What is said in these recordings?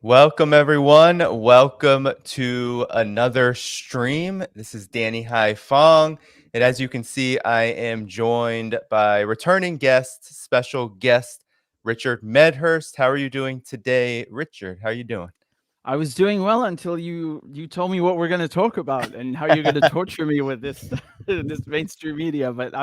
Welcome, everyone. Welcome to another stream. This is Dhaiphong. And as you can see, I am joined by returning guest, special guest, Richard Medhurst. How are you doing today, Richard? How are you doing? I was doing well until you told me what we're going to talk about and how you're going to torture me with this this mainstream media. But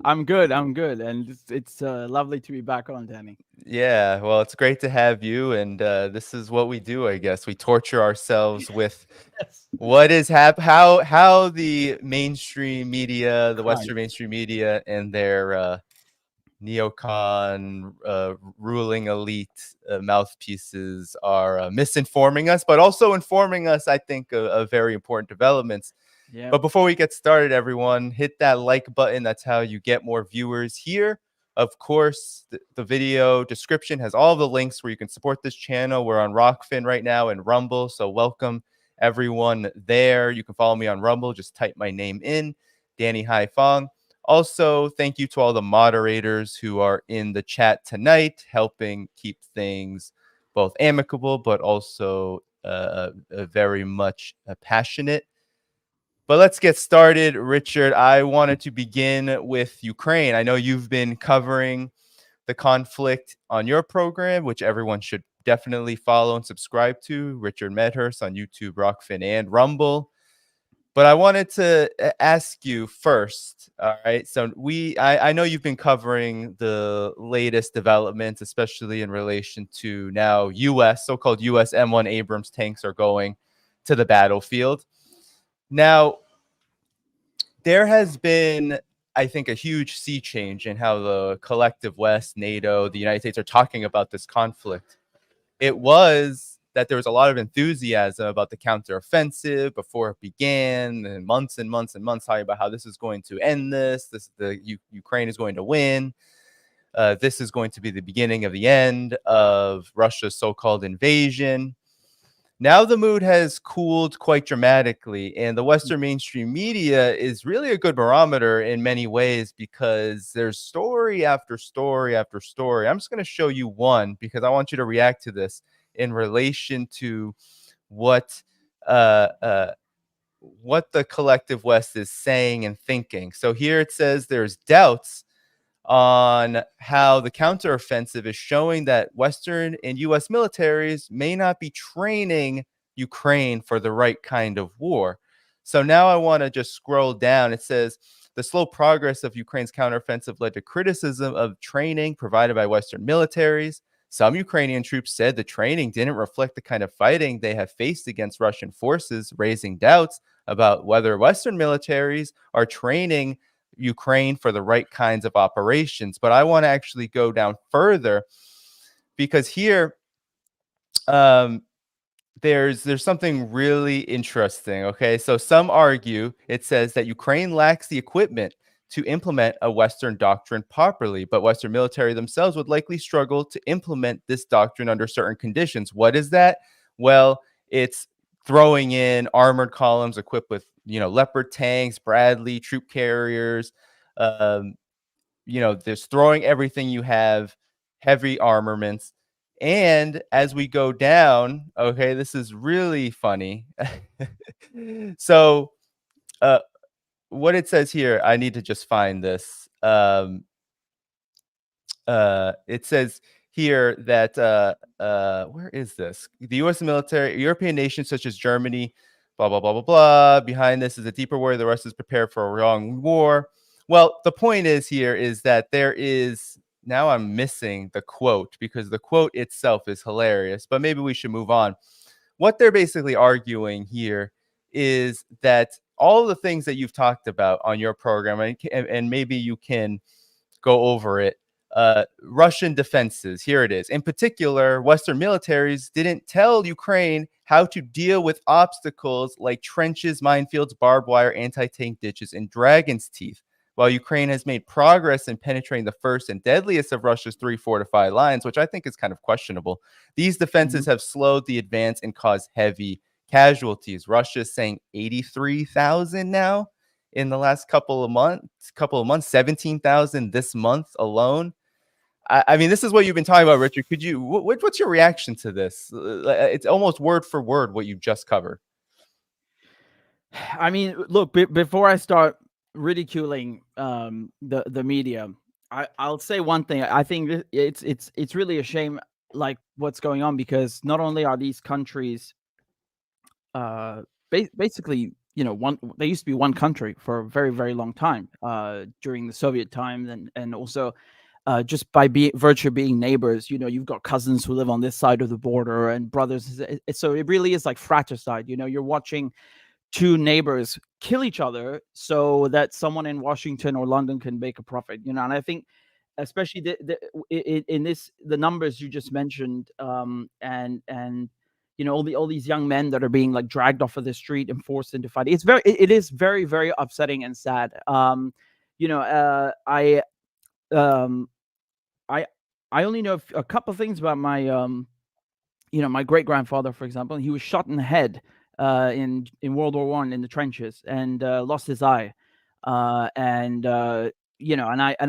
I'm good. I'm good, and it's lovely to be back on, Danny. Yeah, well, it's great to have you. And this is what we do, I guess. We torture ourselves with Yes. what is how the mainstream media, the Right. Western mainstream media, and their neocon ruling elite mouthpieces are misinforming us, but also informing us, I think, of very important developments. Yeah. But before we get started, everyone, hit that like button. That's how you get more viewers here. Of course, the video description has all the links where you can support this channel. We're on Rockfin right now and Rumble, so welcome everyone there. You can follow me on Rumble. Just type my name in, Dhaiphong. Also, thank you to all the moderators who are in the chat tonight, helping keep things both amicable, but also very much passionate. But let's get started. Richard, I wanted to begin with Ukraine. I know you've been covering the conflict on your program, which everyone should definitely follow and subscribe to. Richard Medhurst on YouTube, Rockfin, and Rumble. But I wanted to ask you first. All right. So I know you've been covering the latest developments, especially in relation to now US, so-called US M1 Abrams tanks are going to the battlefield. Now, there has been, I think, a huge sea change in how the collective West, NATO, the United States are talking about this conflict. It was that there was a lot of enthusiasm about the counteroffensive before it began, and months talking about how this is going to end Ukraine is going to win. This is going to be the beginning of the end of Russia's so-called invasion. Now the mood has cooled quite dramatically, and the Western mainstream media is really a good barometer in many ways because there's story after story after story. I'm just going to show you one because I want you to react to this in relation to what uh, uh, what the collective West is saying and thinking. So here it says there's doubts on how the counteroffensive is showing that Western and U.S. militaries may not be training Ukraine for the right kind of war. So now I want to just scroll down. It says the slow progress of Ukraine's counteroffensive led to criticism of training provided by Western militaries. Some Ukrainian troops said the training didn't reflect the kind of fighting they have faced against Russian forces, raising doubts about whether Western militaries are training Ukraine for the right kinds of operations. But I want to actually go down further because here there's something really interesting. Okay, so some argue it says that Ukraine lacks the equipment to implement a Western doctrine properly, but Western military themselves would likely struggle to implement this doctrine under certain conditions. What is that? Well, it's throwing in armored columns equipped with Leopard tanks, Bradley troop carriers, um, just throwing everything you have, heavy armaments. And as we go down, okay, this is really funny. So, uh, what it says here, I need to just find this. It says here that where is this? The U.S. military, European nations such as Germany, blah blah blah blah blah. Behind this is a deeper war. The rest is prepared for a long war. Well, the point is here is that there is now I'm missing the quote because the quote itself is hilarious, but maybe we should move on. What they're basically arguing here is that all the things that you've talked about on your program, and maybe you can go over it. Russian defenses, here it is. In particular, Western militaries didn't tell Ukraine how to deal with obstacles like trenches, minefields, barbed wire, anti-tank ditches, and dragon's teeth. While Ukraine has made progress in penetrating the first and deadliest of Russia's 3 fortified lines, which I think is kind of questionable, these defenses have slowed the advance and caused heavy casualties. Russia is saying 83,000 now in the last couple of months, 17,000 this month alone. I mean, this is what you've been talking about, Richard. Could you? What's your reaction to this? It's almost word for word what you just covered. I mean, look, before I start ridiculing the media, I'll say one thing. I think it's really a shame, like what's going on, because not only are these countries basically, they used to be one country for a very, very long time during the Soviet time, and also just by virtue of being neighbors. You've got cousins who live on this side of the border and brothers. So it really is like fratricide. You're watching two neighbors kill each other so that someone in Washington or London can make a profit. And I think, especially the numbers you just mentioned, and all these young men that are being like dragged off of the street and forced into fighting. It is very, very upsetting and sad. I only know a couple of things about my my great grandfather, for example. He was shot in the head in World War I in the trenches, and lost his eye. And and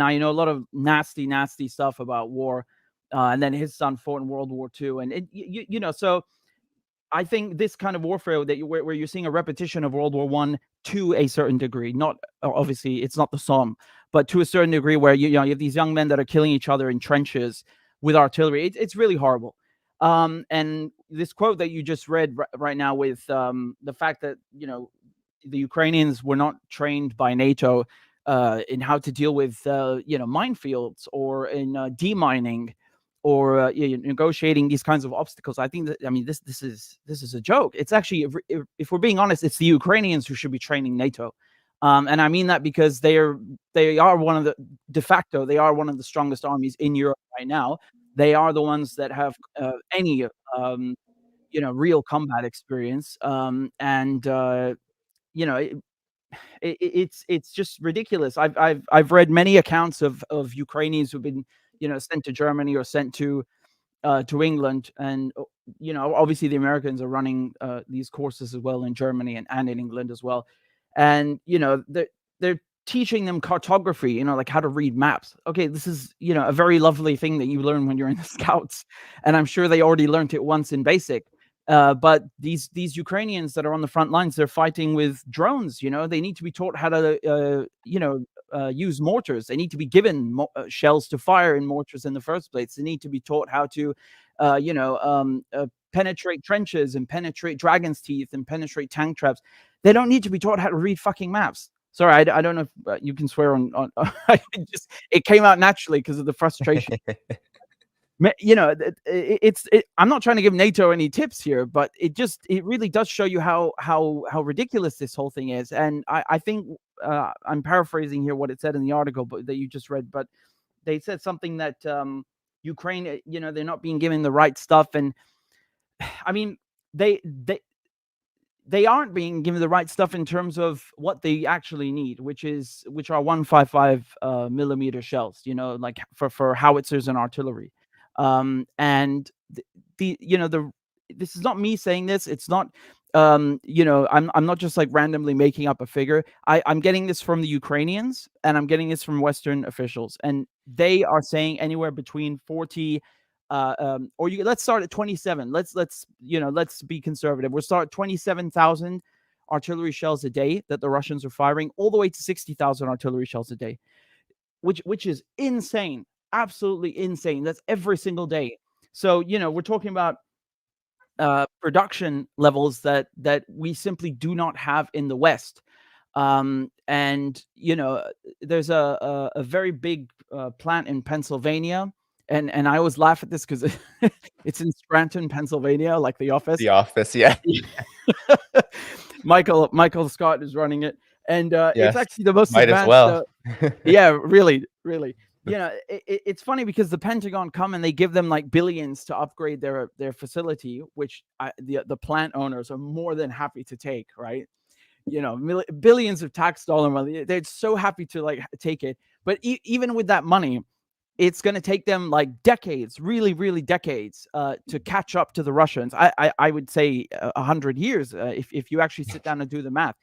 I know a lot of nasty stuff about war. And then his son fought in World War II, and so I think this kind of warfare where you're seeing a repetition of World War I to a certain degree, not obviously it's not the Somme, but to a certain degree, where you have these young men that are killing each other in trenches with artillery. It's really horrible. And this quote that you just read right now, with the fact that the Ukrainians were not trained by NATO in how to deal with minefields, or in demining, or negotiating these kinds of obstacles. I think that, I mean, this is a joke. It's actually, if we're being honest, it's the Ukrainians who should be training NATO. And I mean that because they are one of the de facto, they are one of the strongest armies in Europe right now. They are the ones that have any real combat experience. It's just ridiculous. I've read many accounts of Ukrainians who've been sent to Germany or sent to England, and obviously the Americans are running these courses as well in Germany and in England as well. And they're teaching them cartography, like how to read maps. Okay, this is a very lovely thing that you learn when you're in the Scouts, and I'm sure they already learned it once in basic. But these Ukrainians that are on the front lines, they're fighting with drones. They need to be taught how to use mortars. They need to be given shells to fire in mortars in the first place. They need to be taught how to penetrate trenches, and penetrate dragon's teeth, and penetrate tank traps. They don't need to be taught how to read fucking maps. Sorry, I don't know if you can swear on it came out naturally because of the frustration. I'm not trying to give NATO any tips here, but it really does show you how ridiculous this whole thing is. And I think I'm paraphrasing here what it said in the article that you just read, but they said something that Ukraine, they're not being given the right stuff. And I mean, they aren't being given the right stuff in terms of what they actually need, which are 155 millimeter shells, like for howitzers and artillery. And this is not me saying this. It's not, I'm not just like randomly making up a figure. I'm getting this from the Ukrainians, and I'm getting this from Western officials, and they are saying anywhere between 40, let's start at 27. Let's be conservative. We'll start at 27,000 artillery shells a day that the Russians are firing, all the way to 60,000 artillery shells a day, which is insane. Absolutely insane. That's every single day. So we're talking about production levels that we simply do not have in the West. And there's a very big plant in Pennsylvania, and I always laugh at this because it's in Scranton, Pennsylvania, like The Office. The Office, yeah. Michael Scott is running it, and Yes. it's actually the most Might as advanced. well. Yeah, really. It's funny because the Pentagon come and they give them like billions to upgrade their facility, which the plant owners are more than happy to take, right? Billions of tax dollar money. They're so happy to like take it. But even with that money, it's going to take them like decades, really, really decades, to catch up to the Russians. I would say 100 years if you actually sit down and do the math.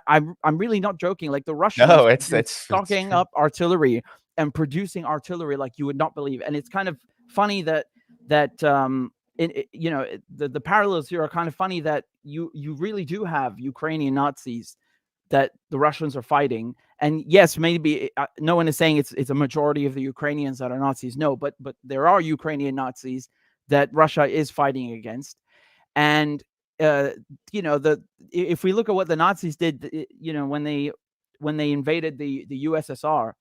I'm really not joking. Like the Russians, No, it's stocking up artillery and producing artillery like you would not believe. And it's kind of funny that the parallels here are kind of funny, that you really do have Ukrainian Nazis that the Russians are fighting. And yes, maybe no one is saying it's a majority of the Ukrainians that are Nazis. No, but there are Ukrainian Nazis that Russia is fighting against. And if we look at what the Nazis did, when they invaded the USSR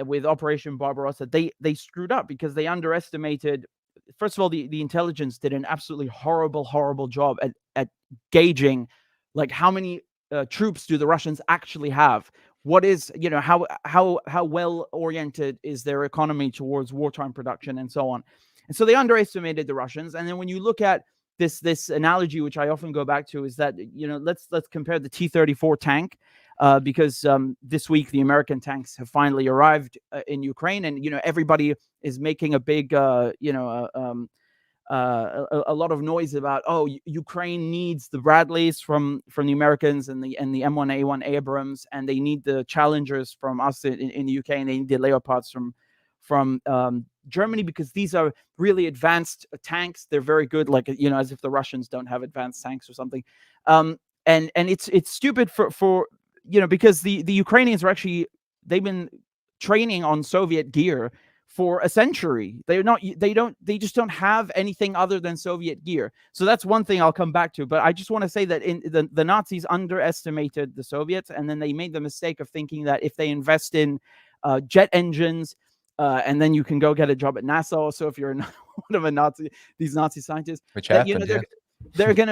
with Operation Barbarossa, they screwed up because they underestimated. First of all, the intelligence did an absolutely horrible job at gauging, like, how many troops do the Russians actually have? What is, how well oriented is their economy towards wartime production, and so on. And so they underestimated the Russians. And then when you look at this analogy, which I often go back to, is that, let's compare the T-34 tank, because this week the American tanks have finally arrived in Ukraine, and everybody is making a big a lot of noise about, Ukraine needs the Bradleys from the Americans, and the M1A1 Abrams, and they need the Challengers from us in the UK, and they need the Leopards from Germany, because these are really advanced tanks. They're very good, like, as if the Russians don't have advanced tanks or something. And it's stupid for because the Ukrainians are actually, they've been training on Soviet gear for a century. They just don't have anything other than Soviet gear. So that's one thing I'll come back to. But I just want to say that the Nazis underestimated the Soviets, and then they made the mistake of thinking that if they invest in jet engines, and then you can go get a job at NASA. Also, if you're one of these Nazi scientists, which that, happened, they're going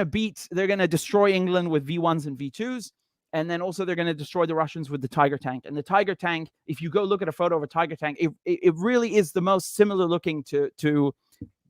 to destroy England with V1s and V2s. And then also they're going to destroy the Russians with the Tiger tank. And the Tiger tank, if you go look at a photo of a Tiger tank, it really is the most similar looking to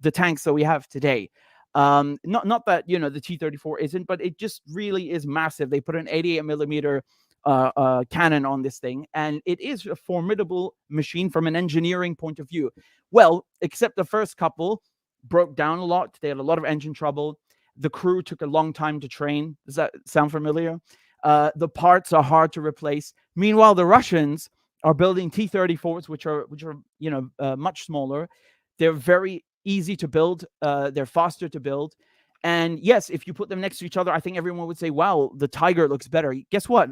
the tanks that we have today. Not that, the T-34 isn't, but it just really is massive. They put an 88 millimeter cannon on this thing, and it is a formidable machine from an engineering point of view. Well, except the first couple broke down a lot. They had a lot of engine trouble. The crew took a long time to train. Does that sound familiar? The parts are hard to replace. Meanwhile, the Russians are building T-34s, which are much smaller. They're very easy to build. They're faster to build. And yes, if you put them next to each other, I think everyone would say, wow, the Tiger looks better. Guess what?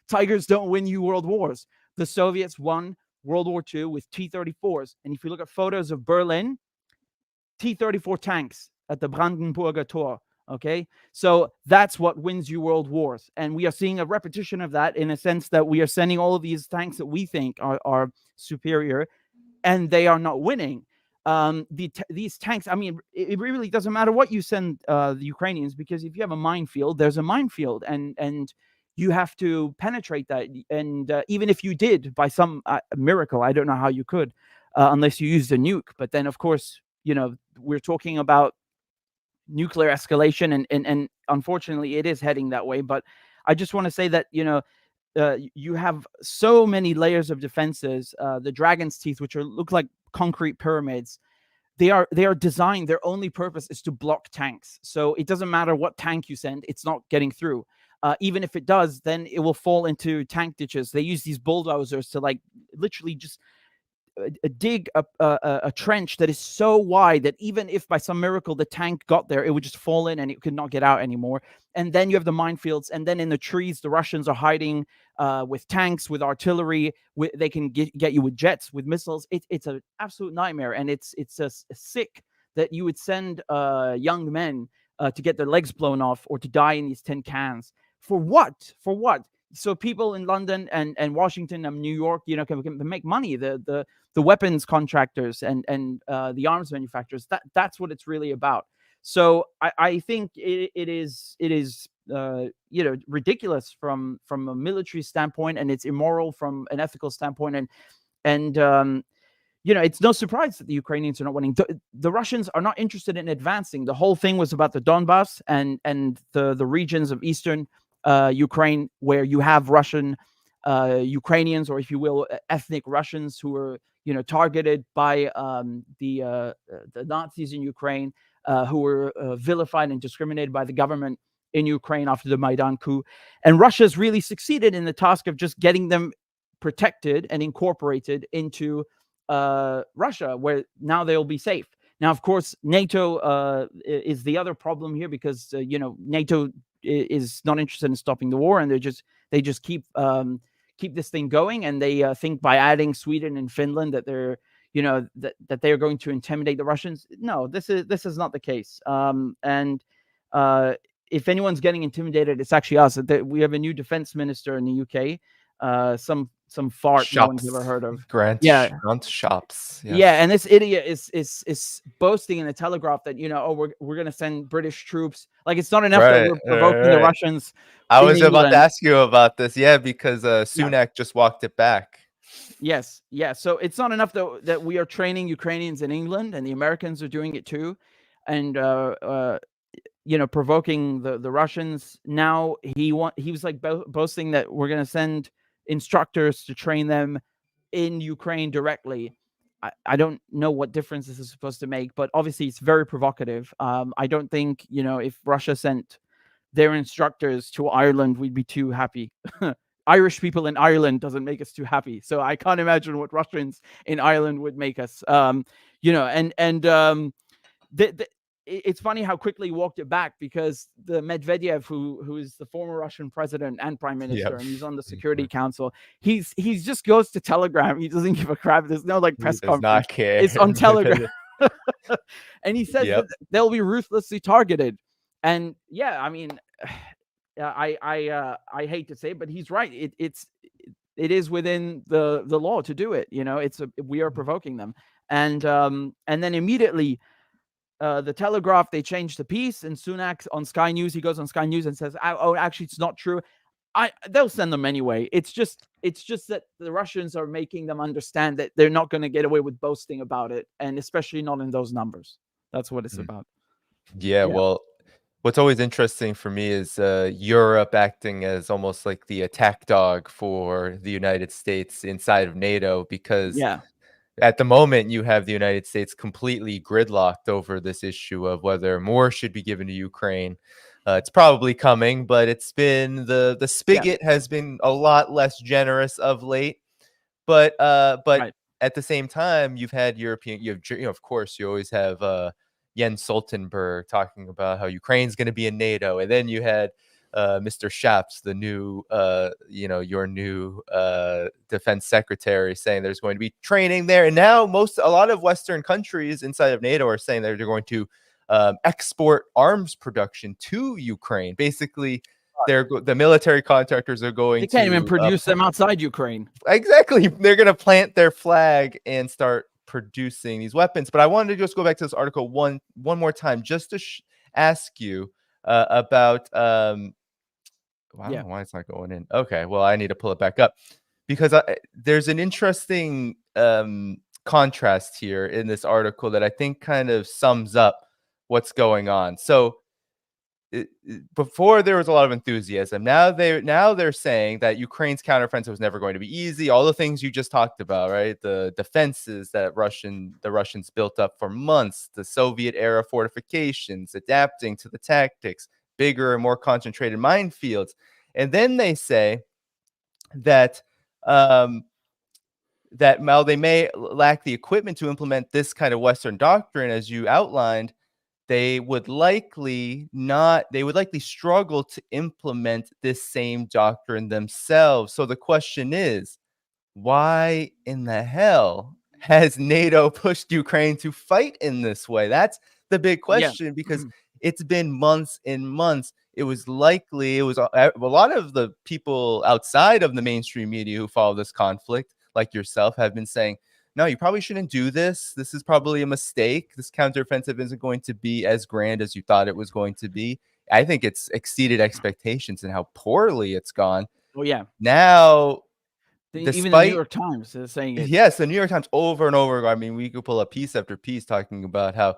Tigers don't win you world wars. The Soviets won World War II with T-34s. And if you look at photos of Berlin, T-34 tanks at the Brandenburger Tor. Okay, so that's what wins you world wars. And we are seeing a repetition of that, in a sense that we are sending all of these tanks that we think are superior, and they are not winning. These tanks, I mean, it really doesn't matter what you send the Ukrainians, because if you have a minefield, there's a minefield, and you have to penetrate that. And even if you did, by some miracle, I don't know how you could, unless you used a nuke. But then, of course, we're talking about nuclear escalation, and unfortunately it is heading that way. But I just want to say that you have so many layers of defenses. The Dragon's Teeth, which look like concrete pyramids, they are designed, their only purpose is to block tanks. So it doesn't matter what tank you send, it's not getting through. Even if it does, then it will fall into tank ditches. They use these bulldozers to, like, literally just dig a trench that is so wide that even if by some miracle the tank got there, it would just fall in and it could not get out anymore. And then you have the minefields, and then in the trees the Russians are hiding with tanks, with artillery. They can get you with jets, with missiles. It's an absolute nightmare, and it's sick that you would send young men to get their legs blown off or to die in these tin cans. For what? So people in London and Washington and New York, can make money. The weapons contractors and the arms manufacturers. That's what it's really about. So I think it is ridiculous from a military standpoint, and it's immoral from an ethical standpoint. And it's no surprise that the Ukrainians are not winning. The Russians are not interested in advancing. The whole thing was about the Donbass and the regions of eastern Ukraine, where you have Russian Ukrainians, or if you will, ethnic Russians, who were targeted by the Nazis in Ukraine, who were vilified and discriminated by the government in Ukraine after the Maidan coup. And Russia's really succeeded in the task of just getting them protected and incorporated into Russia, where now they'll be safe. Now, of course, NATO is the other problem here, because NATO is not interested in stopping the war, and they just keep this thing going, and they think by adding Sweden and Finland that they're that they are going to intimidate the Russians. No, this is not the case. And if anyone's getting intimidated, it's actually us. We have a new defense minister in the UK, some fart no one's ever heard of. Grant Shapps. Yes. Yeah, and this idiot is boasting in the Telegraph that we're going to send British troops. Like, it's not enough that we're provoking the Russians. I was about to ask you about this, because Sunak just walked it back. Yes, yeah. So it's not enough that we are training Ukrainians in England, and the Americans are doing it too, and provoking the Russians. Now he was like boasting that we're going to send instructors to train them in Ukraine directly. I don't know what difference this is supposed to make, but obviously it's very provocative. I don't think, if Russia sent their instructors to Ireland, we'd be too happy. Irish people in Ireland doesn't make us too happy. So I can't imagine what Russians in Ireland would make us. It's funny how quickly he walked it back, because the Medvedev, who is the former Russian president and prime minister, and he's on the Security Council, he's just goes to Telegram. He doesn't give a crap. There's no press conference. Not care. It's on Telegram. And he says that they'll be ruthlessly targeted. And yeah, I mean, I hate to say it, but he's right. It is within the law to do it. We are provoking them. And then immediately, the Telegraph, they changed the piece, and Sunak on Sky News, he goes on Sky News and says, "Oh, actually, it's not true. They'll send them anyway. It's just that the Russians are making them understand that they're not going to get away with boasting about it, and especially not in those numbers." That's what it's about. Yeah, well, what's always interesting for me is Europe acting as almost like the attack dog for the United States inside of NATO, because at the moment, you have the United States completely gridlocked over this issue of whether more should be given to Ukraine. It's probably coming, but it's been the spigot has been a lot less generous of late. But at the same time, you've had of course, you always have Jens Stoltenberg talking about how Ukraine's going to be in NATO, and then you had Mr. Shapps, the new, your new defense secretary, saying there's going to be training there. And now a lot of Western countries inside of NATO are saying that they're going to export arms production to Ukraine. Basically, the military contractors are going to... They can't even produce them outside Ukraine. Exactly. They're going to plant their flag and start producing these weapons. But I wanted to just go back to this article one more time, just to ask you about... I don't know why it's not going in. Okay, well, I need to pull it back up, because there's an interesting contrast here in this article that I think kind of sums up what's going on. So before there was a lot of enthusiasm. Now they're saying that Ukraine's counteroffensive was never going to be easy. All the things you just talked about, right? The defenses that the Russians built up for months, the Soviet era fortifications, adapting to the tactics, bigger and more concentrated minefields. And then they say that that while they may lack the equipment to implement this kind of Western doctrine, as you outlined, they would likely struggle to implement this same doctrine themselves. So the question is, why in the hell has NATO pushed Ukraine to fight in this way? That's the big question, because it's been months and months. It was a lot of the people outside of the mainstream media who follow this conflict, like yourself, have been saying, no, you probably shouldn't do this. This is probably a mistake. This counteroffensive isn't going to be as grand as you thought it was going to be. I think it's exceeded expectations and how poorly it's gone. Oh, yeah. Now, even the New York Times is saying it. Yes, the New York Times over and over. I mean, we could pull up piece after piece talking about how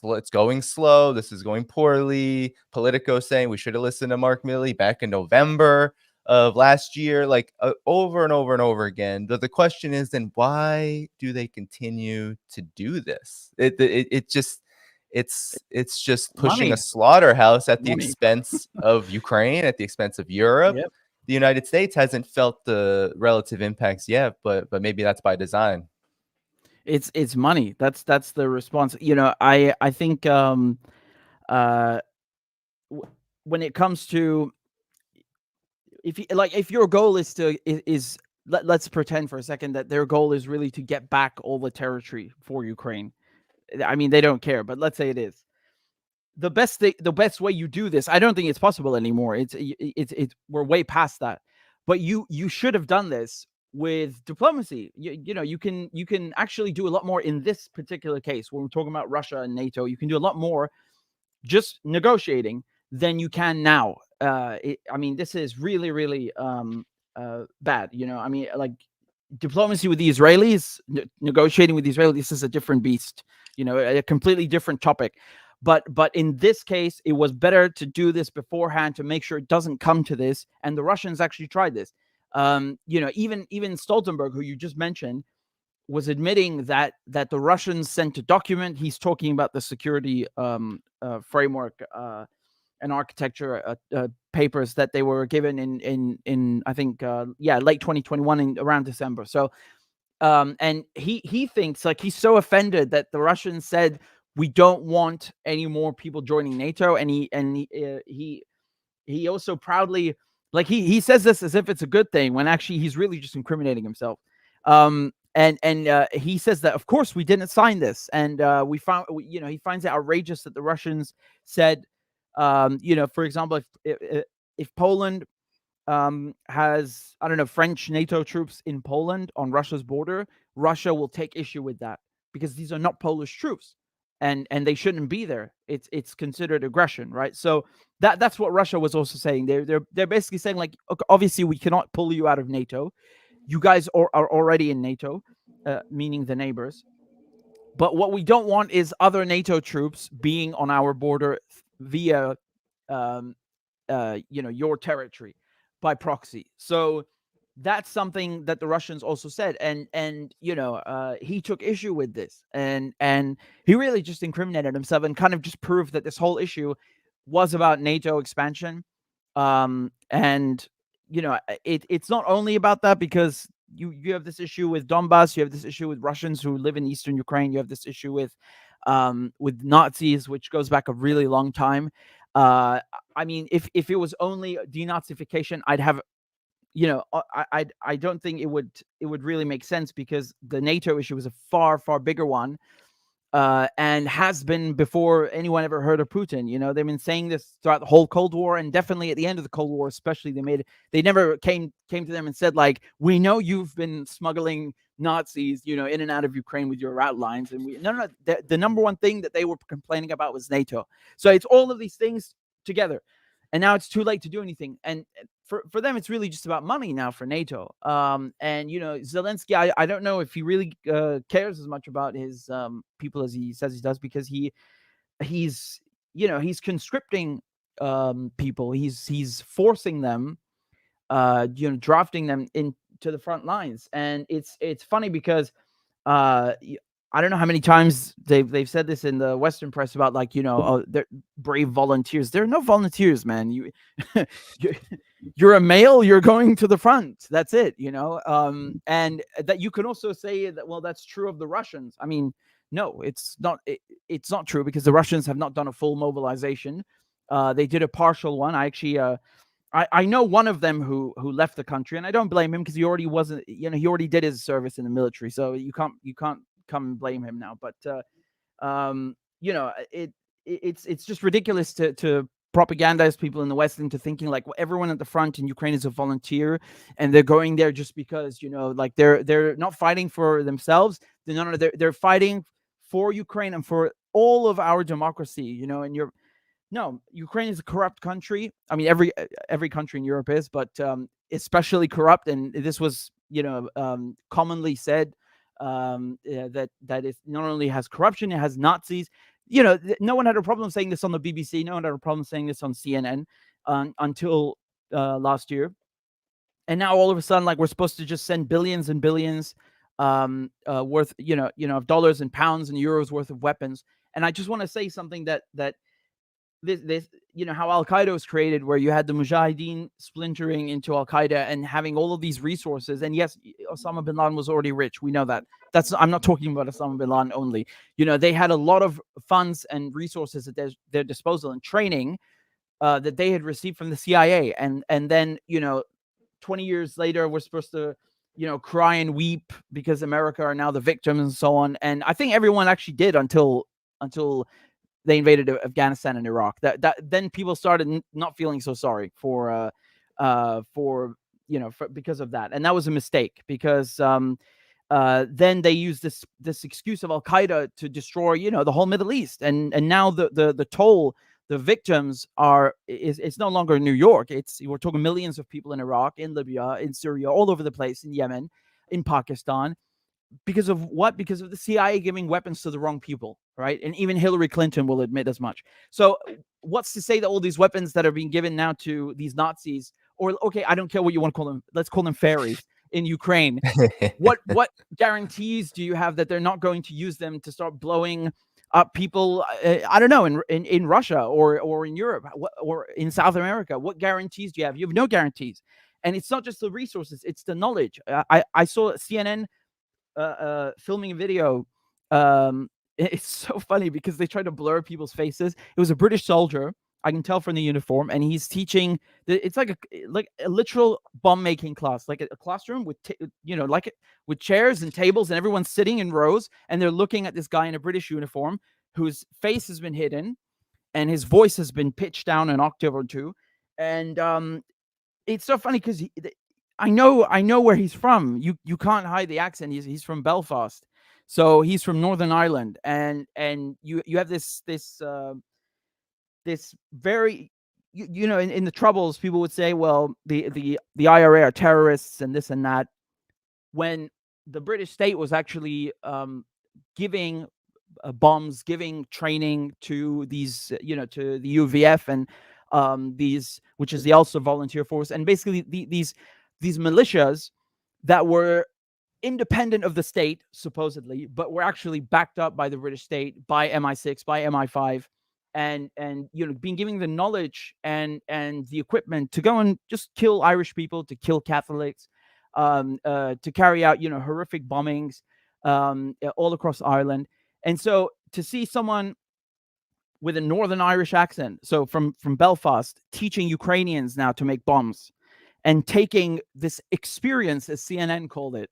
it's going slow. This is going poorly. Politico saying we should have listened to Mark Milley back in November of last year, over and over and over again. But the question is, then why do they continue to do this? It's just pushing a slaughterhouse at the expense of Ukraine, at the expense of Europe. the United States hasn't felt the relative impacts yet, but maybe that's by design. It's money. That's the response. I think uh when it comes to, if your goal is to is let's pretend for a second that their goal is really to get back all the territory for Ukraine. I mean, they don't care, but let's say it is. The best way you do this, I don't think it's possible anymore. It's we're way past that. But you should have done this with diplomacy. You can actually do a lot more in this particular case when we're talking about Russia and NATO. You can do a lot more just negotiating than you can now. I mean, this is really, really bad. I mean, like, diplomacy with the Israelis, negotiating with the Israelis, this is a different beast. A completely different topic. But in this case, it was better to do this beforehand to make sure it doesn't come to this. And the Russians actually tried this. Even Stoltenberg, who you just mentioned, was admitting that the Russians sent a document. He's talking about the security framework and architecture papers that they were given in I think late 2021 and around December. So and he thinks, like, he's so offended that the Russians said we don't want any more people joining NATO, and he also proudly, like, he says this as if it's a good thing when actually he's really just incriminating himself. And he says that, of course, we didn't sign this, and he finds it outrageous that the Russians said, for example, if Poland has, I don't know, French NATO troops in Poland on Russia's border, Russia will take issue with that because these are not Polish troops, and they shouldn't be there. It's considered aggression, right? So that's what Russia was also saying. They're basically saying, like, okay, obviously we cannot pull you out of NATO. You guys are already in NATO, meaning the neighbors. But what we don't want is other NATO troops being on our border via, your territory by proxy. So that's something that the Russians also said, and he took issue with this, and he really just incriminated himself and kind of just proved that this whole issue was about NATO expansion. And it's not only about that, because you have this issue with Donbass, you have this issue with Russians who live in eastern Ukraine, you have this issue with Nazis, which goes back a really long time. I mean, if it was only denazification, I'd have, I don't think it would really make sense, because the NATO issue is a far, far bigger one, and has been before anyone ever heard of Putin. They've been saying this throughout the whole Cold War, and definitely at the end of the Cold War, especially. They never came to them and said, like, we know you've been smuggling Nazis, in and out of Ukraine with your route lines, and no. The number one thing that they were complaining about was NATO. So it's all of these things together, and now it's too late to do anything. And for them, it's really just about money now for NATO. And Zelensky, I don't know if he really cares as much about his people as he says he does, because he's conscripting people. He's forcing them, drafting them into the front lines. And it's funny because I don't know how many times they've said this in the Western press about, like, they're brave volunteers. There are no volunteers, man. You're a male. You're going to the front. That's it. And that you can also say that, well, that's true of the Russians. I mean, no, it's not. It's not true, because the Russians have not done a full mobilization. They did a partial one. I actually, I know one of them who left the country, and I don't blame him, because he already wasn't. He already did his service in the military, so you can't come and blame him now. But it's just ridiculous to propagandize people in the West into thinking, like, well, everyone at the front in Ukraine is a volunteer, and they're going there just because, like, they're not fighting for themselves. They're fighting for Ukraine and for all of our democracy. And no, Ukraine is a corrupt country. I mean, every country in Europe is, but especially corrupt. And this was, commonly said, that it not only has corruption, it has Nazis. No one had a problem saying this on the BBC. No one had a problem saying this on CNN until last year. And now all of a sudden, like, we're supposed to just send billions and billions worth, of dollars and pounds and euros worth of weapons. And I just want to say something that this how Al Qaeda was created, where you had the Mujahideen splintering into Al Qaeda and having all of these resources. And yes, Osama bin Laden was already rich. We know that. I'm not talking about Osama bin Laden only. They had a lot of funds and resources at their disposal and training that they had received from the CIA. And then 20 years later, we're supposed to cry and weep because America are now the victims and so on. And I think everyone actually did until they invaded Afghanistan and Iraq. Then people started not feeling so sorry for because of that, and that was a mistake, because then they used this excuse of Al Qaeda to destroy the whole Middle East, and now the toll, the victims it's no longer New York. We're talking millions of people in Iraq, in Libya, in Syria, all over the place, in Yemen, in Pakistan. Because of what? Because of the CIA giving weapons to the wrong people, right? And even Hillary Clinton will admit as much. So what's to say that all these weapons that are being given now to these Nazis, or okay, I don't care what you want to call them, let's call them fairies in Ukraine. what guarantees do you have that they're not going to use them to start blowing up people? I don't know, in Russia or in Europe or in South America. What guarantees do you have? You have no guarantees. And it's not just the resources; it's the knowledge. I saw CNN filming a video. It's so funny because they try to blur people's faces. It was a British soldier. I can tell from the uniform, and he's teaching. It's like a literal bomb making class, like a classroom with with chairs and tables, and everyone's sitting in rows, and they're looking at this guy in a British uniform whose face has been hidden, and his voice has been pitched down an octave or two, and it's so funny because I know where he's from. You can't hide the accent. He's from Belfast, so he's from Northern Ireland, and you have this very in the Troubles, people would say, well, the IRA are terrorists and this and that, when the British state was actually giving bombs, giving training to these to the UVF and these, which is the Ulster Volunteer Force, and basically these militias that were independent of the state, supposedly, but were actually backed up by the British state, by MI6, by MI5, and being given the knowledge and the equipment to go and just kill Irish people, to kill Catholics, to carry out horrific bombings all across Ireland. And so to see someone with a Northern Irish accent, so from Belfast, teaching Ukrainians now to make bombs, and taking this experience, as CNN called it,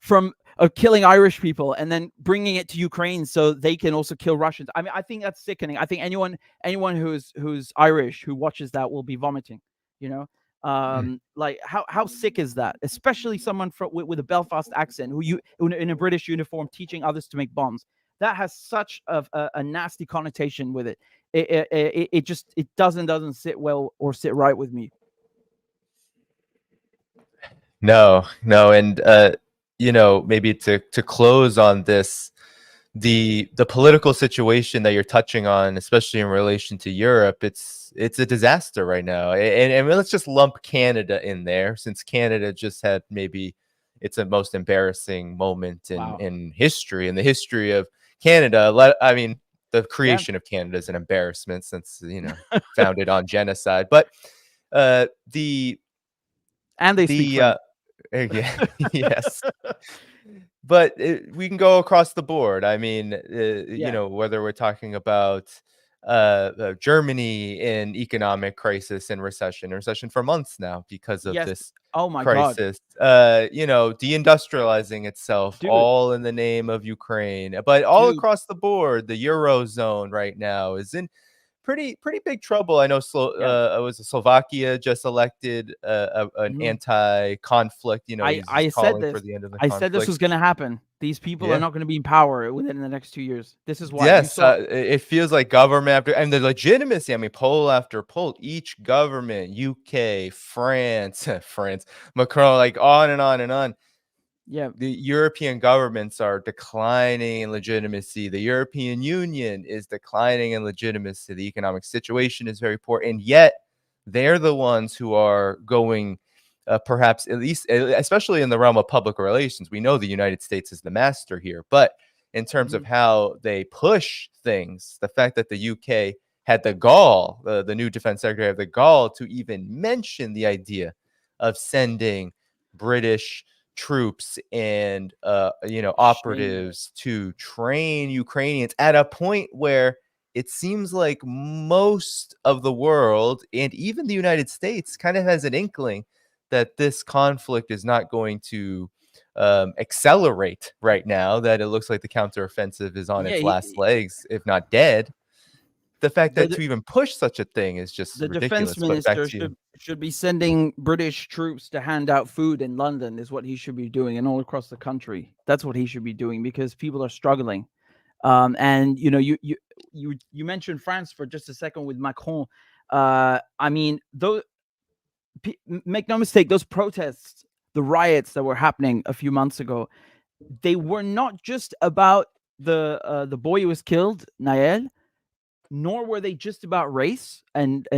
from killing Irish people, and then bringing it to Ukraine so they can also kill Russians. I mean, I think that's sickening. I think anyone who's Irish who watches that will be vomiting. Like how sick is that? Especially someone with a Belfast accent who in a British uniform teaching others to make bombs. That has such a nasty connotation with it. It just doesn't sit well or sit right with me. No, and maybe to close on this, the political situation that you're touching on, especially in relation to Europe, it's a disaster right now. And let's just lump Canada in there, since Canada just had maybe it's a most embarrassing moment in history, in the history of Canada. I mean, the creation of Canada is an embarrassment, since founded on genocide. But and they speak French. Yeah, yes. But we can go across the board. I mean, whether we're talking about Germany in economic crisis and recession for months now because of this crisis. Deindustrializing itself, all in the name of Ukraine. But all across the board, the Eurozone right now is in pretty big trouble. I know Slovakia just elected an anti-conflict. I said this. For the end of the conflict. Said this was going to happen. These people are not going to be in power within the next 2 years. This is why. Yes, it feels like government and the legitimacy. I mean, poll after poll, each government, UK, France, Macron, like on and on and on. Yeah, the European governments are declining in legitimacy. The European Union is declining in legitimacy. The economic situation is very poor, and yet they're the ones who are going, perhaps at least, especially in the realm of public relations. We know the United States is the master here, but in terms of how they push things, the fact that the UK had the gall, the new defense secretary had the gall to even mention the idea of sending British troops and operatives to train Ukrainians at a point where it seems like most of the world and even the United States kind of has an inkling that this conflict is not going to accelerate right now, that it looks like the counteroffensive is on Yeah, its last legs, if not dead. The fact that to even push such a thing is just the defense ridiculous. But back minister to you. should be sending British troops to hand out food in London, is what he should be doing, and all across the country. That's what he should be doing, because people are struggling. And you mentioned France for just a second with Macron. I mean, though, make no mistake, those protests, the riots that were happening a few months ago, they were not just about the boy who was killed, Nael, nor were they just about race and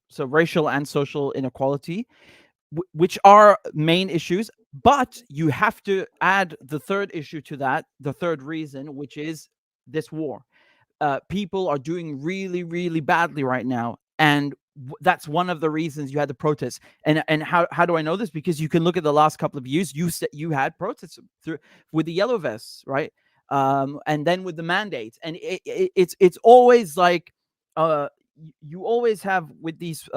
so racial and social inequality, which are main issues. But you have to add the third issue to that, the third reason, which is this war. People are doing really, really badly right now, and that's one of the reasons you had the protests. And how do I know this? Because you can look at the last couple of years. You had protests through with the yellow vests, right? And then with the mandates, and it's always like you always have with these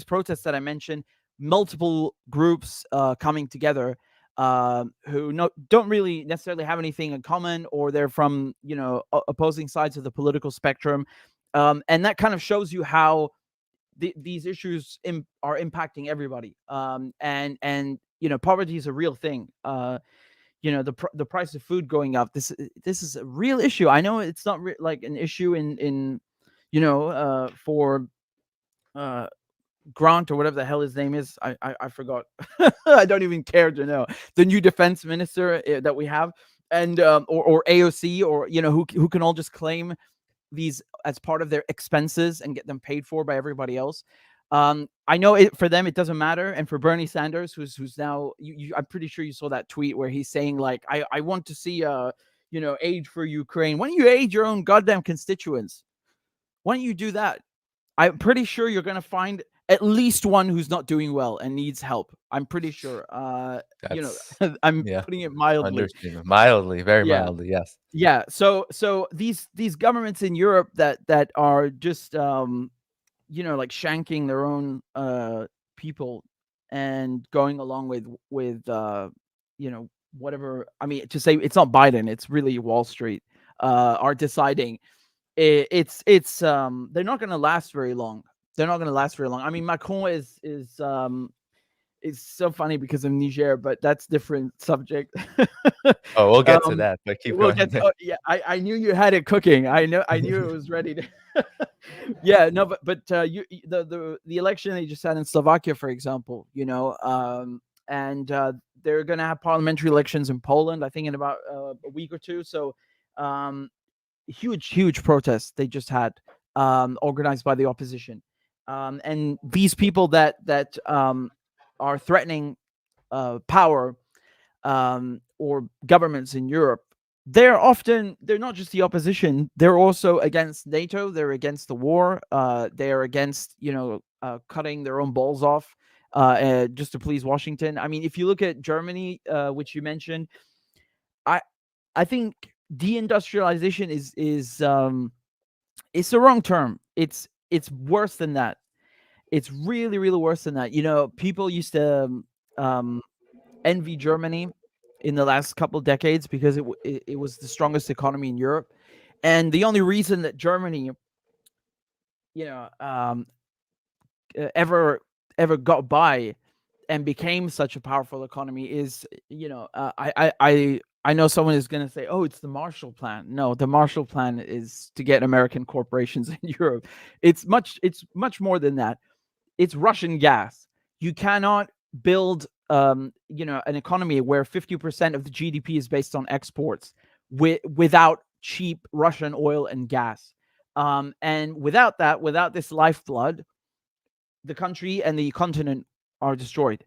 protests that I mentioned, multiple groups coming together who don't really necessarily have anything in common, or they're from opposing sides of the political spectrum, and that kind of shows you how these issues are impacting everybody. And poverty is a real thing. The price of food going up. This is a real issue. I know it's not like an issue in for Grant, or whatever the hell his name is. I forgot. I don't even care to know. The new defense minister that we have, and or AOC, or who can all just claim these as part of their expenses and get them paid for by everybody else. I know for them it doesn't matter, and for Bernie Sanders, who's now, I'm pretty sure you saw that tweet where he's saying like, I want to see aid for Ukraine. Why don't you aid your own goddamn constituents? Why don't you do that? I'm pretty sure you're going to find at least one who's not doing well and needs help. I'm pretty sure. I'm putting it mildly. Mildly, very mildly, yes. Yeah. So these governments in Europe that are just like shanking their own people and going along with whatever. I mean, to say it's not Biden, it's really Wall Street are deciding. It's they're not going to last very long. I mean, Macron is so funny because of Niger, but that's different subject. Oh, we'll get to that, but keep going. Yeah, I knew you had it cooking. I knew it was ready to. Yeah, no, but the election they just had in Slovakia, for example, and they're going to have parliamentary elections in Poland, I think, in about a week or two. So, huge protests they just had, organized by the opposition, and these people that are threatening power or governments in Europe, they're not just the opposition, they're also against NATO, they're against the war, they're against cutting their own balls off just to please Washington. I mean, if you look at Germany, which you mentioned, I think deindustrialization is it's the wrong term. It's worse than that. It's really, really worse than that. People used to envy Germany in the last couple of decades because it was the strongest economy in Europe, and the only reason that Germany, ever got by and became such a powerful economy is, I know someone is going to say, oh, it's the Marshall Plan. No, the Marshall Plan is to get American corporations in Europe. It's much more than that. It's Russian gas. You cannot build, an economy where 50% of the GDP is based on exports without cheap Russian oil and gas. And without this lifeblood, the country and the continent are destroyed.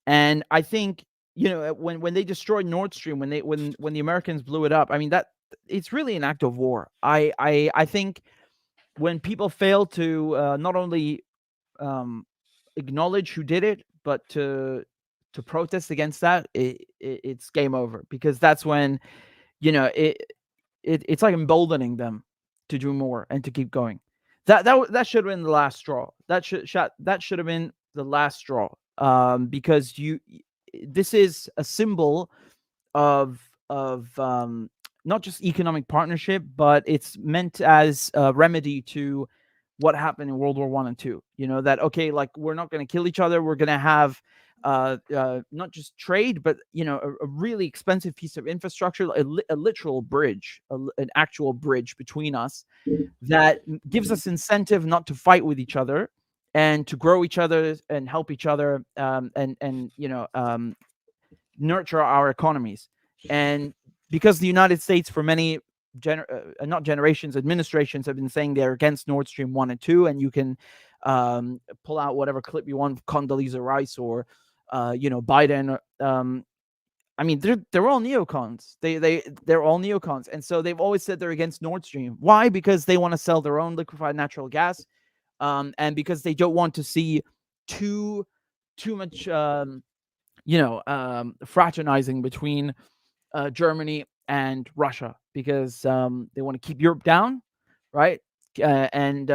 And I think, when they destroyed Nord Stream, when the Americans blew it up, I mean, that it's really an act of war. I think when people fail to not only acknowledge who did it, but to protest against that, it's game over, because that's when, it's like emboldening them to do more and to keep going. That should have been the last straw. That should have been the last straw. Because this is a symbol of not just economic partnership, but it's meant as a remedy to what happened in World War I and II. That, okay, like, we're not going to kill each other. We're going to have not just trade, but a really expensive piece of infrastructure, a literal bridge, an actual bridge between us, that gives us incentive not to fight with each other and to grow each other and help each other, and nurture our economies. And because the United States, for many not generations, administrations, have been saying they're against Nord Stream 1 and 2, and you can pull out whatever clip you want, Condoleezza Rice or Biden. I mean, they're all neocons. They're all neocons, and so they've always said they're against Nord Stream. Why? Because they want to sell their own liquefied natural gas, and because they don't want to see too much fraternizing between Germany and Russia, because they want to keep Europe down, right? And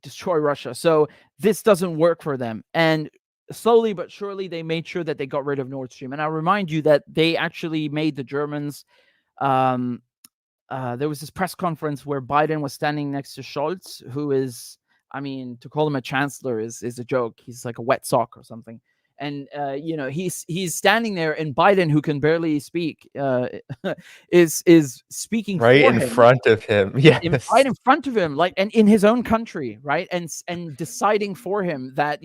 destroy Russia. So this doesn't work for them. And slowly but surely, they made sure that they got rid of Nord Stream. And I remind you that they actually made the Germans. There was this press conference where Biden was standing next to Scholz, who is, I mean, to call him a chancellor is a joke. He's like a wet sock or something. And he's standing there, and Biden, who can barely speak, is speaking right for in him, front of him. Yes. right in front of him, like, and in his own country, right, and deciding for him that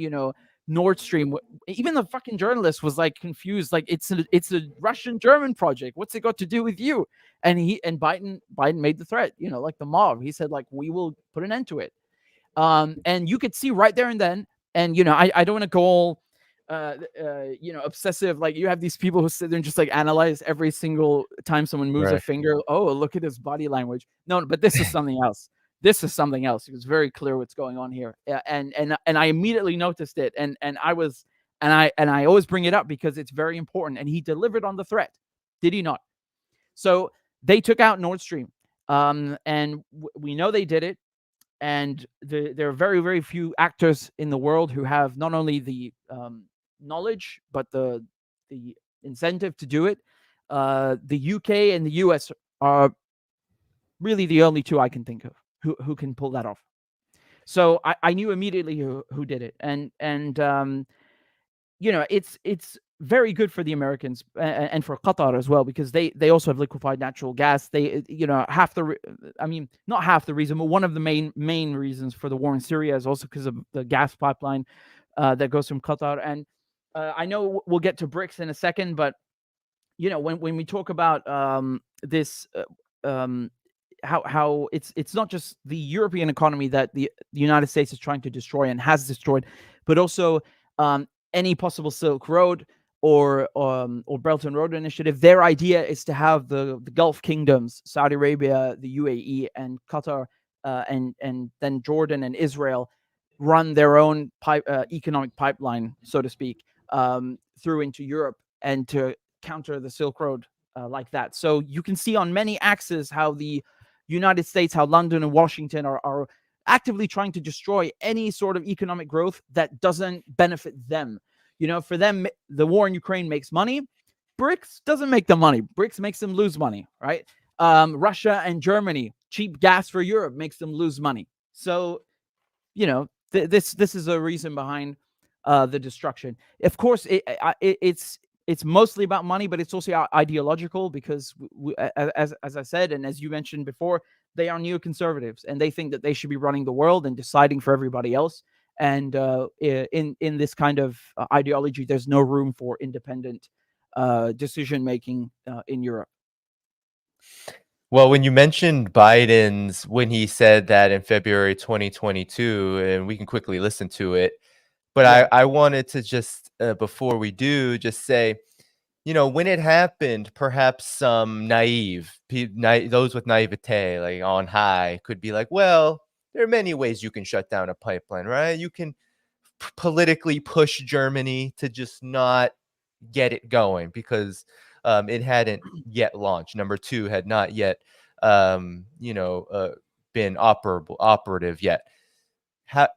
Nord Stream. Even the fucking journalist was like confused, like, it's a Russian-German project. What's it got to do with you? And Biden made the threat, like the mob. He said, like, we will put an end to it. And you could see right there and then. And I don't want to go all obsessive. Like, you have these people who sit there and just like analyze every single time someone moves a finger. Oh, look at his body language. No, but this is something else. This is something else. It was very clear what's going on here. And I immediately noticed it. And I always bring it up because it's very important. And he delivered on the threat, did he not? So they took out Nord Stream, and we know they did it. And there are very, very few actors in the world who have not only the knowledge, but the incentive to do it. The UK and the US are really the only two I can think of who can pull that off. So I knew immediately who did it. And it's very good for the Americans and for Qatar as well, because they also have liquefied natural gas. They, not half the reason, but one of the main reasons for the war in Syria is also because of the gas pipeline that goes from Qatar. And I know we'll get to BRICS in a second, but when we talk about this, how it's not just the European economy that the United States is trying to destroy and has destroyed, but also any possible Silk Road or Belt and Road Initiative. Their idea is to have the Gulf kingdoms, Saudi Arabia, the UAE, and Qatar, and then Jordan and Israel, run their own economic pipeline, so to speak, through into Europe, and to counter the Silk Road like that. So you can see on many axes how the United States, how London and Washington are actively trying to destroy any sort of economic growth that doesn't benefit them. For them, the war in Ukraine makes money. BRICS doesn't make them money. BRICS makes them lose money, right? Russia and Germany, cheap gas for Europe makes them lose money. So, this is a reason behind the destruction. Of course, it's mostly about money, but it's also ideological, because as I said, and as you mentioned before, they are neoconservatives, and they think that they should be running the world and deciding for everybody else. And in this kind of ideology, there's no room for independent decision making in Europe. Well, when you mentioned Biden's, when he said that in February 2022, and we can quickly listen to it, but I wanted to just, before we do, just say, when it happened, perhaps some those with naivete, like on high, could be like, well, there are many ways you can shut down a pipeline, right? You can politically push Germany to just not get it going because it hadn't yet launched. Number two had not yet, been operative yet.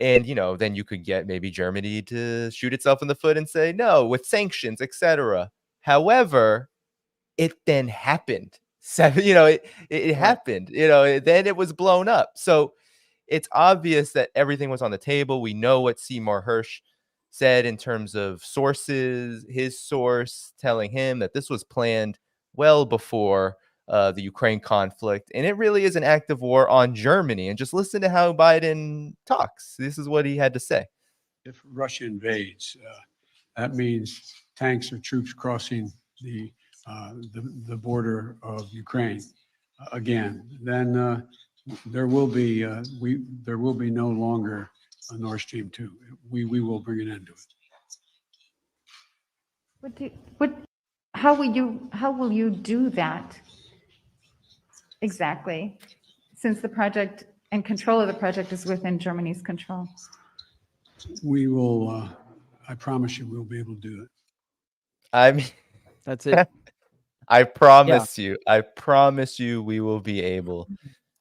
And then you could get maybe Germany to shoot itself in the foot and say no with sanctions, etc. However, it then happened. It Right. happened. Then it was blown up. So it's obvious that everything was on the table. We know what Seymour Hersh said in terms of sources, his source telling him that this was planned well before the Ukraine conflict. And it really is an active war on Germany. And just listen to how Biden talks. This is what he had to say. If Russia invades, that means tanks or troops crossing the border of Ukraine again. Then there will be no longer a Nord Stream 2. We will bring an end to it. How will you do that exactly, since the project and control of the project is within Germany's control? We will. I promise you, we'll be able to do it. I mean, That's it. I promise you, we will be able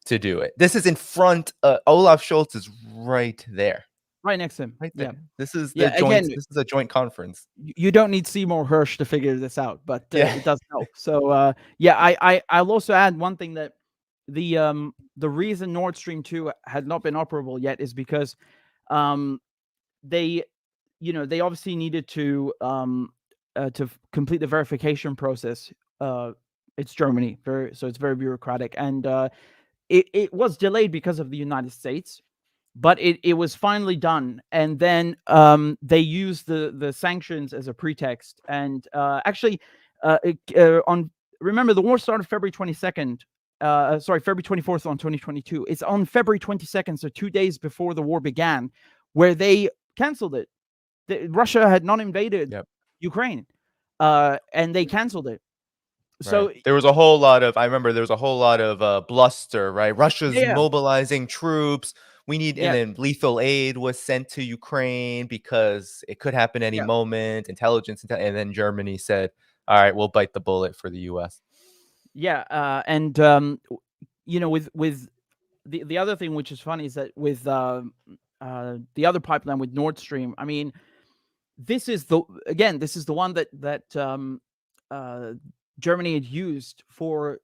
to do it. This is in front. Olaf Scholz is right there. Right next to him. Right there. Yeah. This is Again, this is a joint conference. you don't need Seymour Hersh to figure this out, but it does help. So I'll also add one thing, that the reason Nord Stream 2 had not been operable yet is because they obviously needed to complete the verification process. It's Germany, so it's very bureaucratic, and it was delayed because of the United States, but it was finally done. And then they used the sanctions as a pretext. And remember, the war started February 22nd. February 24th on 2022. It's on February 22nd, so 2 days before the war began, where they canceled it. Russia had not invaded Ukraine, and they canceled it. So right. There was a whole lot of, I remember there was a whole lot of bluster, right? Russia's mobilizing troops. We need, and then lethal aid was sent to Ukraine because it could happen any moment. Intelligence, and then Germany said, "All right, we'll bite the bullet for the U.S." And with the other thing, which is funny, is that with the other pipeline with Nord Stream, I mean, this is the one that Germany had used for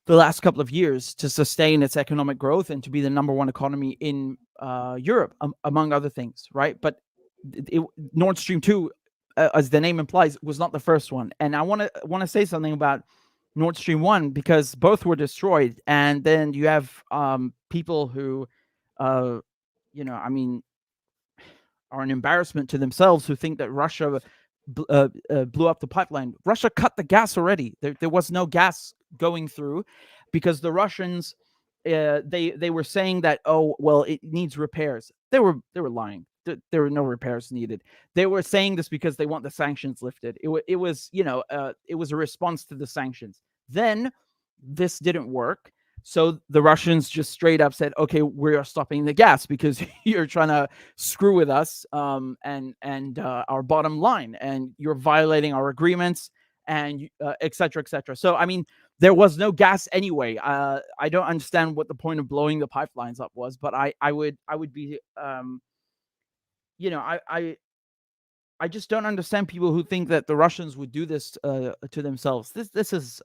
the last couple of years to sustain its economic growth and to be the number one economy in Europe, among other things, right? But Nord Stream 2, as the name implies, was not the first one. And I want to say something about Nord Stream 1, because both were destroyed. And then you have people who, are an embarrassment to themselves, who think that Russia blew up the pipeline. Russia cut the gas already. There was no gas going through, because the Russians, they were saying that, oh well, it needs repairs. They were lying. There were no repairs needed. They were saying this because they want the sanctions lifted. It was a response to the sanctions. Then this didn't work. So the Russians just straight up said, okay, we are stopping the gas because you're trying to screw with us and our bottom line, and you're violating our agreements, and et cetera, et cetera. So, I mean, there was no gas anyway. I don't understand what the point of blowing the pipelines up was, but I would be, I just don't understand people who think that the Russians would do this to themselves. This is,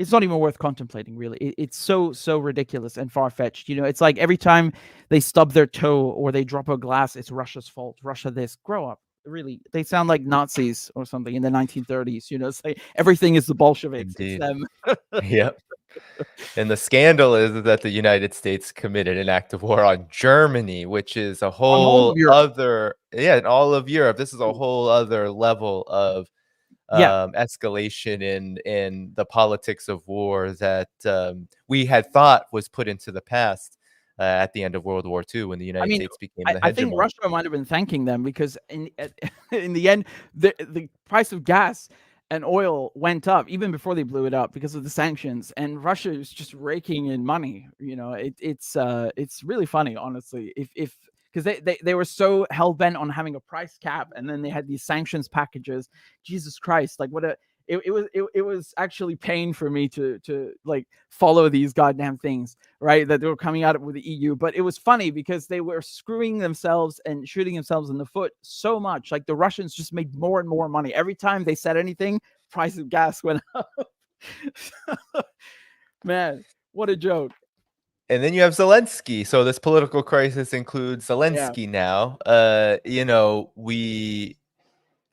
it's not even worth contemplating, really. It's so ridiculous and far-fetched. It's like every time they stub their toe or they drop a glass, it's Russia's fault. Russia this. Grow up. Really, they sound like Nazis or something in the 1930s. It's like everything is the Bolsheviks. Indeed. It's them. Yep. And the scandal is that the United States committed an act of war on Germany, which is a whole other, in all of Europe. This is a whole other level of escalation in the politics of war that we had thought was put into the past. at the end of World War II when the United States became the I think hegemon. Russia might have been thanking them because in the end, the price of gas and oil went up even before they blew it up because of the sanctions, and Russia is just raking in money. It's really funny, honestly. If because they were so hell bent on having a price cap, and then they had these sanctions packages. Jesus Christ, like what a it was actually pain for me to like follow these goddamn things, right? That they were coming out with the EU, but it was funny because they were screwing themselves and shooting themselves in the foot so much. Like the Russians just made more and more money every time they said anything. Price of gas went up. Man, what a joke. And then you have Zelensky. So this political crisis includes Zelensky now. We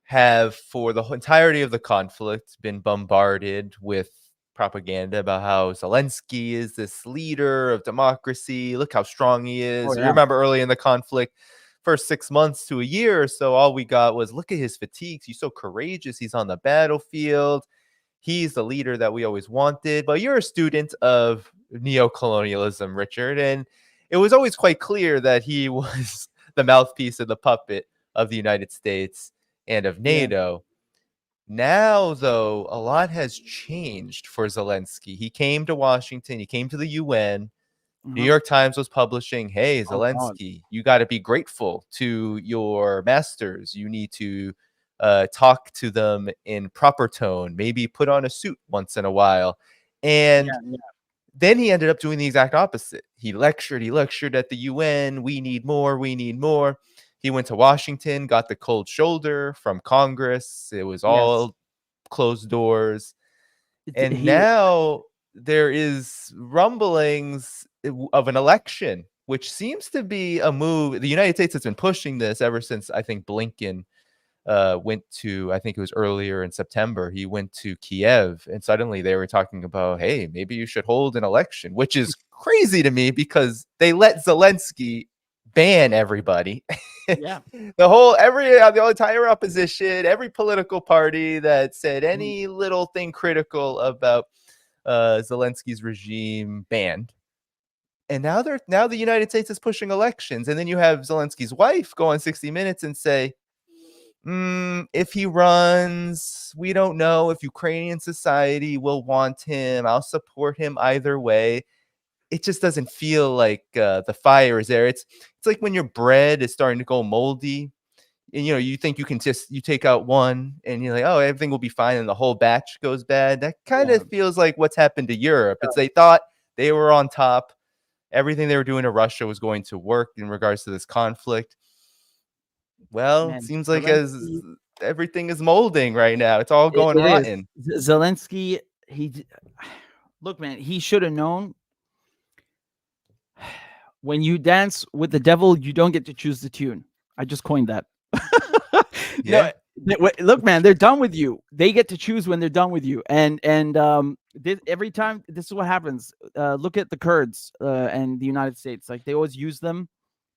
have for the entirety of the conflict been bombarded with propaganda about how Zelensky is this leader of democracy. Look how strong he is. Oh, You yeah. remember early in the conflict, first 6 months to a year or so, all we got was, look at his fatigues. He's so courageous. He's on the battlefield. He's the leader that we always wanted. But you're a student of neocolonialism, Richard, and it was always quite clear that he was the mouthpiece and the puppet of the United States and of NATO. Now, though, a lot has changed for Zelensky. He came to Washington. He came to the UN. New York Times was publishing, hey, Zelensky, you got to be grateful to your masters. You need to talk to them in proper tone, maybe put on a suit once in a while. And then he ended up doing the exact opposite. He lectured at the UN. We need more. We need more. He went to Washington, got the cold shoulder from Congress. It was all closed doors. And now there is rumblings of an election, which seems to be a move. The United States has been pushing this ever since, I think, Blinken went to, I think it was earlier in September, he went to Kiev, and suddenly they were talking about, hey, maybe you should hold an election, which is crazy to me because they let Zelensky ban everybody. Yeah. The entire opposition, every political party that said any little thing critical about Zelensky's regime banned. And now the United States is pushing elections. And then you have Zelensky's wife go on 60 Minutes and say, if he runs, we don't know if Ukrainian society will want him. I'll support him either way. It just doesn't feel like the fire is there. It's like when your bread is starting to go moldy, and you think you take out one, and you're like, oh, everything will be fine, and the whole batch goes bad. That kind of feels like what's happened to Europe. It's they thought they were on top. Everything they were doing to Russia was going to work in regards to this conflict. Well, it seems like as everything is molding right now, it's all going rotten. Zelensky, look, man, he should have known. When you dance with the devil, you don't get to choose the tune. I just coined that. Yeah. No, look, man, they're done with you. They get to choose when they're done with you. And every time, this is what happens. Look at the Kurds and the United States. Like, they always use them.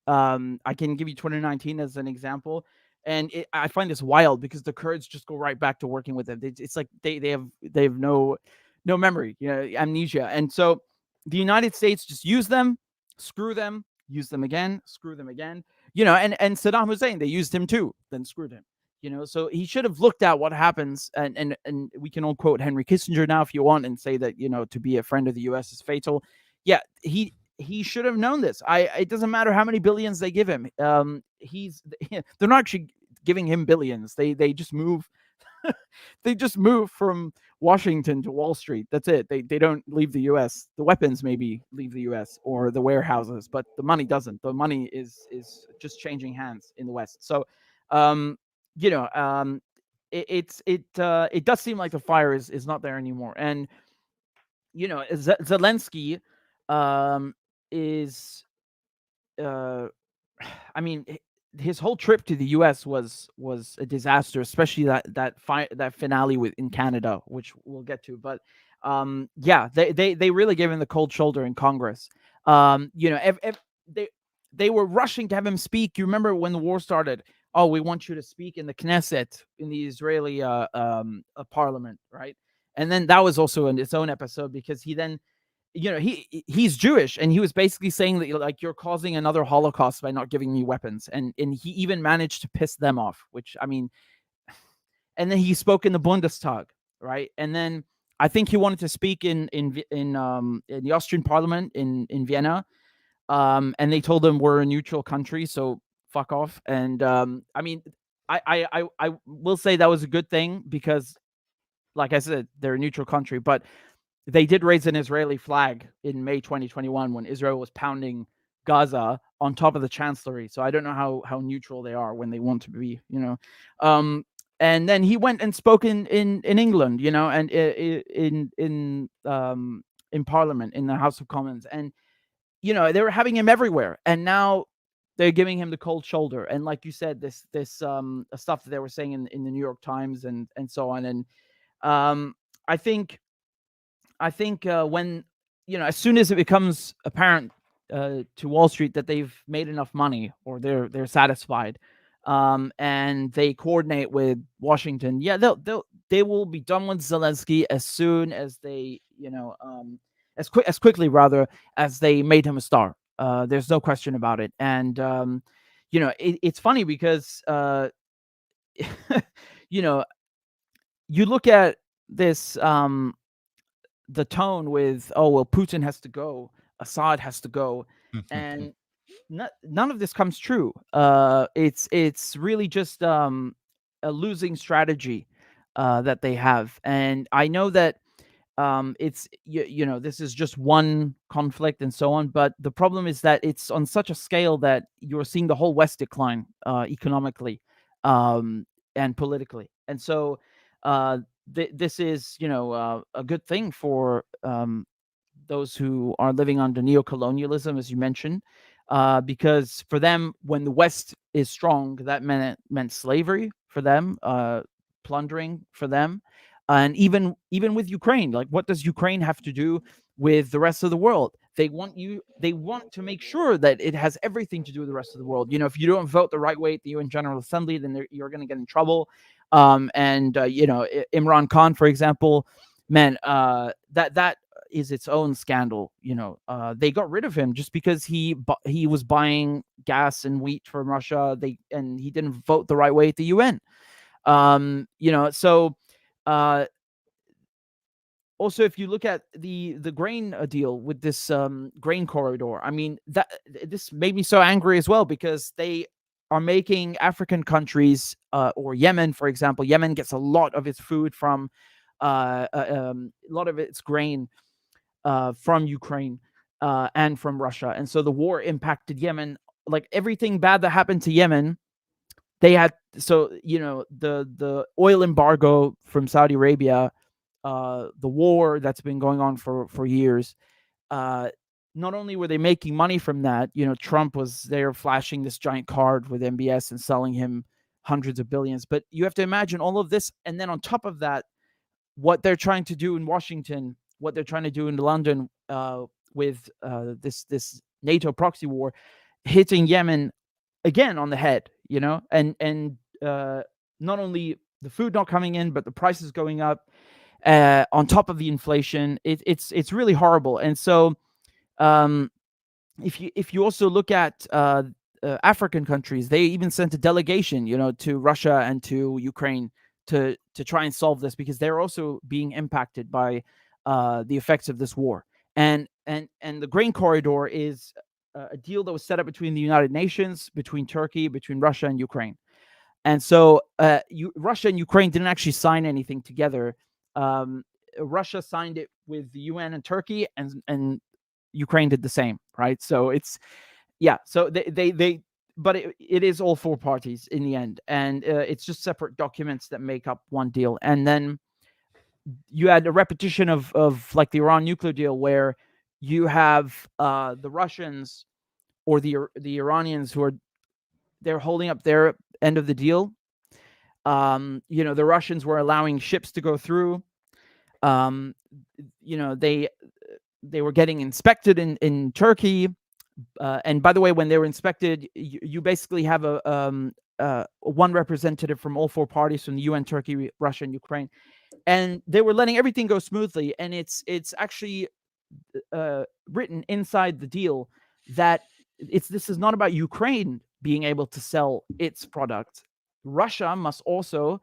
I can give you 2019 as an example. And I find this wild because the Kurds just go right back to working with them. It's like they have no memory, amnesia. And so the United States just use them, screw them, use them again, screw them again. And Saddam Hussein, they used him too, then screwed him. So he should have looked at what happens, and we can all quote Henry Kissinger now if you want and say that to be a friend of the U.S. is fatal. Yeah, he should have known this. It doesn't matter how many billions they give him. They're not actually giving him billions. They just move. They just move from Washington to Wall Street. That's it. They don't leave the U.S. The weapons maybe leave the U.S. or the warehouses, but the money doesn't. The money is just changing hands in the West. So, it does seem like the fire is not there anymore. And Zelensky is I mean, his whole trip to the U.S. was a disaster, especially that finale in Canada, which we'll get to. But they really gave him the cold shoulder in Congress. They were rushing to have him speak. You remember when the war started? Oh, we want you to speak in the Knesset, in the Israeli parliament, right? And then that was also in its own episode because he then he's Jewish, and he was basically saying that like you're causing another Holocaust by not giving me weapons, and he even managed to piss them off, which I mean, and then he spoke in the Bundestag, right? And then I think he wanted to speak in the Austrian Parliament in Vienna, and they told him we're a neutral country, so fuck off. And I mean, I will say that was a good thing because, like I said, they're a neutral country, but they did raise an Israeli flag in May 2021 when Israel was pounding Gaza on top of the chancellery. So I don't know how neutral they are when they want to be, and then he went and spoke in England, and in Parliament, in the House of Commons, and they were having him everywhere, and now they're giving him the cold shoulder. And like you said, this stuff that they were saying in the New York Times and so on. And I think when as soon as it becomes apparent to Wall Street that they've made enough money or they're satisfied, and they coordinate with Washington, they will be done with Zelensky as soon as they as quickly rather as they made him a star. There's no question about it. And it's funny because you look at this the tone with, oh well, Putin has to go, Assad has to go, and none of this comes true. It's really just a losing strategy that they have. And I know that it's this is just one conflict and so on, but the problem is that it's on such a scale that you're seeing the whole West decline economically and politically. And so this is a good thing for those who are living under neocolonialism, as you mentioned, because for them, when the West is strong, that meant slavery for them, plundering for them. And even with Ukraine, like, what does Ukraine have to do with the rest of the world? They want to make sure that it has everything to do with the rest of the world. If you don't vote the right way at the UN General Assembly, then you're going to get in trouble. Imran Khan, for example, man, that is its own scandal. They got rid of him just because he was buying gas and wheat from Russia. And he didn't vote the right way at the UN. Also, if you look at the grain deal with this grain corridor, I mean, this made me so angry as well, because they are making African countries, or Yemen, for example. Yemen gets a lot of its food from a lot of its grain from Ukraine and from Russia. And so the war impacted Yemen. Like, everything bad that happened to Yemen, they had. So the oil embargo from Saudi Arabia, the war that's been going on for years. Not only were they making money from that, Trump was there flashing this giant card with MBS and selling him hundreds of billions. But you have to imagine all of this, and then on top of that, what they're trying to do in Washington, what they're trying to do in London with this NATO proxy war, hitting Yemen again on the head, and not only the food not coming in, but the prices going up on top of the inflation. It's really horrible. And so if you also look at African countries, they even sent a delegation, to Russia and to Ukraine to try and solve this, because they're also being impacted by the effects of this war. And the grain corridor is a deal that was set up between the United Nations, between Turkey, between Russia and Ukraine. And so Russia and Ukraine didn't actually sign anything together. Russia signed it with the UN and Turkey, and Ukraine did the same, right? So so they but it is all four parties in the end, and it's just separate documents that make up one deal. And then you had a repetition of like the Iran nuclear deal, where you have the Russians or the Iranians they're holding up their end of the deal. The Russians were allowing ships to go through. They were getting inspected in Turkey. And by the way, when they were inspected, you basically have a one representative from all four parties, from the UN, Turkey, Russia, and Ukraine. And they were letting everything go smoothly. And it's actually written inside the deal that this is not about Ukraine being able to sell its product. Russia must also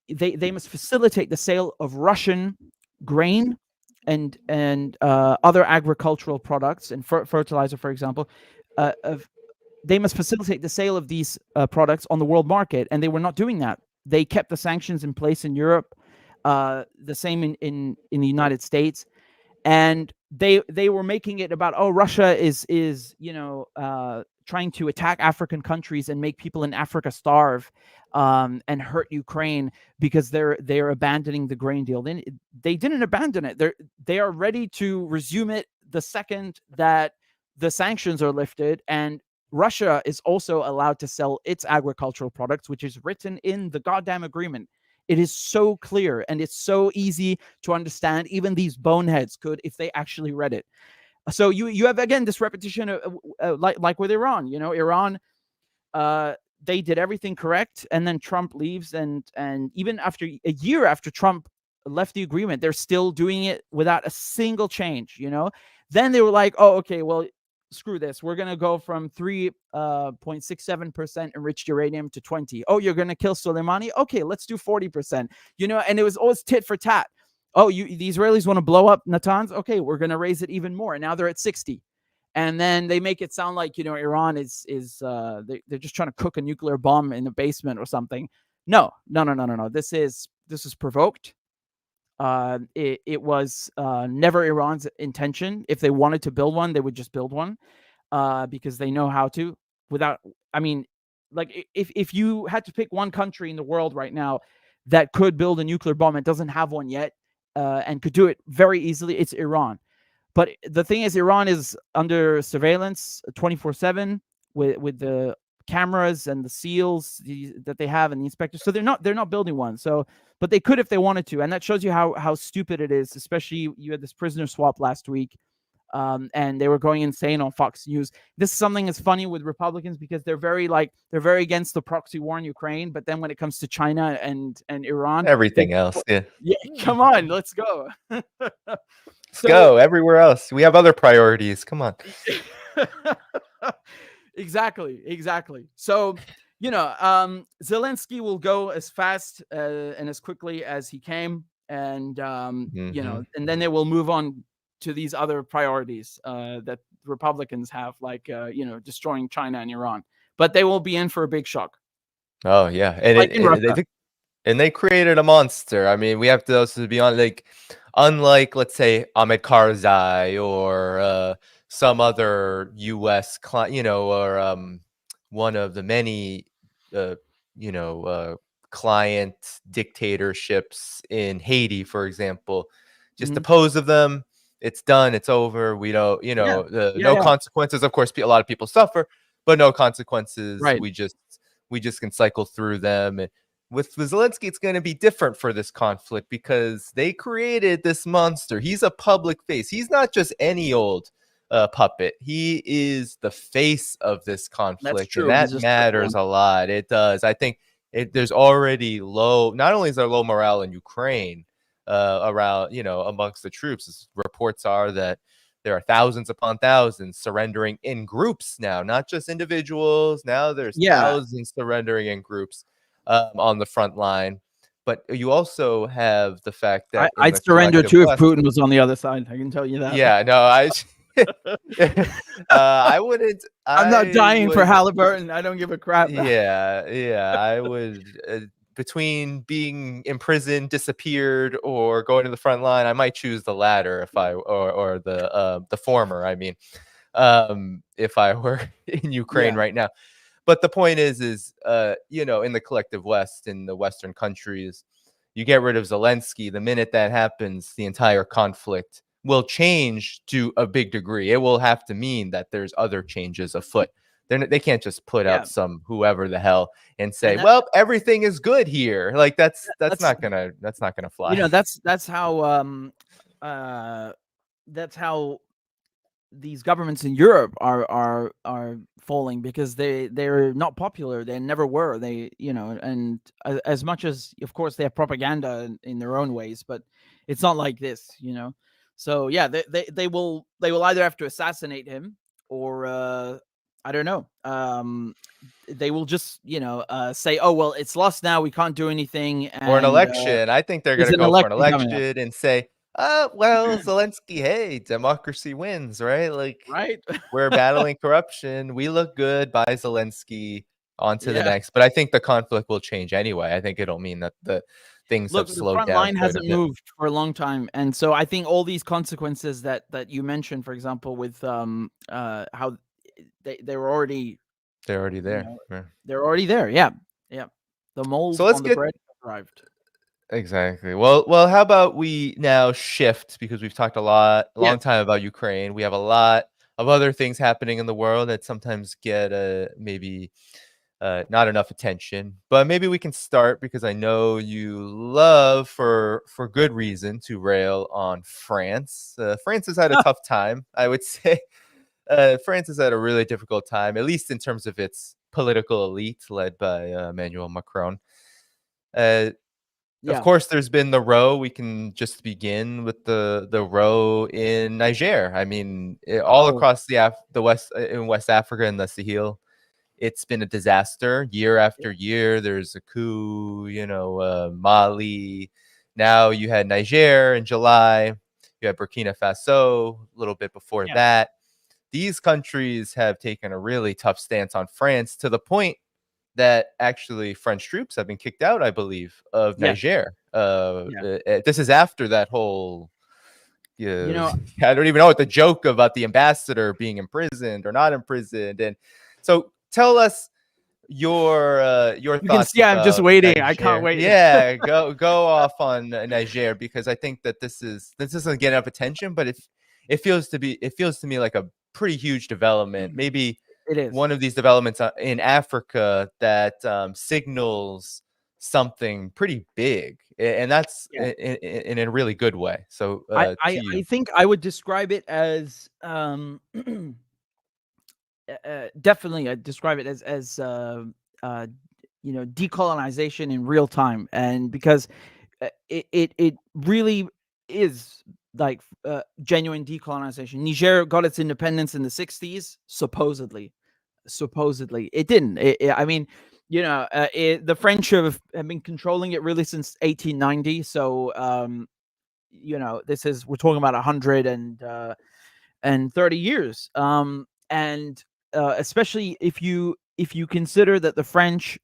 they must facilitate the sale of Russian grain and other agricultural products and fertilizer, for example. They must facilitate the sale of these products on the world market, and they were not doing that. They kept the sanctions in place in Europe, the same in the United States, and they were making it about, oh, Russia is trying to attack African countries and make people in Africa starve, and hurt Ukraine because they're abandoning the grain deal. Then they didn't abandon it. They are ready to resume it the second that the sanctions are lifted, and Russia is also allowed to sell its agricultural products, which is written in the goddamn agreement. It is so clear and it's so easy to understand. Even these boneheads could, if they actually read it. So you have, again, this repetition of, like with Iran. Iran, they did everything correct, and then Trump leaves, and even after a year after Trump left the agreement, they're still doing it without a single change. Then they were like, oh, okay, well, screw this. We're going to go from 3.67% enriched uranium to 20. Oh, you're going to kill Soleimani? Okay, let's do 40%. And it was always tit for tat. Oh, the Israelis want to blow up Nato'S? Okay, we're going to raise it even more. And now they're at 60. And then they make it sound like, Iran is they're just trying to cook a nuclear bomb in the basement or something. No. This is provoked. It was never Iran's intention. If they wanted to build one, they would just build one, because they know how to. If you had to pick one country in the world right now that could build a nuclear bomb and doesn't have one yet, and could do it very easily, it's Iran. But the thing is, Iran is under surveillance 24/7 with the cameras and the seals that they have and the inspectors. So they're not building one. So, but they could if they wanted to, and that shows you how stupid it is. Especially, you had this prisoner swap last week, and they were going insane on Fox News. This is something that's funny with Republicans, because they're very against the proxy war in Ukraine, but then when it comes to China and Iran, Everything else, yeah. Come on, let's go. Let's go everywhere else. We have other priorities. Come on. Exactly. So, Zelensky will go as fast and as quickly as he came, and and then they will move on to these other priorities that Republicans have, like destroying China and Iran. But they will be in for a big shock. Oh yeah, and they created a monster. I mean, we have to also be on, like, unlike, let's say, Ahmed Karzai or some other U.S. client, or one of the many, client dictatorships in Haiti, for example. Just dispose of them. It's done. It's over. We don't, no consequences. Of course, a lot of people suffer, but no consequences. Right. We just can cycle through them. And with Zelensky, it's going to be different for this conflict, because they created this monster. He's a public face. He's not just any old puppet. He is the face of this conflict. That's true. And that matters a lot. It does. I think there's already not only is there low morale in Ukraine around, amongst the troops. Reports are that there are thousands upon thousands surrendering in groups now, not just individuals. Now there's thousands surrendering in groups on the front line. But you also have the fact that I'd surrender too if Putin was on the other side. I can tell you that. Yeah, no, I wouldn't. I'm not dying for Halliburton. I don't give a crap. Yeah, I would. Between being imprisoned, disappeared, or going to the front line, I might choose the latter or the former. I mean, if I were in Ukraine right now. But the point is in the collective West, in the Western countries, you get rid of Zelensky. The minute that happens, the entire conflict will change to a big degree. It will have to mean that there's other changes afoot. They can't just put out some whoever the hell and say, well, everything is good here. Like that's not gonna fly. That's how these governments in Europe are falling, because they're not popular. They never were. And as much as, of course, they have propaganda in their own ways, but it's not like this. So yeah, they will either have to assassinate him, or I don't know. They will just say, oh well, it's lost now, we can't do anything, Or an and election. I think they're there's gonna an go for an election coming up, election and say, well, Zelensky, hey, democracy wins, right? Like right? we're battling corruption. We look good. Bye, Zelensky. On to the Yeah. next. But I think the conflict will change anyway. I think it'll mean that the things Look, have the slowed front down line quite a hasn't bit. moved for a long time, and so I think all these consequences that you mentioned, for example, with how they were already They're already there. know, Yeah. they're already there. Yeah, yeah. The mold So let's on the get bread arrived. exactly. Well, how about we now shift, because we've talked a Yeah, long time about Ukraine. We have a lot of other things happening in the world that sometimes get maybe not enough attention. But maybe we can start, because I know you love, for good reason, to rail on France. France has had a tough time, I would say. France has had a really difficult time, at least in terms of its political elite, led by Emmanuel Macron. Of yeah. course, there's been the row. We can just begin with the row in Niger. I mean, all Oh, across the West, in West Africa and the Sahel, it's been a disaster year after year. There's a coup, Mali. Now you had Niger in July. You had Burkina Faso a little bit before yeah, that. These countries have taken a really tough stance on France, to the point that actually French troops have been kicked out, I believe, of yeah, Niger. yeah. This is after that whole. You know, I don't even know what the joke about the ambassador being imprisoned or not imprisoned. And so, tell us your you can thoughts see I'm just about waiting. I can't Niger. wait. Yeah, go off on Niger, because I think that this doesn't get enough attention, but it feels to me like a pretty huge development. Maybe It is. one of these developments in Africa that signals something pretty big, and that's Yeah. in a really good way. So to I you. think I would describe it as definitely I describe it as decolonization in real time, and because it really is like genuine decolonization. Niger got its independence in the 60s, supposedly. It didn't. I mean, the French have been controlling it really since 1890. So we're talking about 130 years. And especially if you consider that the French,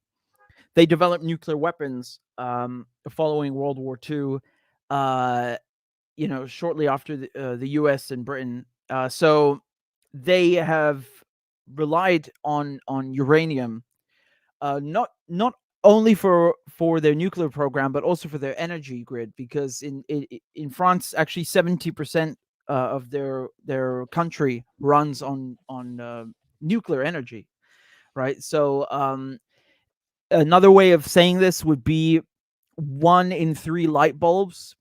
they developed nuclear weapons following World War II, shortly after the US and Britain. So they have relied on uranium, not only for their nuclear program, but also for their energy grid, because in France, actually 70% of their country runs on nuclear energy, right? So another way of saying this would be 1 in 3 light bulbs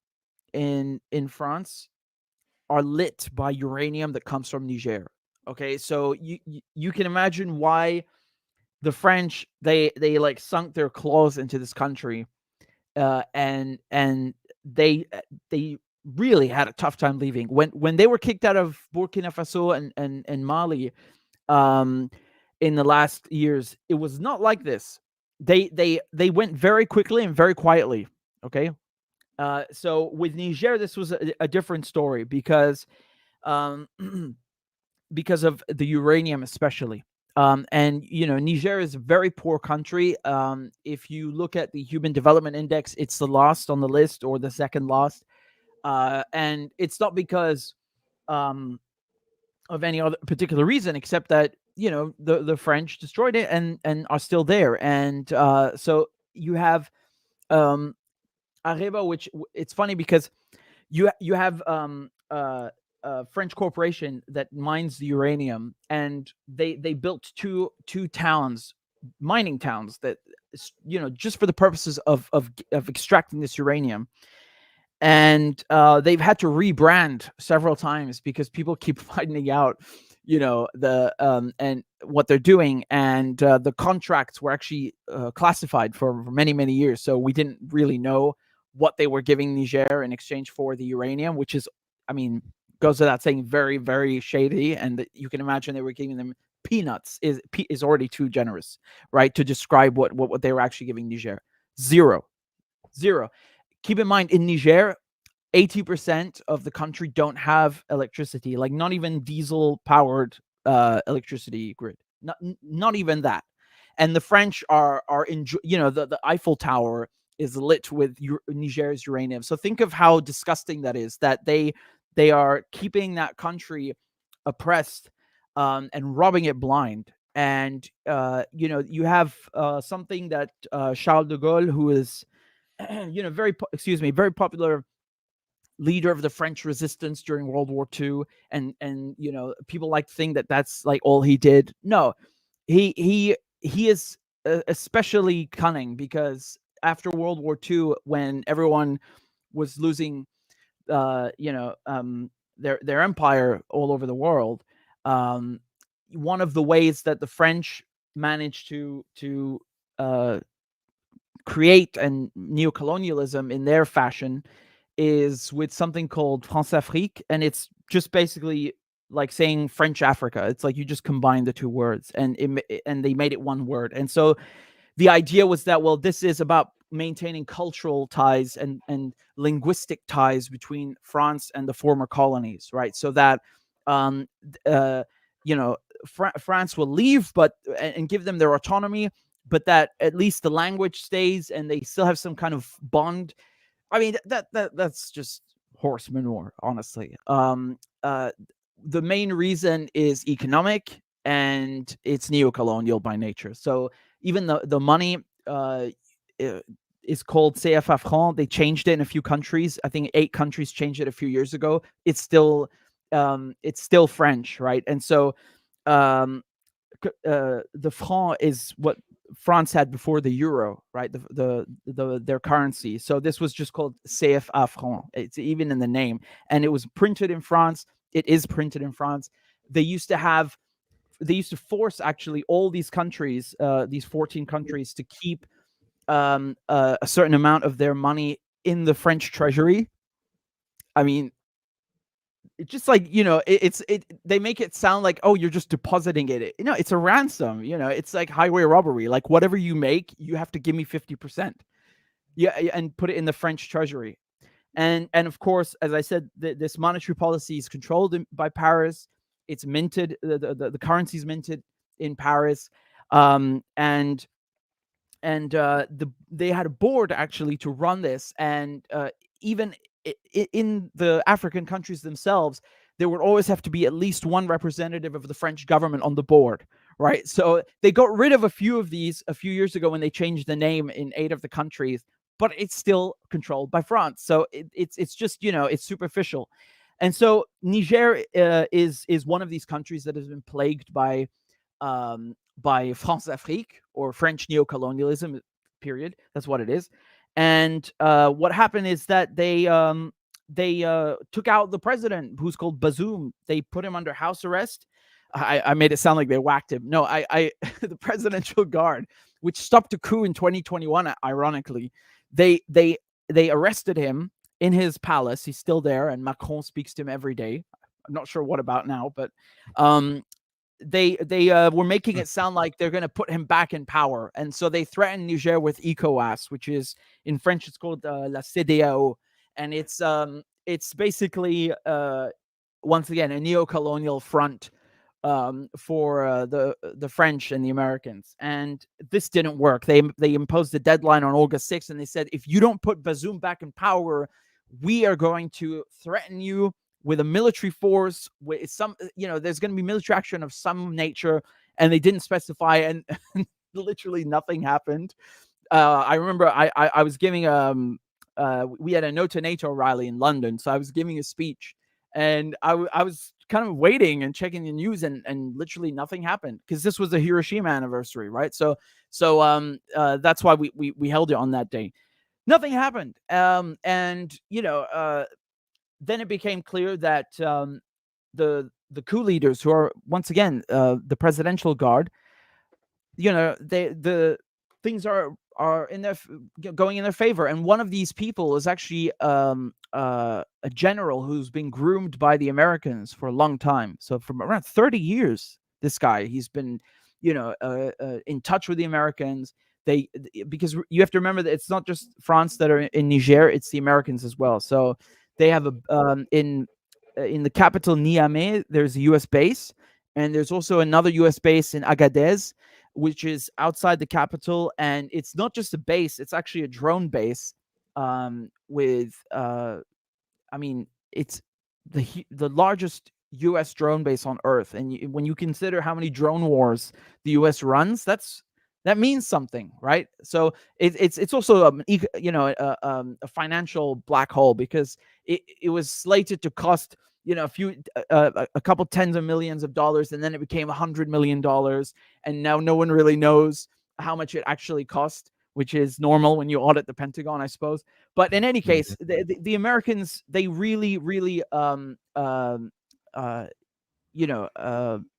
in France are lit by uranium that comes from Niger. Okay, so you can imagine why the French, they like sunk their claws into this country, and they really had a tough time leaving. When they were kicked out of Burkina Faso and Mali in the last years, it was not like this. They went very quickly and very quietly. Okay, so with Niger, this was a different story, because because of the uranium, especially. And Niger is a very poor country. If you look at the Human Development Index, it's the last on the list, or the second last. And it's not because of any other particular reason, except that the French destroyed it and are still there. And so you have Areva, which it's funny because you have a French corporation that mines the uranium, and they built two towns, mining towns, that just for the purposes of extracting this uranium. And they've had to rebrand several times because people keep finding out the and what they're doing, and the contracts were actually classified for many years, so we didn't really know what they were giving Niger in exchange for the uranium, which is I mean, goes without saying, very, very shady. And you can imagine they were giving them peanuts is already too generous, right, to describe what they were actually giving Niger. Zero. Keep in mind, in Niger, 80% of the country don't have electricity, like not even diesel powered electricity grid, not even that. And the French are the Eiffel Tower is lit with Niger's uranium. So think of how disgusting that is, that they are keeping that country oppressed and robbing it blind. And you have something that Charles de Gaulle, who is very popular leader of the French resistance during World War II, and people like to think that that's like all he did. No, he is especially cunning, because after World War II, when everyone was losing their empire all over the world, one of the ways that the French managed to create and neocolonialism in their fashion is with something called France Afrique, and it's just basically like saying French Africa. It's like you just combine the two words, and they made it one word. And so the idea was that, well, this is about maintaining cultural ties and linguistic ties between France and the former colonies, right? So that France will leave, but and give them their autonomy, but that at least the language stays and they still have some kind of bond. I mean, that's just horse manure, honestly. The main reason is economic, and it's neocolonial by nature. So even the money is called CFA franc. They changed it in a few countries. I think 8 countries changed it a few years ago. It's still French, right? And so the franc is what France had before the euro, right? Their currency. So this was just called CFA franc. It's even in the name, and it was printed in France. It is printed in France. They used to force actually all these countries, these 14 countries, to keep a certain amount of their money in the French treasury. I mean, it's just like, they make it sound like, oh, you're just depositing it. It's a ransom. It's like highway robbery. Like, whatever you make, you have to give me 50%. Yeah, and put it in the French treasury. And of course, as I said, this monetary policy is controlled by Paris. It's minted. The currency is minted in Paris, and they had a board actually to run this. And even in the African countries themselves, there would always have to be at least one representative of the French government on the board, right? So they got rid of a few of these a few years ago when they changed the name in 8 of the countries, but it's still controlled by France. So it's just, it's superficial. And so Niger is one of these countries that has been plagued by France Afrique, or French neocolonialism, period. That's what it is. And what happened is that they took out the president, who's called Bazoum. They put him under house arrest. I made it sound like they whacked him. No, the presidential guard, which stopped a coup in 2021, ironically, they arrested him in his palace. He's still there, and Macron speaks to him every day. I'm not sure what about now, but they were making it sound like they're going to put him back in power. And so they threatened Niger with ECOWAS, which is, in French, it's called la CEDEAO. And it's basically, once again, a neo-colonial front for the French and the Americans. And this didn't work. They imposed a deadline on August 6th, and they said, if you don't put Bazoum back in power, we are going to threaten you with a military force, with some, there's going to be military action of some nature. And they didn't specify, and literally nothing happened. I remember I was giving we had a No to NATO rally in London, so I was giving a speech, and I was kind of waiting and checking the news, and literally nothing happened, because this was the Hiroshima anniversary, right? So that's why we held it on that day. Nothing happened, and then it became clear that the coup leaders, who are once again the presidential guard, the things are are in their going in their favor. And one of these people is actually a general who's been groomed by the Americans for a long time. So from around 30 years, this guy, he's been, in touch with the Americans. Because you have to remember that it's not just France that are in Niger, it's the Americans as well. So they have in the capital Niamey, there's a U.S. base, and there's also another U.S. base in Agadez, which is outside the capital. And it's not just a base; it's actually a drone base. It's the largest U.S. drone base on Earth. And when you consider how many drone wars the U.S. runs, that means something, right? So it's also a financial black hole, because it was slated to cost a couple tens of millions of dollars, and then it became $100 million, and now no one really knows how much it actually cost, which is normal when you audit the Pentagon, I suppose. But in any case, the Americans, they really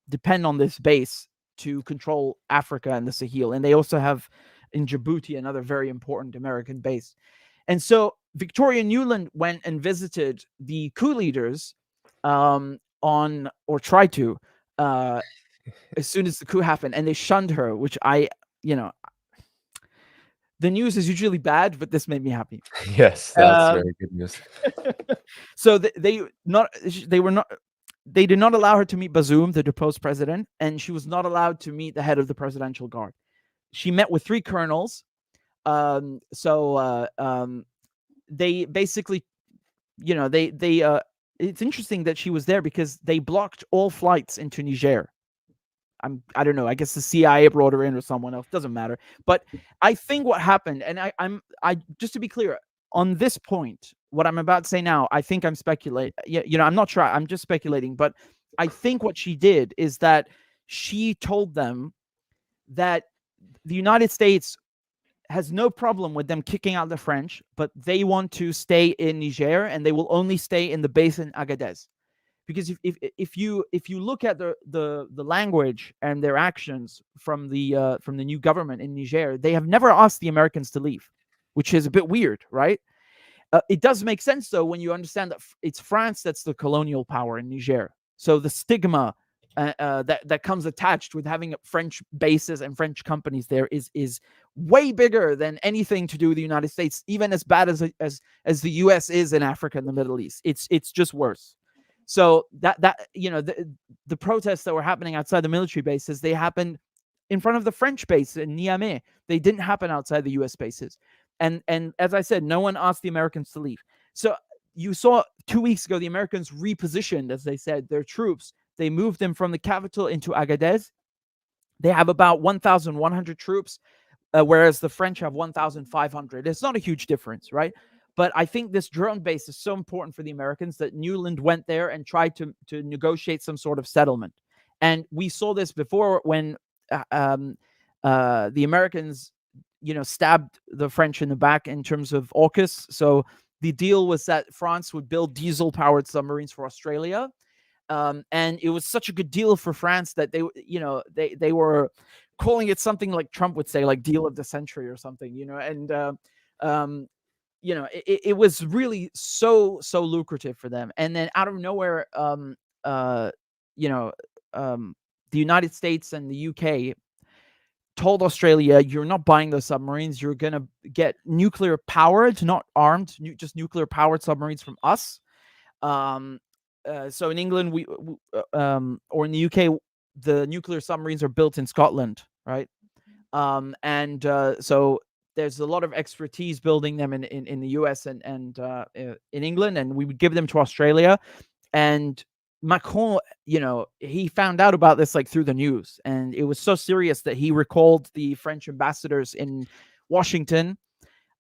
depend on this base to control Africa and the Sahel. And they also have in Djibouti another very important American base. And so Victoria Nuland went and visited the coup leaders tried to as soon as the coup happened, and they shunned her, which the news is usually bad, but this made me happy. Yes, that's very good news. So they did not allow her to meet Bazoum, the deposed president, and she was not allowed to meet the head of the presidential guard. She met with 3 colonels. They basically, it's interesting that she was there because they blocked all flights into Niger. I don't know. I guess the CIA brought her in, or someone else. Doesn't matter. But I think what happened, and I just to be clear on this point, what I'm about to say now, I think I'm speculating. I'm not sure. I'm just speculating. But I think what she did is that she told them that the United States has no problem with them kicking out the French, but they want to stay in Niger, and they will only stay in the base in Agadez. Because if you look at the language and their actions from the new government in Niger, they have never asked the Americans to leave, which is a bit weird, right? It does make sense though when you understand that it's France that's the colonial power in Niger. So the stigma that comes attached with having French bases and French companies there is way bigger than anything to do with the United States, even as bad as the U.S. is in Africa and the Middle East. It's just worse. So the protests that were happening outside the military bases, they happened in front of the French base in Niamey. They didn't happen outside the U.S. bases. And as I said, no one asked the Americans to leave. So you saw 2 weeks ago, the Americans repositioned, as they said, their troops. They moved them from the capital into Agadez. They have about 1,100 troops, whereas the French have 1,500. It's not a huge difference, right? But I think this drone base is so important for the Americans that Nuland went there and tried to negotiate some sort of settlement. And we saw this before when the Americans, stabbed the French in the back in terms of AUKUS. So the deal was that France would build diesel-powered submarines for Australia. And it was such a good deal for France that they were calling it something like Trump would say, like deal of the century or something, and it was really so lucrative for them. And then out of nowhere, the United States and the UK told Australia, you're not buying those submarines. You're going to get nuclear powered, not armed, just nuclear powered submarines from us. So in England, or in the UK, the nuclear submarines are built in Scotland, right? So there's a lot of expertise building them in the US and in England, and we would give them to Australia. And Macron, he found out about this through the news, and it was so serious that he recalled the French ambassadors in Washington.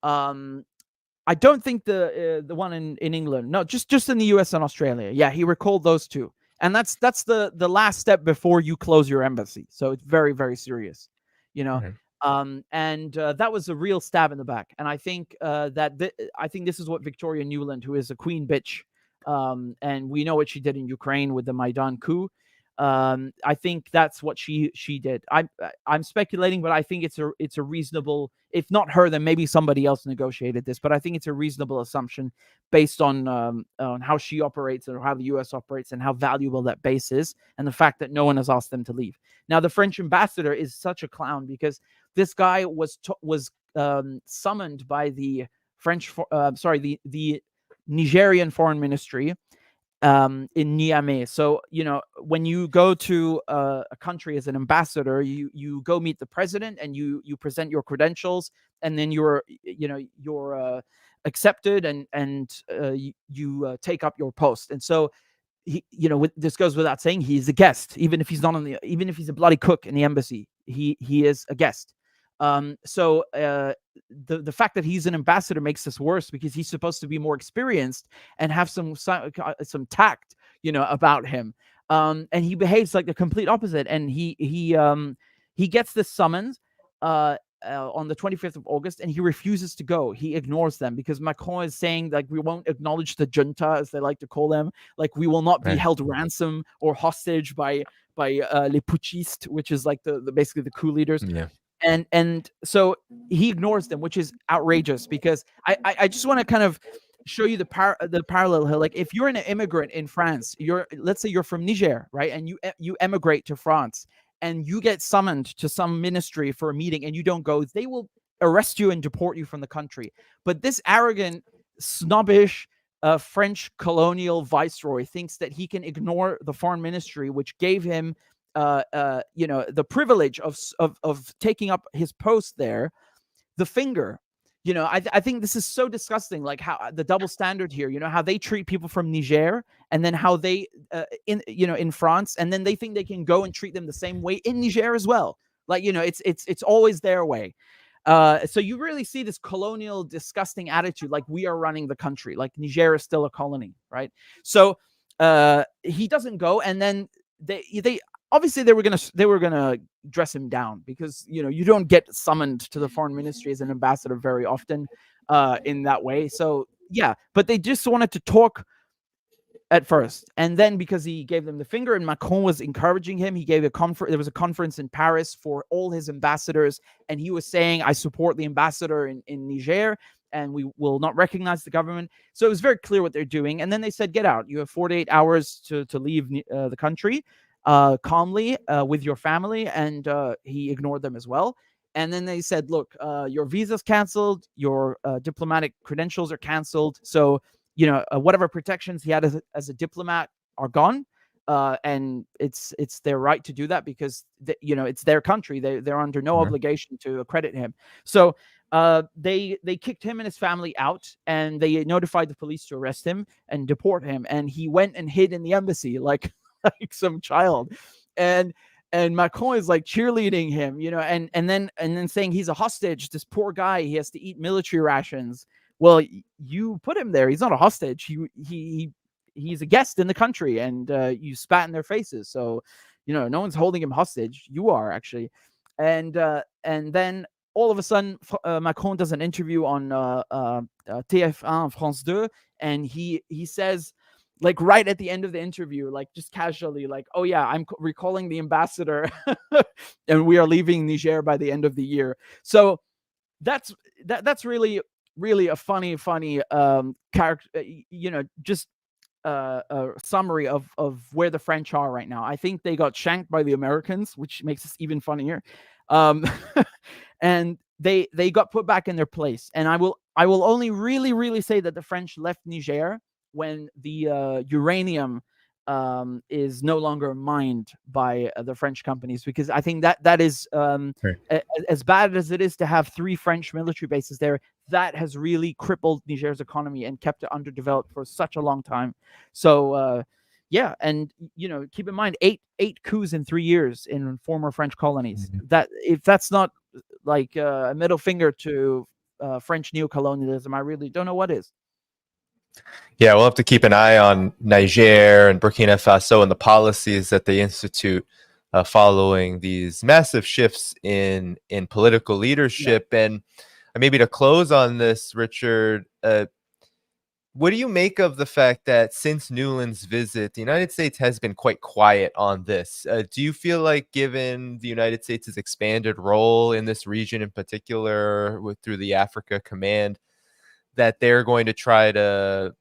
I don't think the one in England. No, just in the US and Australia. Yeah, he recalled those two. And that's the last step before you close your embassy. So it's very, very serious, Mm-hmm. That was a real stab in the back. And I think I think this is what Victoria Nuland, who is a queen bitch, and we know what she did in Ukraine with the Maidan coup. I think that's what she did. I'm speculating, but I think it's a reasonable, if not her, then maybe somebody else negotiated this. But I think it's a reasonable assumption based on how she operates and how the U.S. operates and how valuable that base is, and the fact that no one has asked them to leave. Now, the French ambassador is such a clown because this guy was summoned by the the Nigerian foreign ministry in Niamey. So, when you go to a country as an ambassador, you go meet the president and you present your credentials, and then you're accepted and you take up your post. And so this goes without saying, he's a guest, even if he's not even if he's a bloody cook in the embassy, he is a guest. So the fact that he's an ambassador makes this worse because he's supposed to be more experienced and have some tact, about him. And he behaves like the complete opposite. And he gets this summons on the 25th of August, and he refuses to go. He ignores them because Macron is saying, like, we won't acknowledge the junta, as they like to call them. Like, we will not be held ransom or hostage by les putschistes, which is like the basically the coup leaders. Yeah. And so he ignores them, which is outrageous, because I just want to kind of show you the parallel here. Like, if you're an immigrant in France, let's say you're from Niger, right? And you emigrate to France and you get summoned to some ministry for a meeting and you don't go, they will arrest you and deport you from the country. But this arrogant, snobbish French colonial viceroy thinks that he can ignore the foreign ministry, which gave him the privilege of taking up his post there, the finger. I think this is so disgusting, like how the double standard here, how they treat people from Niger, and then how they in France, and then they think they can go and treat them the same way in Niger as well. Like, it's always their way. So you really see this colonial, disgusting attitude, like we are running the country, like Niger is still a colony, right? So he doesn't go, and then they obviously they were gonna dress him down, because you don't get summoned to the foreign ministry as an ambassador very often in that way. So yeah, but they just wanted to talk at first, and then because he gave them the finger and Macron was encouraging him, he gave a conference. There was a conference in Paris for all his ambassadors, and he was saying, I support the ambassador in Niger, and we will not recognize the government. So it was very clear what they're doing. And then they said, get out. You have 48 hours to leave the country calmly with your family. And he ignored them as well. And then they said, look, your visa's canceled, your diplomatic credentials are canceled. So, whatever protections he had as a diplomat are gone. And it's their right to do that, because it's their country. They're under no obligation to accredit him. So they kicked him and his family out, and they notified the police to arrest him and deport him. And he went and hid in the embassy like some child. And Macron is like cheerleading him, and then saying he's a hostage. This poor guy, he has to eat military rations. Well, you put him there. He's not a hostage. He's a guest in the country, and you spat in their faces. So, no one's holding him hostage. You are, actually. And then all of a sudden, Macron does an interview on TF1, France 2, and he says, like right at the end of the interview, like just casually, like, oh yeah, I'm recalling the ambassador and we are leaving Niger by the end of the year. So that's really, really a funny character, just a summary of where the French are right now. I think they got shanked by the Americans, which makes this even funnier. And they got put back in their place. And I will only really, really say that the French left Niger when the uranium is no longer mined by the French companies, because I think that is as bad as it is to have 3 French military bases there. That has really crippled Niger's economy and kept it underdeveloped for such a long time. So yeah, and keep in mind, eight coups in 3 years in former French colonies. That if that's not like a middle finger to French neocolonialism, I really don't know what is. Yeah, we'll have to keep an eye on Niger and Burkina Faso and the policies that they institute following these massive shifts in political leadership. Yeah. And maybe to close on this, Richard, What do you make of the fact that since Newland's visit, the United States has been quite quiet on this? Do you feel like, given the United States' expanded role in this region in particular, through the Africa Command, that they're going to try to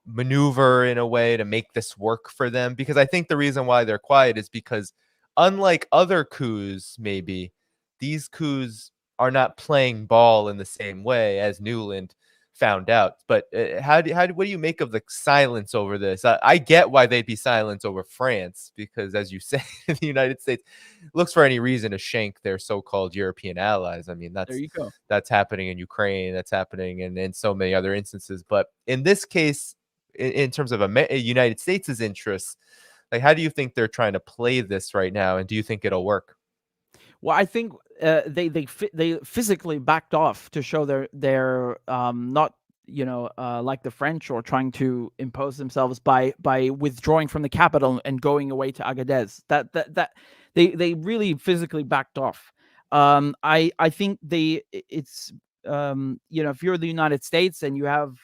maneuver in a way to make this work for them? Because I think the reason why they're quiet is because, unlike other coups, maybe these coups are not playing ball in the same way as Newland found out. But what do you make of the silence over this? I get why they'd be silent over France, because, as you say, the United States looks for any reason to shank their so-called European allies. I mean, There you go. that's happening in Ukraine. That's happening in so many other instances. But in this case, in terms of United States' interests, like, how do you think they're trying to play this right now? And do you think it'll work? Well, I think they physically backed off to show they're not, like the French, or trying to impose themselves by withdrawing from the capital and going away to Agadez. That they really physically backed off. I think it's if you're the United States and you have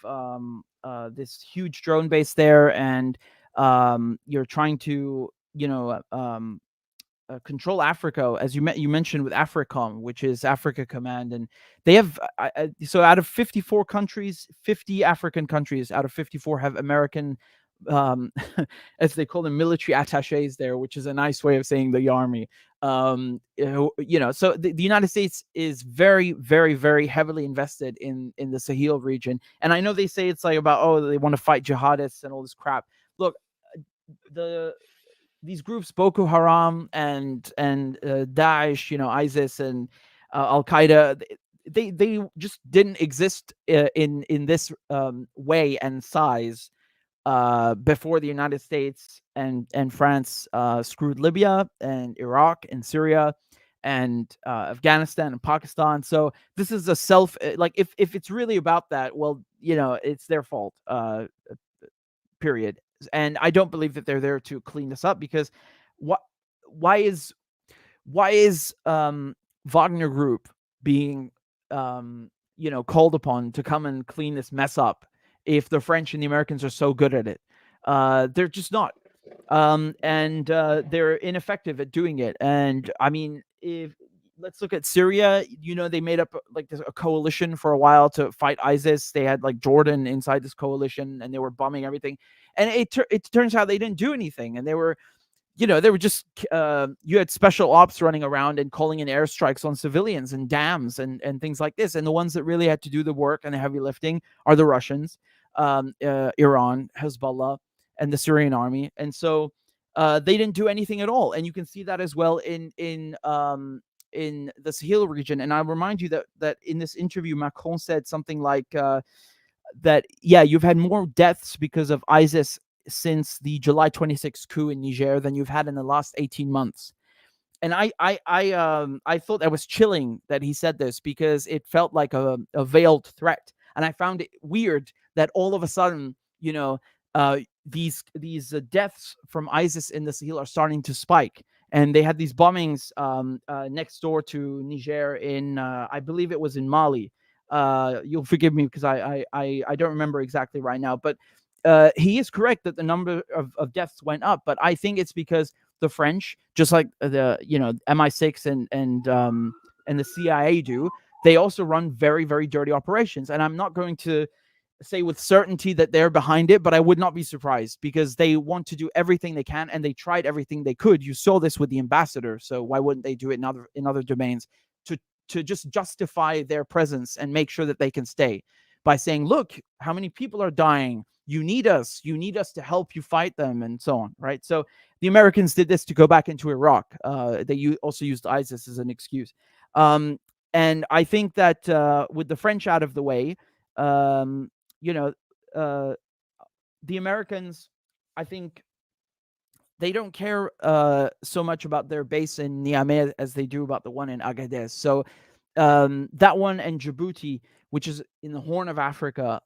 this huge drone base there, and you're trying to control Africa, as you mentioned, with AFRICOM, which is Africa Command, and they have so out of 54 countries, 50 African countries out of 54 have American, as they call them, military attaches there, which is a nice way of saying the army. So the United States is very, very, very heavily invested in the Sahel region, and I know they say it's like about, oh, they want to fight jihadists and all this crap. Look, these groups, Boko Haram and Daesh, ISIS and Al Qaeda, they just didn't exist in this way and size before the United States and France screwed Libya and Iraq and Syria and Afghanistan and Pakistan. So this is a if it's really about that, well, it's their fault. Period. And I don't believe that they're there to clean this up, because why is Wagner Group being called upon to come and clean this mess up if the French and the Americans are so good at it? They're just not. And they're ineffective at doing it. And I mean, let's look at Syria. They made up a coalition for a while to fight ISIS. They had Jordan inside this coalition, and they were bombing everything. And it turns out they didn't do anything. And they were just, you had special ops running around and calling in airstrikes on civilians and dams and things like this. And the ones that really had to do the work and the heavy lifting are the Russians, Iran, Hezbollah, and the Syrian army. And so they didn't do anything at all. And you can see that as well in the Sahel region. And I'll remind you that in this interview, Macron said something like that, yeah, you've had more deaths because of ISIS since the July 26th coup in Niger than you've had in the last 18 months. And I thought that was chilling that he said this, because it felt like a veiled threat. And I found it weird that all of a sudden, these deaths from ISIS in the Sahel are starting to spike. And they had these bombings next door to Niger in, I believe it was in Mali. You'll forgive me because I don't remember exactly right now. But he is correct that the number of deaths went up. But I think it's because the French, just like the MI6 and the CIA do, they also run very, very dirty operations. And I'm not going to say with certainty that they're behind it, but I would not be surprised, because they want to do everything they can, and they tried everything they could. You saw this with the ambassador, so why wouldn't they do it in other domains to just justify their presence and make sure that they can stay by saying, look, how many people are dying? You need us to help you fight them, and so on, right? So the Americans did this to go back into Iraq. They also used ISIS as an excuse. And I think that with the French out of the way, the Americans, I think they don't care so much about their base in Niamey as they do about the one in Agadez. So that one, and Djibouti, which is in the Horn of Africa,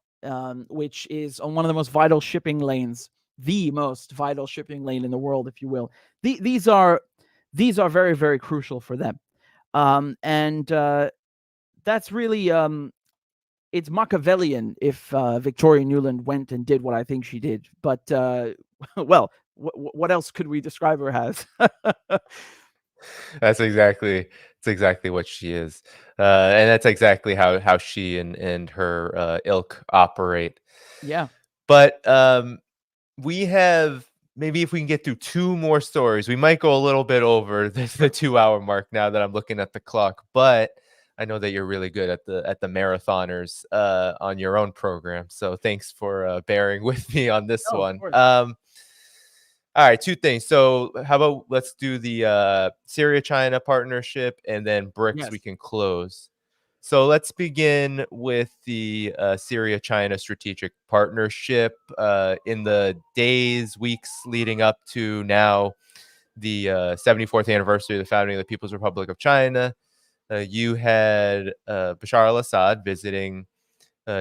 which is on one of the most vital shipping lanes, the most vital shipping lane in the world, if you will. These are very, very crucial for them. And that's really it's Machiavellian if Victoria Nuland went and did what I think she did. But well, what else could we describe her as? That's exactly what she is, and that's exactly how she and her ilk operate. Yeah. But we have, maybe if we can get through two more stories, we might go a little bit over the 2-hour mark now that I'm looking at the clock. But I know that you're really good at the marathoners on your own program, so thanks for bearing with me on this No, of one. course. All right, two things. So how about let's do the Syria-China partnership, and then BRICS Yes. we can close. So let's begin with the Syria-China strategic partnership. In the days, weeks leading up to now, the 74th anniversary of the founding of the People's Republic of China, you had Bashar al-Assad visiting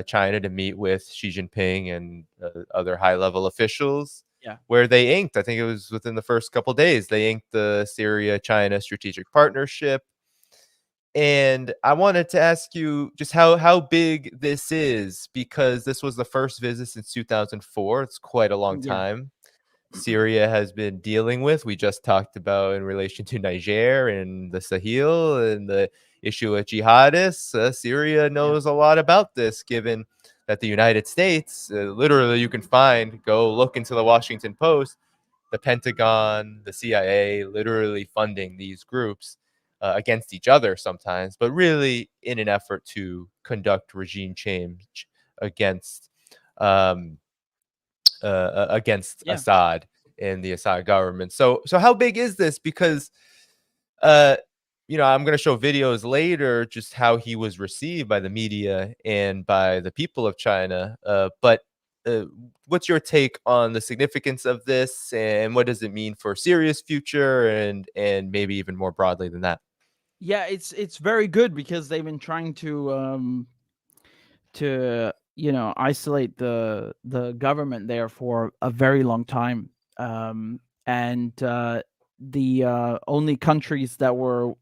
China to meet with Xi Jinping and other high-level officials. Yeah. Where they inked, I think it was within the first couple days, they inked the Syria-China strategic partnership. And I wanted to ask you just how big this is, because this was the first visit since 2004. It's quite a long Yeah. time. Syria has been dealing with. We just talked about in relation to Niger and the Sahel and the issue with jihadists. Syria knows a lot about this, given that the United States, literally you can go look into the Washington Post, the Pentagon, the CIA, literally funding these groups against each other sometimes, but really in an effort to conduct regime change against Assad and the Assad government. So how big is this? Because I'm going to show videos later just how he was received by the media and by the people of China. But what's your take on the significance of this, and what does it mean for Syria's future, and maybe even more broadly than that? Yeah, it's very good because they've been trying to isolate the government there for a very long time, and the only countries that were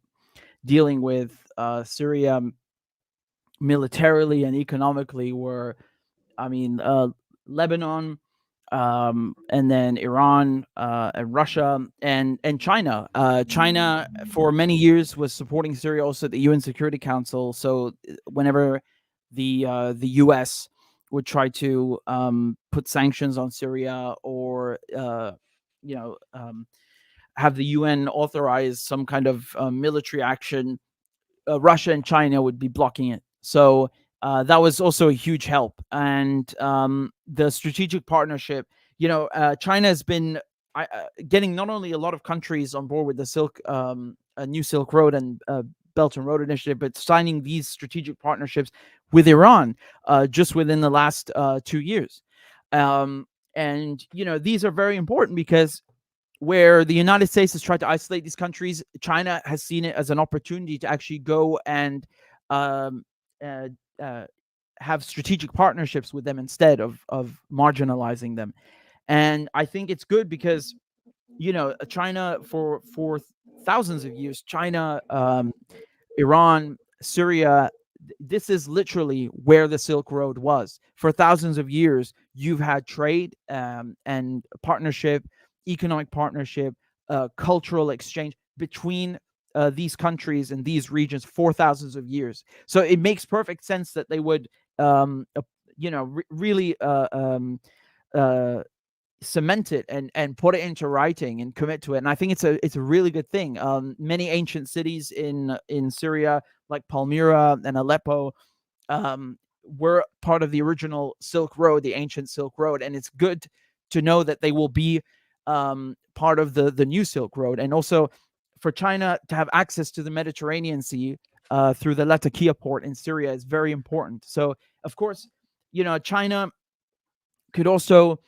dealing with Syria militarily and economically were, Lebanon, and then Iran, and Russia, and China. China for many years was supporting Syria also at the UN Security Council. So whenever the US would try to put sanctions on Syria, or have the UN authorize some kind of military action, Russia and China would be blocking it. So that was also a huge help. And the strategic partnership, China has been getting not only a lot of countries on board with the New Silk Road and Belt and Road Initiative, but signing these strategic partnerships with Iran just within the last 2 years. And these are very important because where the United States has tried to isolate these countries, China has seen it as an opportunity to actually go and have strategic partnerships with them instead of marginalizing them. And I think it's good because, China for thousands of years, China, Iran, Syria, this is literally where the Silk Road was. For thousands of years, you've had trade and partnership, economic partnership, cultural exchange between these countries and these regions for thousands of years. So it makes perfect sense that they would, really cement it and put it into writing and commit to it. And I think it's a really good thing. Many ancient cities in Syria, like Palmyra and Aleppo, were part of the original Silk Road, the ancient Silk Road, and it's good to know that they will be part of the new Silk Road. And also for China to have access to the Mediterranean Sea through the Latakia port in Syria is very important. So of course, China could also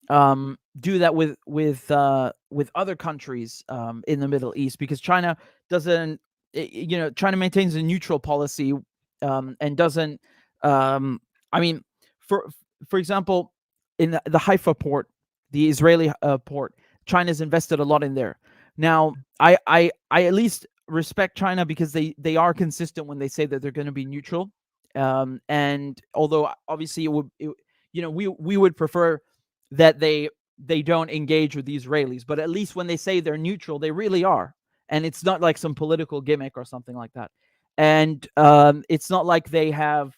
do that with other countries in the Middle East, because China doesn't, China maintains a neutral policy and doesn't, for example, in the Haifa port, the Israeli port, China's invested a lot in there. Now, I at least respect China because they are consistent when they say that they're going to be neutral. And although obviously we would prefer that they don't engage with the Israelis, but at least when they say they're neutral, they really are, and it's not like some political gimmick or something like that. And it's not like they have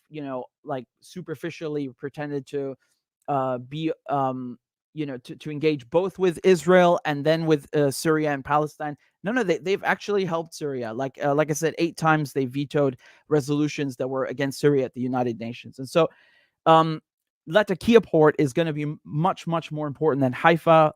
like superficially pretended to be to engage both with Israel and then with Syria and Palestine. No, they've actually helped Syria. Like I said, 8 times they vetoed resolutions that were against Syria at the United Nations. And so Latakia port is going to be much, much more important than Haifa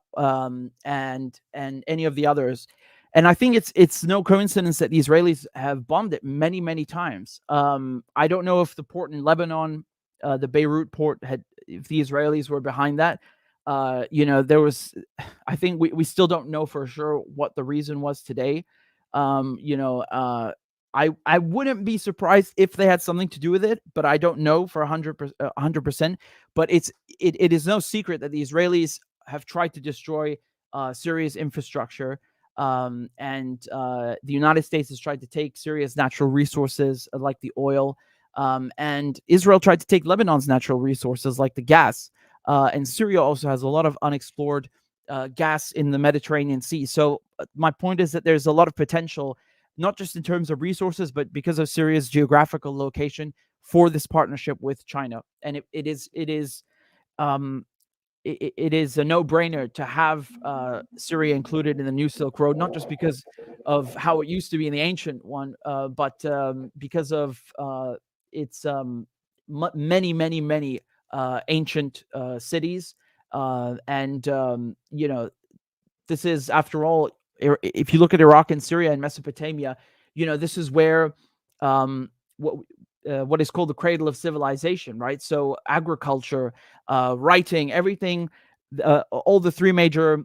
and any of the others. And I think it's no coincidence that the Israelis have bombed it many, many times. I don't know if the port in Lebanon, the Beirut port, if the Israelis were behind that. There was, I think we still don't know for sure what the reason was today. I wouldn't be surprised if they had something to do with it, but I don't know for 100%. But it is no secret that the Israelis have tried to destroy Syria's infrastructure, and the United States has tried to take Syria's natural resources like the oil, and Israel tried to take Lebanon's natural resources like the gas, and Syria also has a lot of unexplored gas in the Mediterranean Sea. So my point is that there's a lot of potential, not just in terms of resources, but because of Syria's geographical location, for this partnership with China. And it is a no-brainer to have Syria included in the New Silk Road, not just because of how it used to be in the ancient one, but because of its many, many, many ancient cities. This is, after all, if you look at Iraq and Syria and Mesopotamia, this is where what is called the cradle of civilization, right? So agriculture, writing, everything, all the 3 major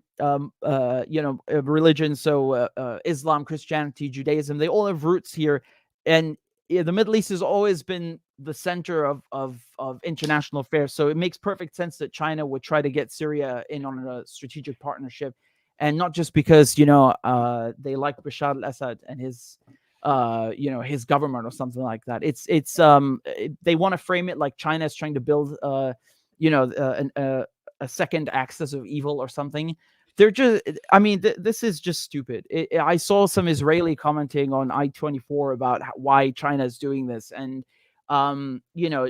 religions, so Islam, Christianity, Judaism, they all have roots here. And the Middle East has always been the center of international affairs. So it makes perfect sense that China would try to get Syria in on a strategic partnership. And not just because, they like Bashar al-Assad and his government or something like that. They want to frame it like China is trying to build, a second axis of evil or something. They're just, this is just stupid. I saw some Israeli commenting on I-24 about why China is doing this. And,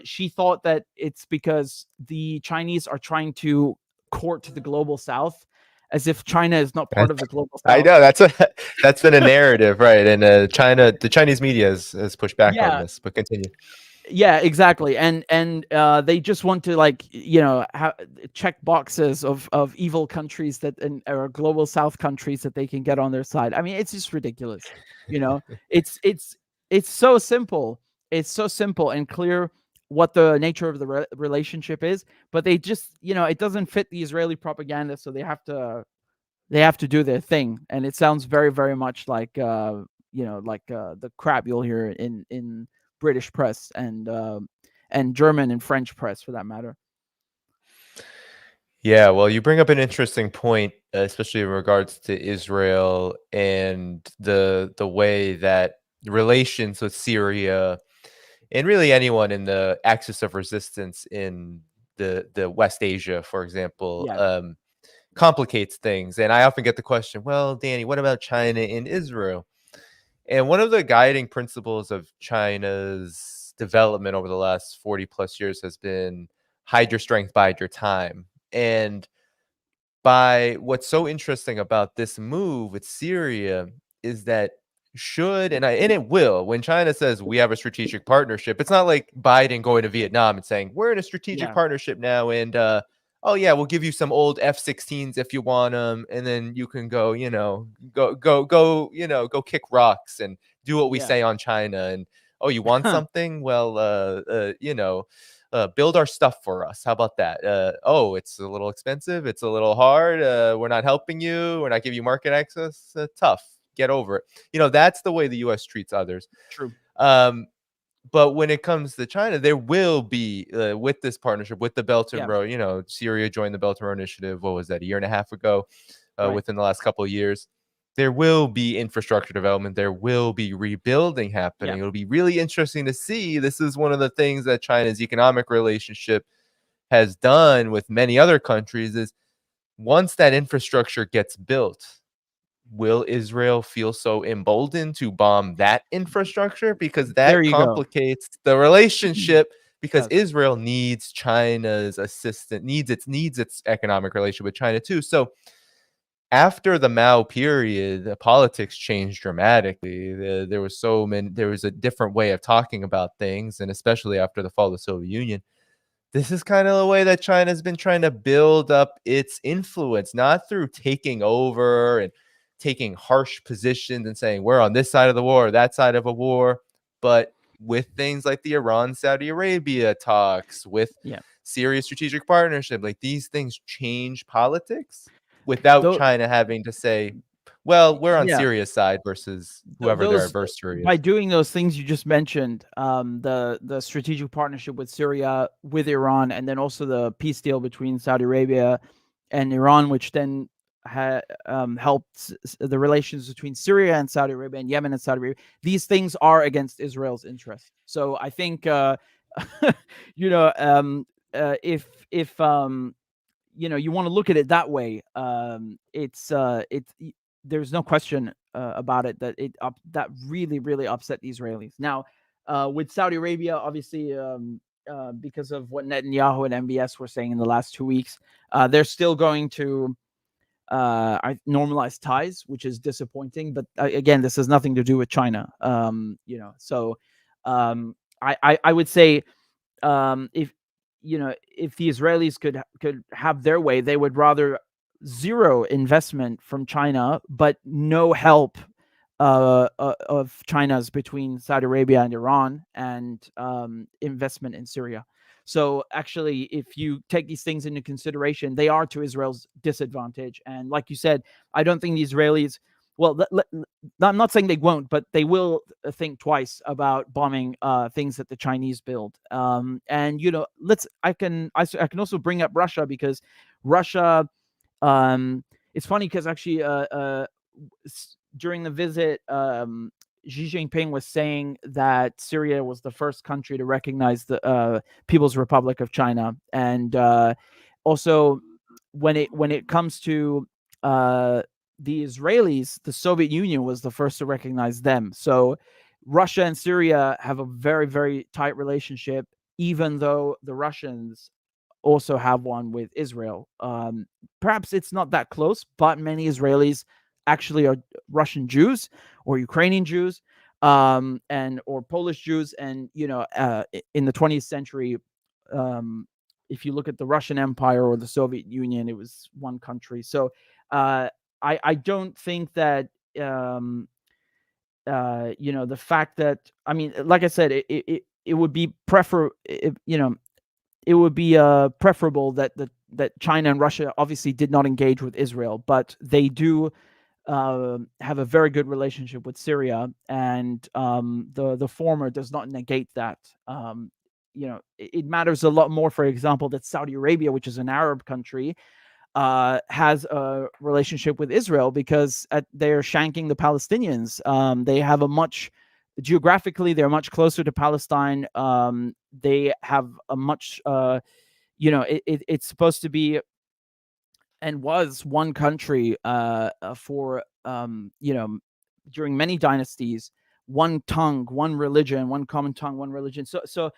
she thought that it's because the Chinese are trying to court the global South, as if China is not part of the global South. I know that's been a narrative, right? And the Chinese media has pushed back on this, but continue. Yeah, exactly. And they just want to check boxes of evil countries or global South countries that they can get on their side. I mean, it's just ridiculous. It's so simple. It's so simple and clear what the nature of the relationship is, but they just, it doesn't fit the Israeli propaganda, so they have to do their thing. And it sounds very, very much like the crap you'll hear in British press and German and French press, for that matter. Yeah, well, you bring up an interesting point, especially in regards to Israel and the way that relations with Syria and really anyone in the axis of resistance in the West Asia, for example, complicates things. And I often get the question, well, Danny, what about China and Israel? And one of the guiding principles of China's development over the last 40 plus years has been hide your strength, bide your time. And what's so interesting about this move with Syria is that and it will, when China says we have a strategic partnership, it's not like Biden going to Vietnam and saying we're in a strategic partnership now, and oh yeah, we'll give you some old F-16s if you want them, and then you can go kick rocks and do what we say on China. And oh, you want something? Well, build our stuff for us. How about that? Oh, it's a little expensive. It's a little hard. We're not helping you. We're not giving you market access. Tough. Get over it. That's the way the U.S. treats others. True. But when it comes to China, there will be, with this partnership, with the Belt and Road, Syria joined the Belt and Road Initiative, what was that, a year and a half ago, within the last couple of years. there will be infrastructure development. There will be rebuilding happening. It'll be really interesting to see. This is one of the things that China's economic relationship has done with many other countries is once that infrastructure gets built, will Israel feel so emboldened to bomb that infrastructure? Because There that you go. complicates the relationship because Yes. Israel needs China's assistance, needs its economic relationship with China too. So after the Mao period, the politics changed dramatically. There was a different way of talking about things, and especially after the fall of the Soviet Union. This is kind of the way that China's been trying to build up its influence, not through taking over and taking harsh positions and saying we're on this side of the war, or that side of a war, but with things like the Iran-Saudi Arabia talks, with Yeah. Syria strategic partnership, like these things change politics without China having to say, well, we're on Yeah. Syria's side versus whoever their Those, adversary by is. doing those things you just mentioned, the strategic partnership with Syria, with Iran, and then also the peace deal between Saudi Arabia and Iran, which then helped the relations between Syria and Saudi Arabia and Yemen and Saudi Arabia. These things are against Israel's interest. So I think, you know, if you know, you want to look at it that way, there's no question about it that that really upset the Israelis. Now, with Saudi Arabia, obviously, because of what Netanyahu and MBS were saying in the last 2 weeks, they're still going to normalize ties, which is disappointing. But again, this has nothing to do with China. You know, so I would say if if the Israelis could have their way, they would rather zero investment from China, but no help of China's between Saudi Arabia and Iran, and investment in Syria. So actually, if you take these things into consideration, they are to Israel's disadvantage. And like you said, I don't think the Israelis, well, I'm not saying they won't, but they will think twice about bombing things that the Chinese build. And you know, I can also bring up Russia, because Russia, it's funny because actually during the visit, Xi Jinping was saying that Syria was the first country to recognize the People's Republic of China, and also when it comes to the Israelis, the Soviet Union was the first to recognize them. So Russia and Syria have a very tight relationship, even though the Russians also have one with Israel. Perhaps it's not that close, but many Israelis actually are Russian Jews or Ukrainian Jews, and or Polish Jews. And you know, in the 20th century, if you look at the Russian Empire or the Soviet Union, it was one country. So I don't think that you know, the fact that, I mean, like I said, it would be it would be preferable that China and Russia obviously did not engage with Israel, but they do have a very good relationship with Syria, and the former does not negate that. You know, it matters a lot more, for example, that Saudi Arabia, which is an Arab country, has a relationship with Israel, because they're shanking the Palestinians. They have geographically, they're much closer to Palestine. They have a much, you know, it's supposed to be and was one country for, you know, during many dynasties, one tongue, one religion, one common tongue, one religion. So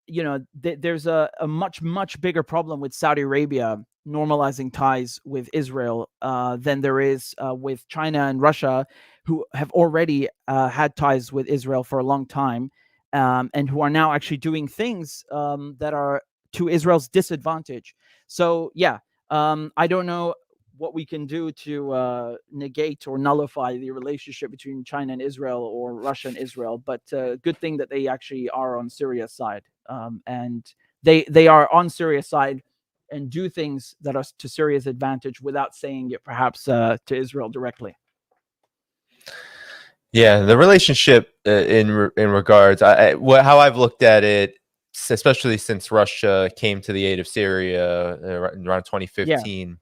you know, there's a much bigger problem with Saudi Arabia normalizing ties with Israel than there is with China and Russia, who have already had ties with Israel for a long time, and who are now actually doing things that are to Israel's disadvantage. So yeah, I don't know what we can do to negate or nullify the relationship between China and Israel, or Russia and Israel, but good thing that they actually are on Syria's side, and they are on Syria's side and do things that are to Syria's advantage without saying it perhaps to Israel directly. Yeah, the relationship in regards, how I've looked at it, especially since Russia came to the aid of Syria around 2015,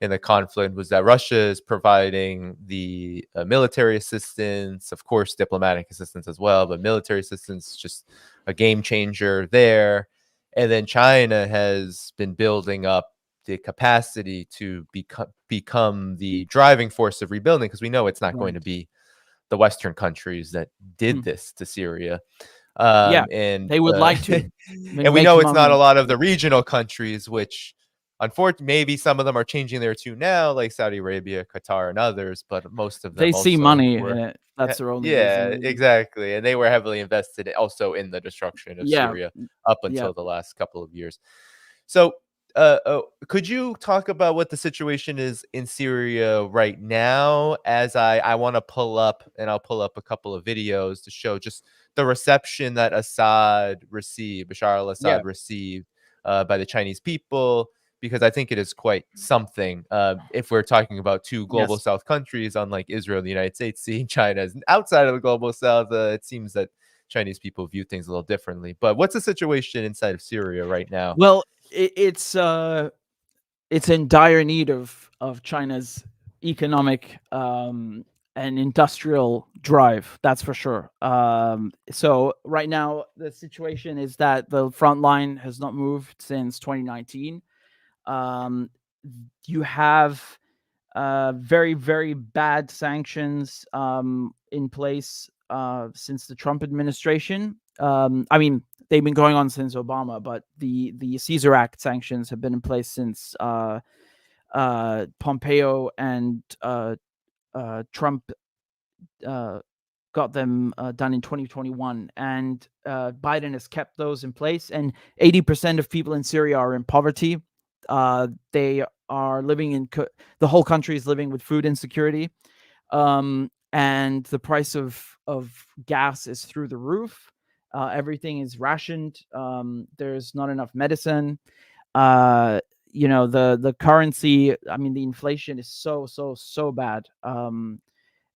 in the conflict was that Russia is providing the military assistance, of course, diplomatic assistance as well, but military assistance just a game changer there. And then China has been building up the capacity to become the driving force of rebuilding, because we know it's not going to be the Western countries that did this to Syria. Yeah, and they would like to and we make know it's not a money. lot of the regional countries, which unfortunately maybe some of them are changing there too now, like Saudi Arabia, Qatar, and others, but most of them They see also money in were it. That's their only yeah, reason. exactly. And they were heavily invested also in the destruction of Yeah, Syria up yeah. until the last couple of years. So could you talk about what the situation is in Syria right now? As I want to pull up, and I'll pull up a couple of videos to show just the reception that Bashar al-Assad received by the Chinese people, because I think it is quite something. If we're talking about two global Yes. South countries, unlike Israel and the United States, seeing China as outside of the global South, it seems that Chinese people view things a little differently. But what's the situation inside of Syria right now? Well, it's in dire need of China's economic and industrial drive. That's for sure. So right now the situation is that the front line has not moved since 2019. You have very, very bad sanctions in place since the Trump administration. I mean, they've been going on since Obama, but the Caesar Act sanctions have been in place since Pompeo and Trump got them done in 2021, and Biden has kept those in place. And 80% of people in Syria are in poverty. They are living in the whole country is living with food insecurity, and the price of gas is through the roof. Everything is rationed. There's not enough medicine. The currency, I mean, the inflation is so bad.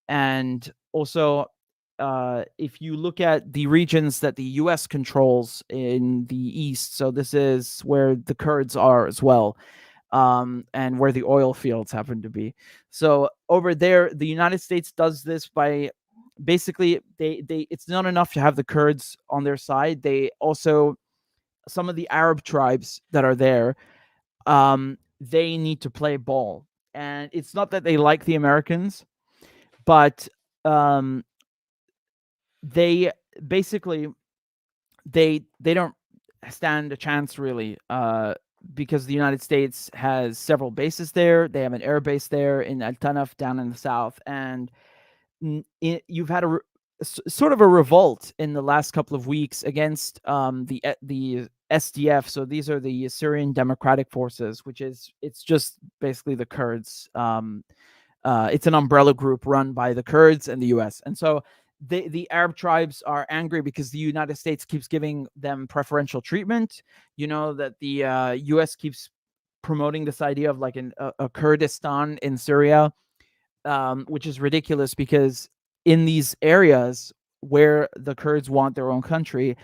And also, if you look at the regions that the US controls in the east, so this is where the Kurds are as well, and where the oil fields happen to be. So over there, the United States does this by basically they it's not enough to have the Kurds on their side. They also, some of the Arab tribes that are there, they need to play ball. And it's not that they like the Americans, but they basically they don't stand a chance really, because the United States has several bases there. They have an air base there in Al Tanaf down in the south, and you've had sort of a revolt in the last couple of weeks against the SDF. So these are the Syrian Democratic Forces, it's just basically the Kurds. It's an umbrella group run by the Kurds and the US. And so the Arab tribes are angry because the United States keeps giving them preferential treatment. You know that the US keeps promoting this idea of like a Kurdistan in Syria, which is ridiculous, because in these areas where the Kurds want their own country,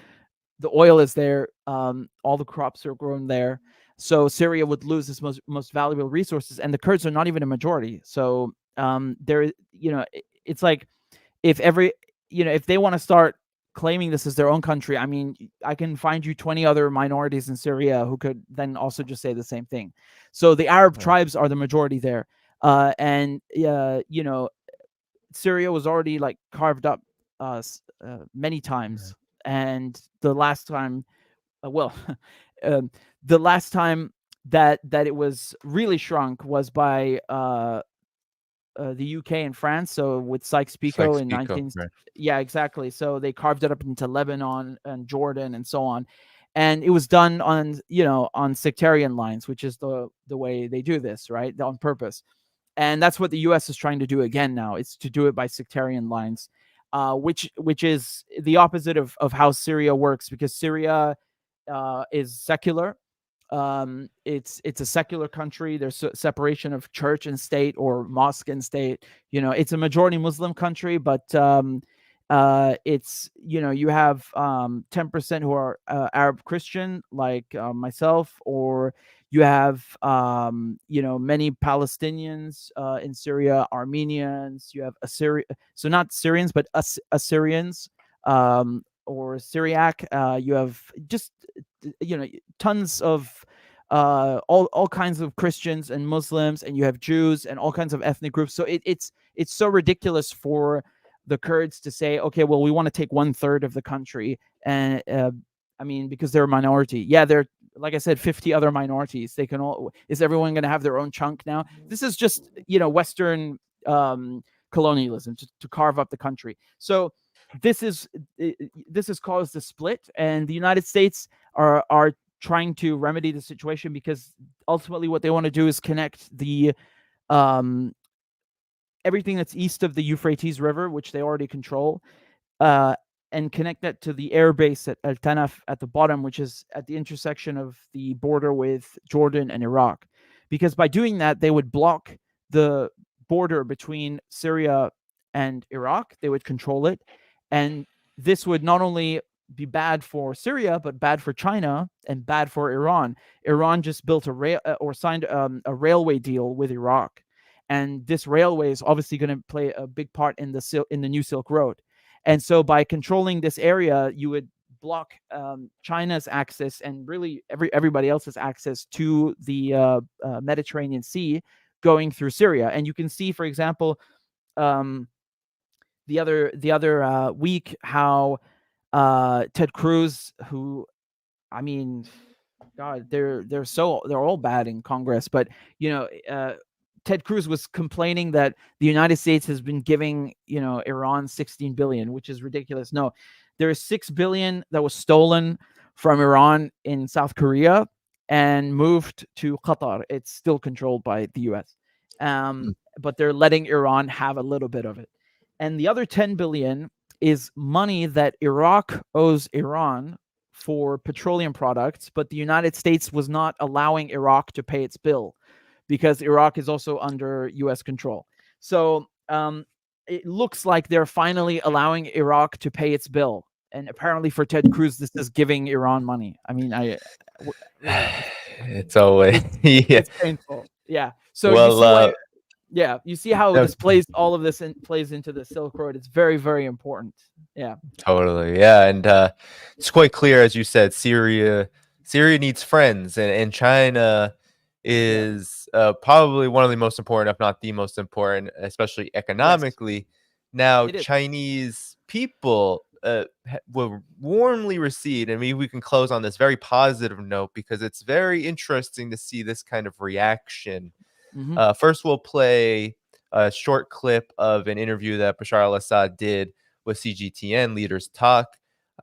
the oil is there, all the crops are grown there. So Syria would lose its most valuable resources, and the Kurds are not even a majority. So it's like if they want to start claiming this as their own country, I mean, I can find you 20 other minorities in Syria who could then also just say the same thing. So the Arab tribes are the majority there, and Syria was already like carved up many times, and the last time, the last time that it was really shrunk was by the UK and France. So with Sykes-Picot in 19, yeah, exactly. So they carved it up into Lebanon and Jordan and so on, and it was done on sectarian lines, which is the way they do this, right, on purpose. And that's what the US is trying to do again now. It's to do it by sectarian lines, which is the opposite of how Syria works, because Syria is secular. It's a secular country. There's separation of church and state, or mosque and state. It's a majority Muslim country, but it's you have 10% who are Arab Christian, like myself, or You have many Palestinians in Syria, Armenians. You have so not Syrians, but Assyrians or Syriac. You have just tons of all kinds of Christians and Muslims, and you have Jews and all kinds of ethnic groups. So it's so ridiculous for the Kurds to say, okay, well, we want to take 1/3 of the country, and because they're a minority. Yeah, they're, like I said, 50 other minorities. They can all. Is everyone going to have their own chunk now? This is just Western colonialism to carve up the country. So this has caused a split, and the United States are trying to remedy the situation, because ultimately what they want to do is connect the everything that's east of the Euphrates River, which they already control, and connect that to the air base at El Tanaf at the bottom, which is at the intersection of the border with Jordan and Iraq. Because by doing that, they would block the border between Syria and Iraq. They would control it. And this would not only be bad for Syria, but bad for China and bad for Iran. Iran just built signed a railway deal with Iraq. And this railway is obviously going to play a big part in the new Silk Road. And so by controlling this area, you would block China's access and really everybody else's access to the Mediterranean Sea going through Syria. And you can see, for example, the other week how Ted Cruz, who, I mean, God, they're all bad in Congress, but Ted Cruz was complaining that the United States has been giving Iran $16 billion, which is ridiculous. No, there is $6 billion that was stolen from Iran in South Korea and moved to Qatar. It's still controlled by the U.S., but they're letting Iran have a little bit of it. And the other $10 billion is money that Iraq owes Iran for petroleum products, but the United States was not allowing Iraq to pay its bill, because Iraq is also under U.S. control. So it looks like they're finally allowing Iraq to pay its bill. And apparently for Ted Cruz, this is giving Iran money. I mean, it's always it's painful. Yeah. So you see how this plays into the Silk Road. It's very, very important. Yeah. Totally. Yeah. And it's quite clear, as you said, Syria needs friends, and China is probably one of the most important, if not the most important, especially economically. Yes. Now, Chinese people will warmly receive, and maybe we can close on this very positive note, because it's very interesting to see this kind of reaction. Mm-hmm. First, we'll play a short clip of an interview that Bashar al-Assad did with CGTN Leaders Talk,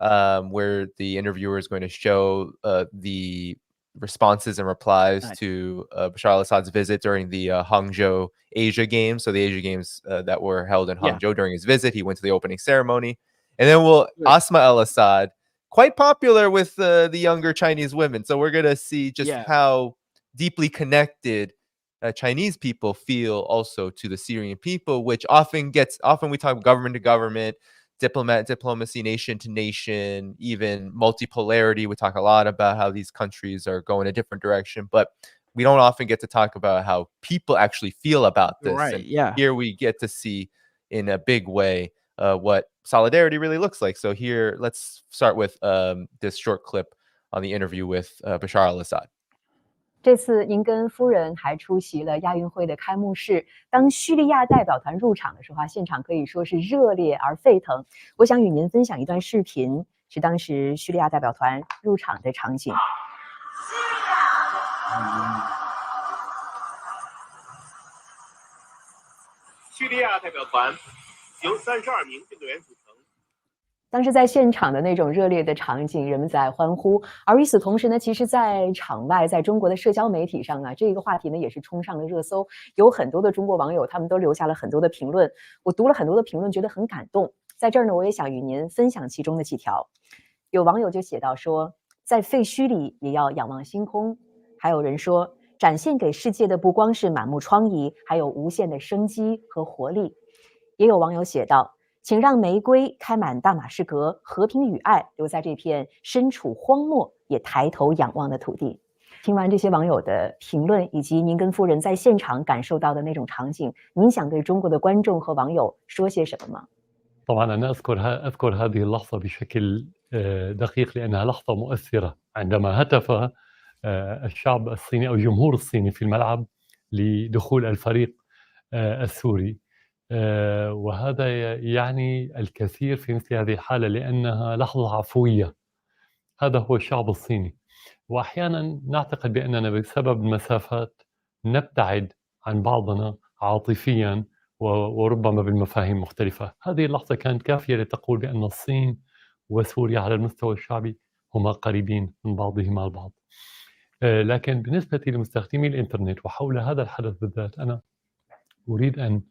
where the interviewer is going to show the responses and replies to Bashar al-Assad's visit during the Hangzhou Asia Games. So the Asia Games that were held in Hangzhou during his visit. He went to the opening ceremony. And then Asma al-Assad, quite popular with the younger Chinese women. So we're going to see just how deeply connected Chinese people feel also to the Syrian people, which often we talk government to government, diplomacy, nation to nation, even multipolarity. We talk a lot about how these countries are going a different direction, but we don't often get to talk about how people actually feel about this. Right. And here we get to see in a big way what solidarity really looks like. So here, let's start with this short clip on the interview with Bashar al-Assad. 这次您跟夫人还出席了亚运会的开幕式。当叙利亚代表团入场的时候，现场可以说是热烈而沸腾。我想与您分享一段视频，是当时叙利亚代表团入场的场景。叙利亚代表团由32名运动员组成。 当时在现场的那种热烈的场景，人们在欢呼。而与此同时呢，其实，在场外，在中国的社交媒体上啊，这个话题呢也是冲上了热搜。有很多的中国网友，他们都留下了很多的评论。我读了很多的评论，觉得很感动。在这儿呢，我也想与您分享其中的几条。有网友就写到说，在废墟里也要仰望星空。还有人说，展现给世界的不光是满目疮痍，还有无限的生机和活力。也有网友写道。 请让玫瑰开满大马士革，和平与爱留在这片身处荒漠也抬头仰望的土地。听完这些网友的评论，以及您跟夫人在现场感受到的那种场景，您想对中国的观众和网友说些什么吗？ طبعا أنا أذكر هذه اللحظة بشكل دقيق لأنها لحظة مؤثرة عندما هتف الشعب الصيني أو الجمهور الصيني في الملعب لدخول الفريق السوري، وهذا يعني الكثير في مثل هذه الحالة لأنها لحظة عفوية. هذا هو الشعب الصيني، وأحيانا نعتقد بأننا بسبب المسافات نبتعد عن بعضنا عاطفيا وربما بالمفاهيم مختلفة. هذه اللحظة كانت كافية لتقول بأن الصين وسوريا على المستوى الشعبي هما قريبين من بعضهما البعض. لكن بالنسبة لمستخدمي الإنترنت وحول هذا الحدث بالذات، أنا أريد أن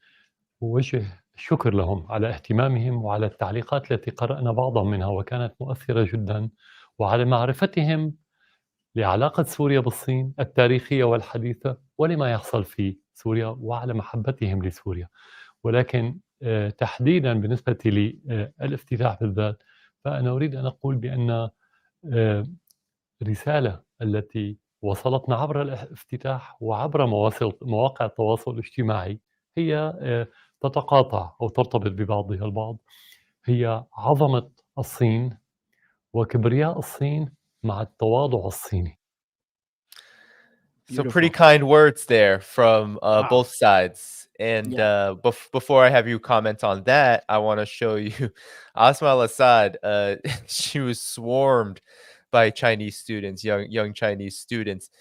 أوجه الشكر لهم على اهتمامهم وعلى التعليقات التي قرأنا بعضا منها وكانت مؤثرة جدا، وعلى معرفتهم لعلاقة سوريا بالصين التاريخية والحديثة ولما يحصل في سوريا وعلى محبتهم لسوريا. ولكن تحديدا بالنسبة للافتتاح بالذات، فأنا أريد أن أقول بأن الرسالة التي وصلتنا عبر الافتتاح وعبر مواقع التواصل الاجتماعي هي تتقاطع أو ترتبط ببعضها البعض، هي عظمة الصين وكبرياء الصين مع التواضع الصيني. So pretty kind words there from both sides. And before I have you comment on that, I want to show you Asma al-Assad. She was swarmed by Chinese students, young Chinese students,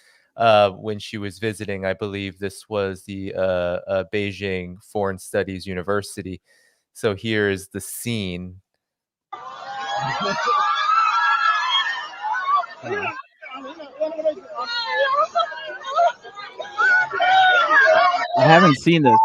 when she was visiting. I believe this was the Beijing Foreign Studies University. So here is the scene. I haven't seen this.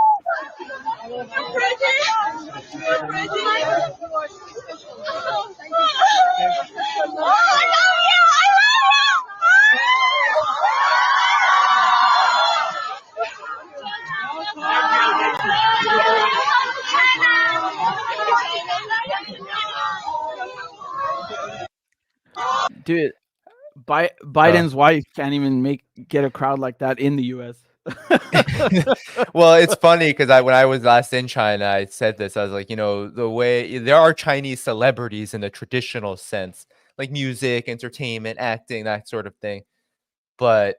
Dude, Biden's wife can't even get a crowd like that in the U.S. Well, it's funny because when I was last in China, I said this. I was like, the way there are Chinese celebrities in the traditional sense, like music, entertainment, acting, that sort of thing. But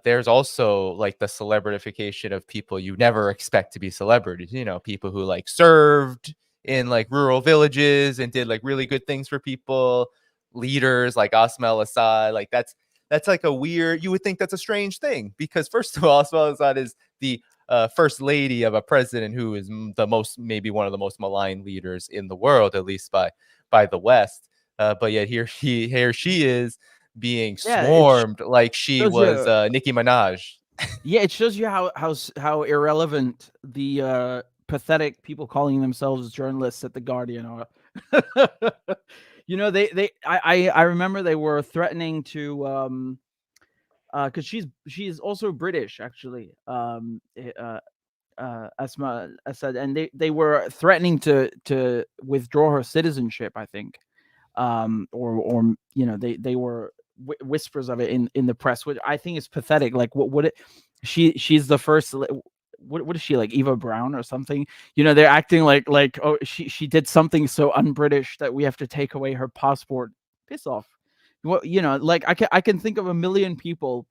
there's also like the celebritification of people you never expect to be celebrities. People who like served in like rural villages and did like really good things for people. Leaders like Asma al-Assad, like that's like a weird, you would think that's a strange thing because first of all, Asma al-Assad is the first lady of a president who is maybe one of the most maligned leaders in the world, at least by the West. But yet here she is being swarmed like she was Nicki Minaj. Yeah, it shows you how irrelevant the pathetic people calling themselves journalists at The Guardian are. I remember they were threatening to because she's also British actually, Asma Assad, and they were threatening to withdraw her citizenship, I think, or they were whispers of it in the press, which I think is pathetic. Like she's the first. What is she, like Eva Brown or something? They're acting like oh she did something so un-British that we have to take away her passport. Piss off. Well, like I can think of a million people.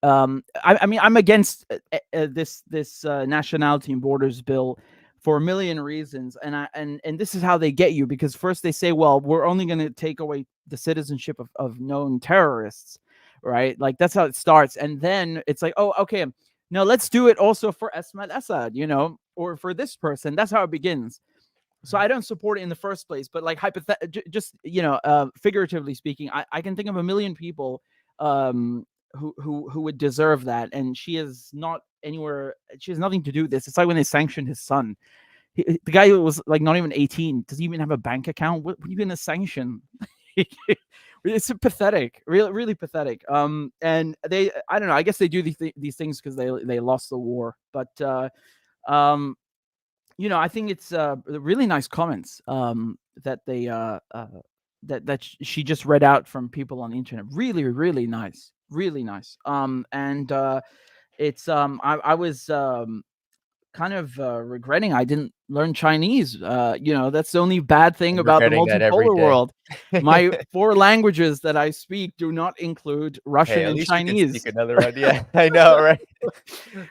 I mean I'm against this nationality and borders bill for a million reasons, and this is how they get you, because first they say, well, we're only going to take away the citizenship of known terrorists, right? Like that's how it starts, and then it's like, oh, okay. No, let's do it also for Asma al-Assad, or for this person. That's how it begins. So I don't support it in the first place, but like just figuratively speaking, I can think of a million people who would deserve that, and she is not anywhere. She has nothing to do with this. It's like when they sanctioned his son. The guy was like not even 18. Does he even have a bank account? What are you going to sanction? It's pathetic, really, really pathetic. And I don't know. I guess they do these things because they lost the war. But I think it's really nice comments that they that she just read out from people on the internet. Really, really nice. really nice. And it's I was kind of regretting I didn't learn Chinese. That's the only bad thing I'm about the regretting that every multipolar day. world. My 4 languages that I speak do not include Russian Hey, at and least you can Chinese. speak another one. Yeah, I know, right?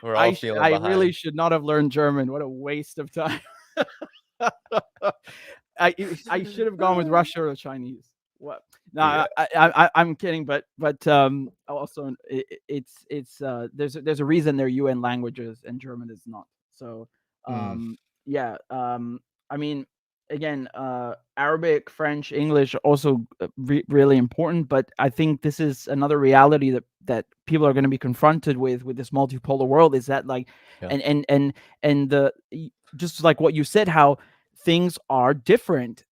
We're all feeling I behind. really should not have learned German. What a waste of time. I should have gone with Russia or Chinese. What? No, Yeah. I'm kidding, but also it's there's a reason they're UN languages and German is not. So yeah, I mean, again, Arabic, French, English are also really important, but I think this is another reality that people are going to be confronted with this multipolar world, is that like Yeah. and just like what you said, how things are different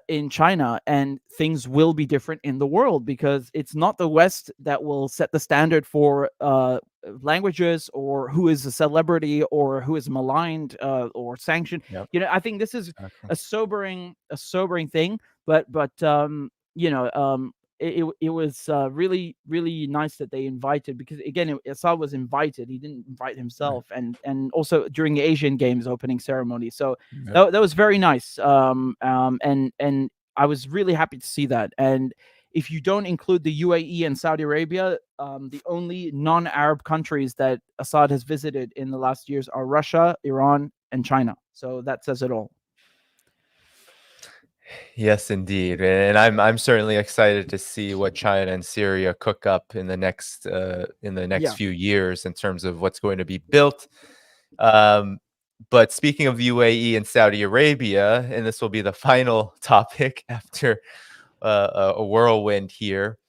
in China, and things will be different in the world, because it's not the West that will set the standard for languages, or who is a celebrity, or who is maligned or sanctioned. Yep. I think this is Exactly. a sobering thing, but it was really nice that they invited, because again, Assad was invited, he didn't invite himself, and also during the Asian Games opening ceremony. So Yep. that was very nice. And I was really happy to see that. And if you don't include the UAE and Saudi Arabia, the only non-Arab countries that Assad has visited in the last years are Russia, Iran, and China. So that says it all. Yes, indeed, and I'm certainly excited to see what China and Syria cook up in the next Yeah. few years in terms of what's going to be built. But speaking of the UAE and Saudi Arabia, and this will be the final topic after a whirlwind here.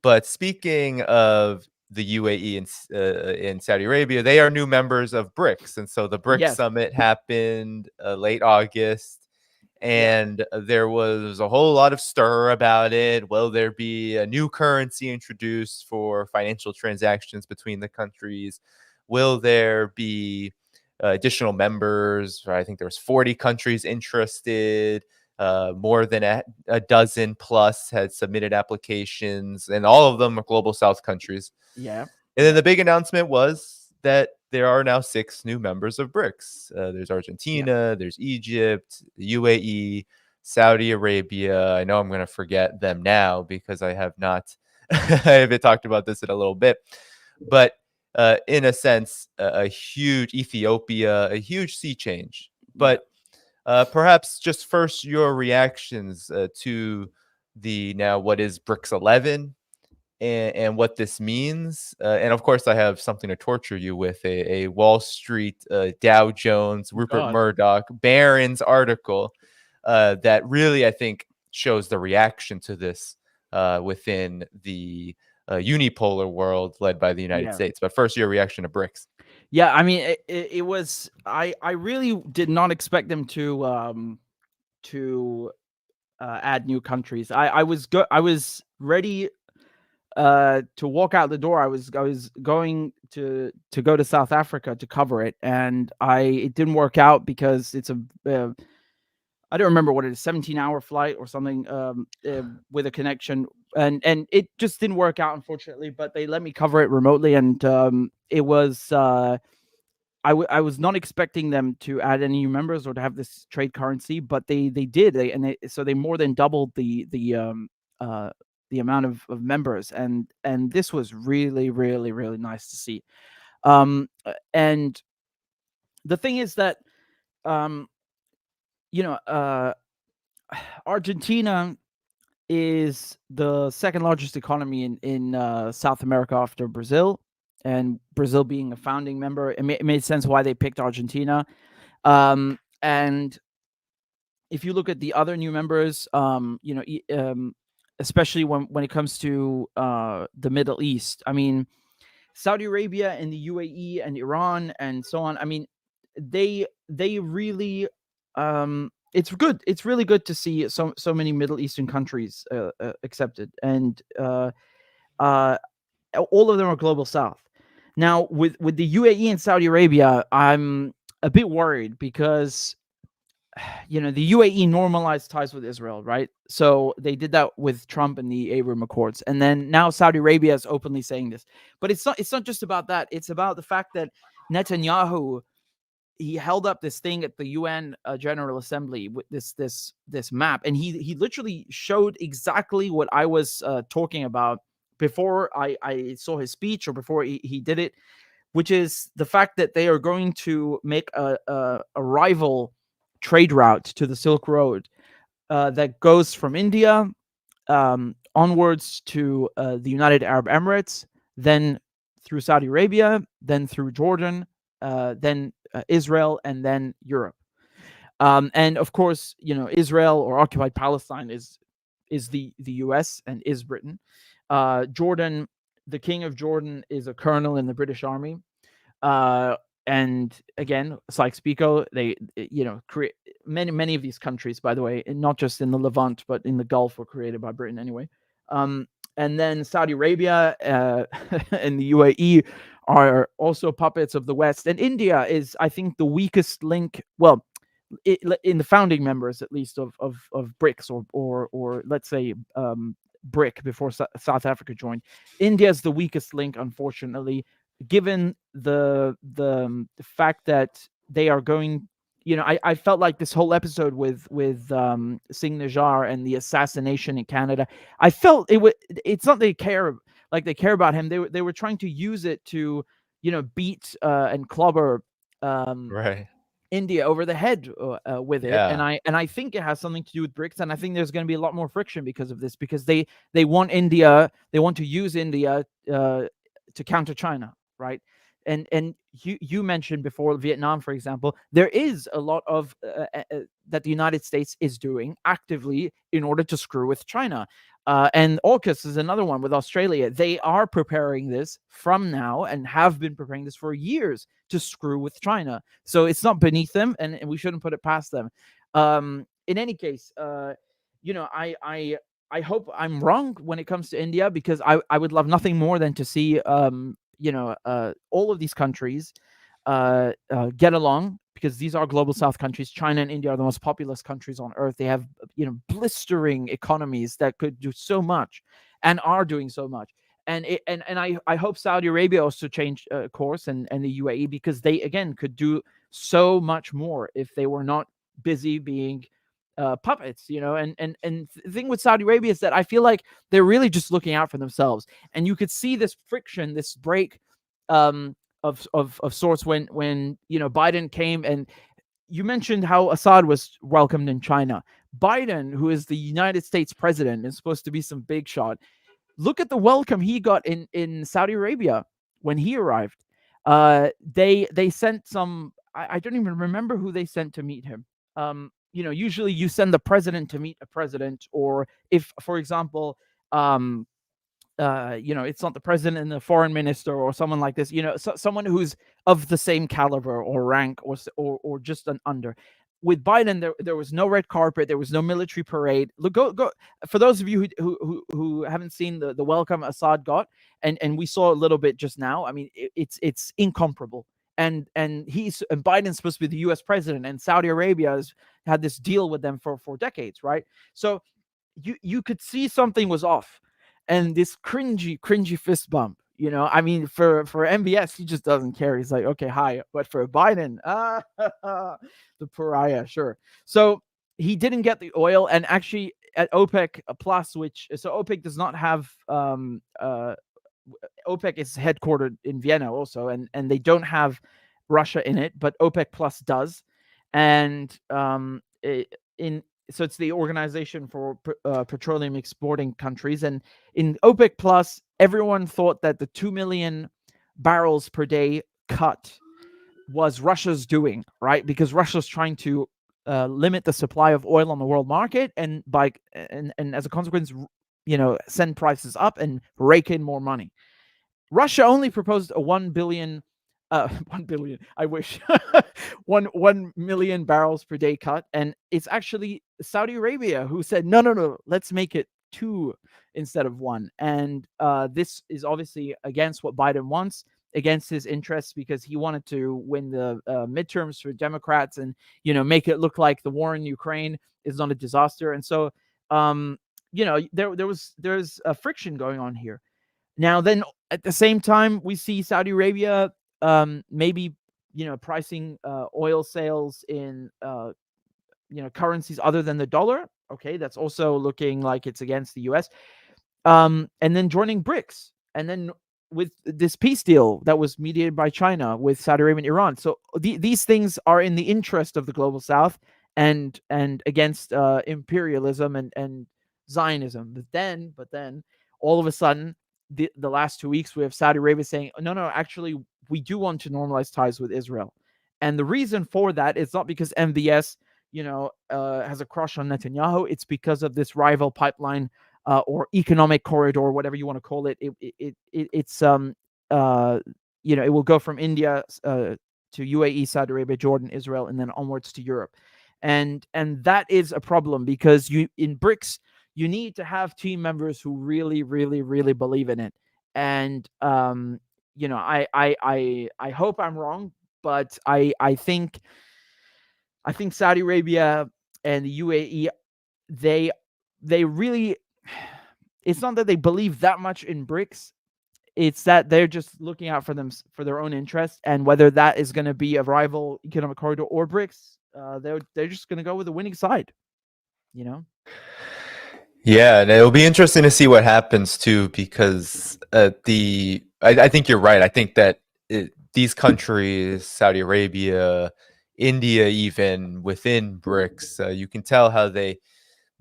But speaking of the UAE and Saudi Arabia, they are new members of BRICS, and so the BRICS Yes. summit happened late August. Yeah. And there was a whole lot of stir about it. Will there be a new currency introduced for financial transactions between the countries? Will there be additional members? I think there was 40 countries interested. More than a dozen plus had submitted applications, and all of them are global South countries. Yeah. And then the big announcement was that there are now 6 new members of BRICS. There's Argentina, there's Egypt, the UAE, Saudi Arabia. I know I'm going to forget them now because I have not I haven't talked about this in a little bit. But in a sense, a huge Ethiopia, a huge sea change. But perhaps just first your reactions to the now what is BRICS 11, and what this means. And of course, I have something to torture you with, a Wall Street, Dow Jones, Rupert God. Murdoch, Barron's article that really, I think, shows the reaction to this within the unipolar world led by the United Yeah. States. But first, your reaction to BRICS. Yeah, I mean, it was. I really did not expect them to add new countries. I was ready to walk out the door. I was going to go to South Africa to cover it, and it didn't work out because it's a I don't remember what it is, 17-hour flight or something, with a connection, and it just didn't work out, unfortunately. But they let me cover it remotely, and it was. I was not expecting them to add any new members or to have this trade currency, but they did. So they more than doubled the amount of members, and this was really nice to see. And the thing is that Argentina is the second largest economy in South America after Brazil, and Brazil being a founding member, it made sense why they picked Argentina. And if you look at the other new members, especially when it comes to the Middle East, I mean, Saudi Arabia and the UAE and Iran and so on. I mean, they really it's good. It's really good to see so many Middle Eastern countries accepted, and all of them are global South. Now, with the UAE and Saudi Arabia, I'm a bit worried because the UAE normalized ties with Israel, right? So they did that with Trump and the Abraham Accords, and then now Saudi Arabia is openly saying this. But it's not just about that. It's about the fact that Netanyahu, he held up this thing at the UN General Assembly with this map, and he literally showed exactly what I was talking about before I saw his speech or before he did it, which is the fact that they are going to make a rival trade route to the Silk Road that goes from India onwards to the United Arab Emirates, then through Saudi Arabia, then through Jordan, then Israel, and then Europe. And of course, Israel or occupied Palestine is the US and is Britain. Jordan, the king of Jordan is a colonel in the British Army. And again, Sykes-Picot, they create many of these countries, by the way, and not just in the Levant, but in the Gulf, were created by Britain anyway. And then Saudi Arabia and the UAE are also puppets of the West. And India is, I think, the weakest link. Well, in the founding members, at least, of BRICS, or let's say BRIC before South Africa joined. India is the weakest link, unfortunately, given the fact that they are going. I felt like this whole episode with Singh Niger and the assassination in Canada, I felt it's not they care about him. They were trying to use it to beat and clobber Right. India over the head with it. Yeah. And I think it has something to do with BRICS, and I think there's going to be a lot more friction because of this, because they want to use India to counter China, right? And you mentioned before Vietnam, for example. There is a lot of that the United States is doing actively in order to screw with China. And AUKUS is another one with Australia. They are preparing this from now and have been preparing this for years to screw with China. So it's not beneath them, and we shouldn't put it past them. In any case, I hope I'm wrong when it comes to India, because I would love nothing more than to see all of these countries get along, because these are global South countries. China and India are the most populous countries on earth. They have blistering economies that could do so much and are doing so much. And I hope Saudi Arabia also change course, and the UAE, because they again could do so much more if they were not busy being puppets, and the thing with Saudi Arabia is that I feel like they're really just looking out for themselves. And you could see this friction, this break of sorts when Biden came. And you mentioned how Assad was welcomed in China. Biden, who is the United States president, is supposed to be some big shot. Look at the welcome he got in Saudi Arabia when he arrived. They sent some, I don't even remember who they sent to meet him. Usually you send the president to meet a president, or if, for example, it's not the president and the foreign minister or someone like this, someone who's of the same caliber or rank or just an under. With Biden, there was no red carpet, there was no military parade. Look, go for those of you who haven't seen the welcome Assad got, and we saw a little bit just now. I mean, it's incomparable. And Biden's supposed to be the U.S. president, and Saudi Arabia has had this deal with them for decades, right? So you could see something was off, and this cringy fist bump. I mean, for MBS, he just doesn't care. He's like, okay, hi. But for Biden, the pariah, sure. So he didn't get the oil, and actually at OPEC Plus, so OPEC does not have OPEC is headquartered in Vienna also, and they don't have Russia in it, but OPEC Plus does. And so it's the Organization for Petroleum Exporting Countries. And in OPEC Plus, everyone thought that the 2 million barrels per day cut was Russia's doing, right? Because Russia's trying to limit the supply of oil on the world market, and as a consequence, send prices up and rake in more money. Russia only proposed a 1 billion, I wish, 1 million barrels per day cut. And it's actually Saudi Arabia who said, no, let's make it 2 instead of 1. And this is obviously against what Biden wants. against his interests because he wanted to win the midterms for Democrats and, you know, make it look like the war in Ukraine is not a disaster. And so, you know, there's a friction going on here. Now, then at the same time, we see Saudi Arabia maybe, you know, pricing oil sales in, you know, currencies other than the dollar. Okay, that's also looking like it's against the US. And then joining BRICS. And then with this peace deal that was mediated by China with Saudi Arabia and Iran. So these things are in the interest of the global South and against imperialism and Zionism. But then all of a sudden, the last 2 weeks, we have Saudi Arabia saying, no, actually, we do want to normalize ties with Israel. And the reason for that is not because MBS, you know, has a crush on Netanyahu. It's because of this rival pipeline or economic corridor, whatever you want to call it. It's you know, it will go from India to UAE, Saudi Arabia, Jordan, Israel, and then onwards to Europe. And that is a problem because in BRICS, you need to have team members who really, really, really believe in it. And you know, I hope I'm wrong, but I think Saudi Arabia and the UAE, they really, it's not that they believe that much in BRICS. It's that they're just looking out for their own interests, and whether that is going to be a rival economic corridor or BRICS, they're just going to go with the winning side, you know. Yeah, and it'll be interesting to see what happens too, because I think you're right. I think that these countries, Saudi Arabia, India, even within BRICS, you can tell how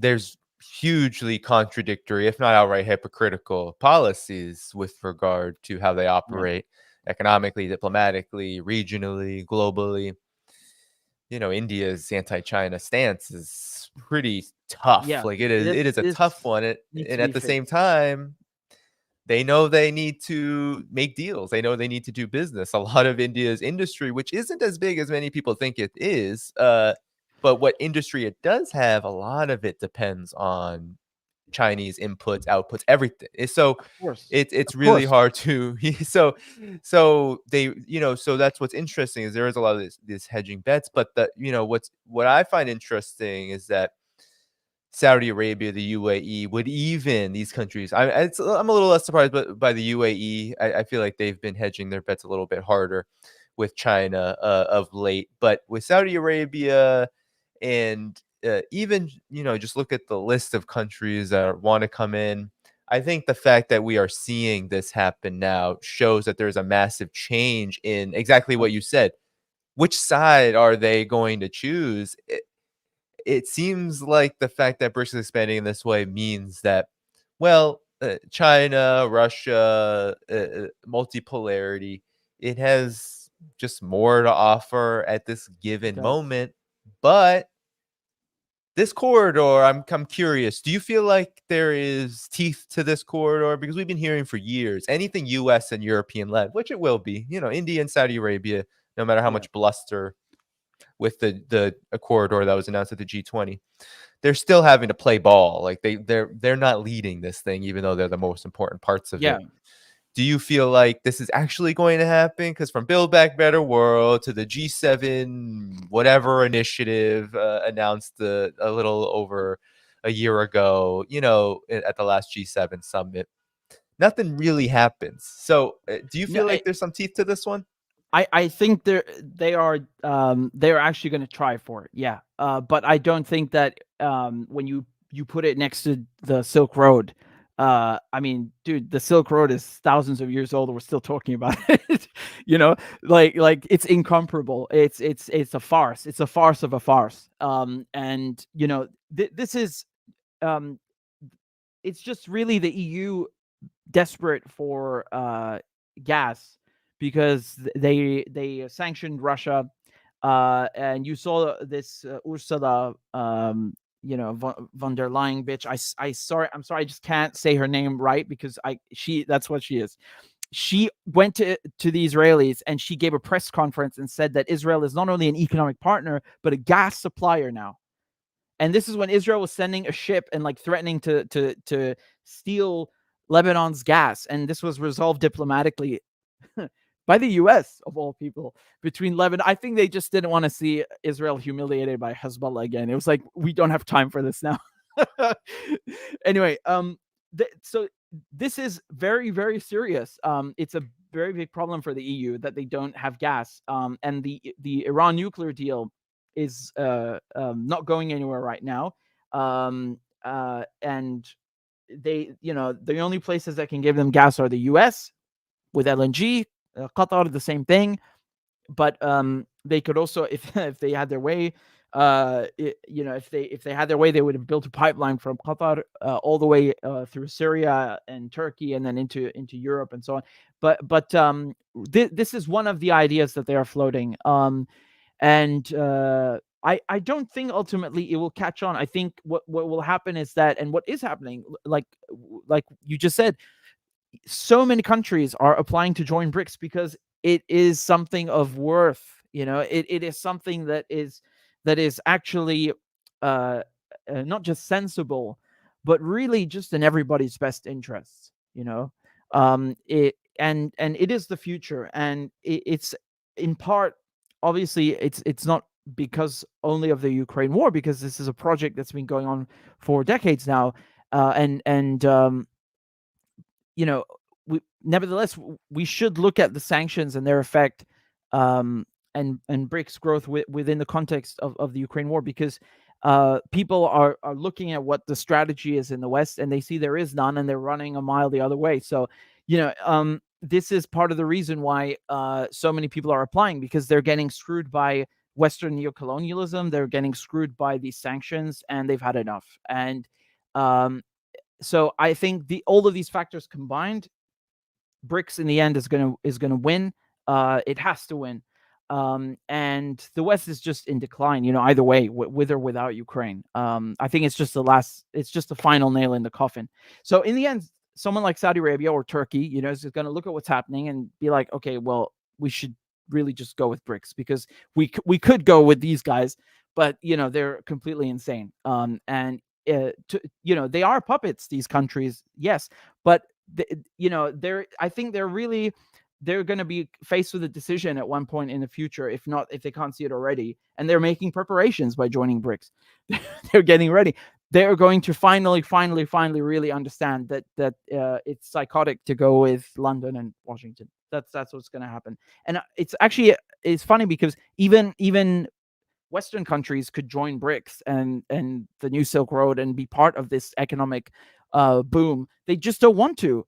there's hugely contradictory, if not outright hypocritical policies with regard to how they operate economically, diplomatically, regionally, globally. You know, India's anti-China stance is pretty tough. Yeah, Like it is a tough one. And at the same time, they know they need to make deals. They know they need to do business. A lot of India's industry, which isn't as big as many people think it is, but what industry it does have, a lot of it depends on Chinese inputs, outputs, everything. So it's really hard to so they, you know, so that's what's interesting is there is a lot of this hedging bets, but you know, what I find interesting is that Saudi Arabia, the UAE, would even these countries, I'm a little less surprised by the UAE. I feel like they've been hedging their bets a little bit harder with China of late, but with Saudi Arabia and even, you know, just look at the list of countries that want to come in. I think the fact that we are seeing this happen now shows that there's a massive change in exactly what you said. Which side are they going to choose? It seems like the fact that BRICS is expanding in this way means that, well, China, Russia, multipolarity, it has just more to offer at this given moment. But this corridor, I'm curious, do you feel like there is teeth to this corridor? Because we've been hearing for years, anything US and European led, which it will be, you know, India and Saudi Arabia, no matter how much bluster with the corridor that was announced at the G20, they're still having to play ball. Like they're not leading this thing, even though they're the most important parts of it. Do you feel like this is actually going to happen? Because from Build Back Better World to the G7 whatever initiative announced a little over a year ago, you know, at the last G7 summit, nothing really happens. So do you feel like there's some teeth to this one? I think they are actually going to try for it. Yeah. But I don't think that when you put it next to the Silk Road, I mean, dude, the Silk Road is thousands of years old and we're still talking about it. You know, like it's incomparable. It's a farce. It's a farce of a farce. And you know, this is it's just really the EU desperate for gas because they sanctioned Russia, and you saw this Ursula you know, von der Leyen bitch. I'm sorry, I just can't say her name right because that's what she is. She went to the Israelis and she gave a press conference and said that Israel is not only an economic partner but a gas supplier now. And this is when Israel was sending a ship and like threatening to steal Lebanon's gas, and this was resolved diplomatically. by the U.S. of all people, between Lebanon. I think they just didn't want to see Israel humiliated by Hezbollah again. It was like, we don't have time for this now. Anyway, so this is very, very serious. It's a very big problem for the EU that they don't have gas. And the Iran nuclear deal is not going anywhere right now. And they, the only places that can give them gas are the US with LNG. Qatar, the same thing. But they could also, if they had their way, if they had their way, they would have built a pipeline from Qatar all the way through Syria and Turkey and then into Europe and so on. But this is one of the ideas that they are floating. And I don't think ultimately it will catch on. I think what will happen is that, and what is happening, like you just said, so many countries are applying to join BRICS because it is something of worth. It is something that is actually not just sensible, but really just in everybody's best interests. It is the future, and it's in part, obviously, it's not because only of the Ukraine war, because this is a project that's been going on for decades now, nevertheless, we should look at the sanctions and their effect, and BRICS growth within the context of the Ukraine war, because people are looking at what the strategy is in the West, and they see there is none, and they're running a mile the other way. So, this is part of the reason why so many people are applying, because they're getting screwed by Western neocolonialism. They're getting screwed by these sanctions, and they've had enough. And so I think all of these factors combined, BRICS in the end is gonna win. It has to win. And the West is just in decline, either way, with or without Ukraine. I think it's just the final nail in the coffin. So in the end, someone like Saudi Arabia or Turkey, is going to look at what's happening and be like, okay, well, we should really just go with BRICS, because we could go with these guys, but they're completely insane. And they are puppets, these countries, yes, but I think they're going to be faced with a decision at one point in the future, if they can't see it already, and they're making preparations by joining BRICS. They're getting ready. They're going to finally really understand that it's psychotic to go with London and Washington. That's what's going to happen. And it's funny because even Western countries could join BRICS and the new Silk Road and be part of this economic boom. They just don't want to.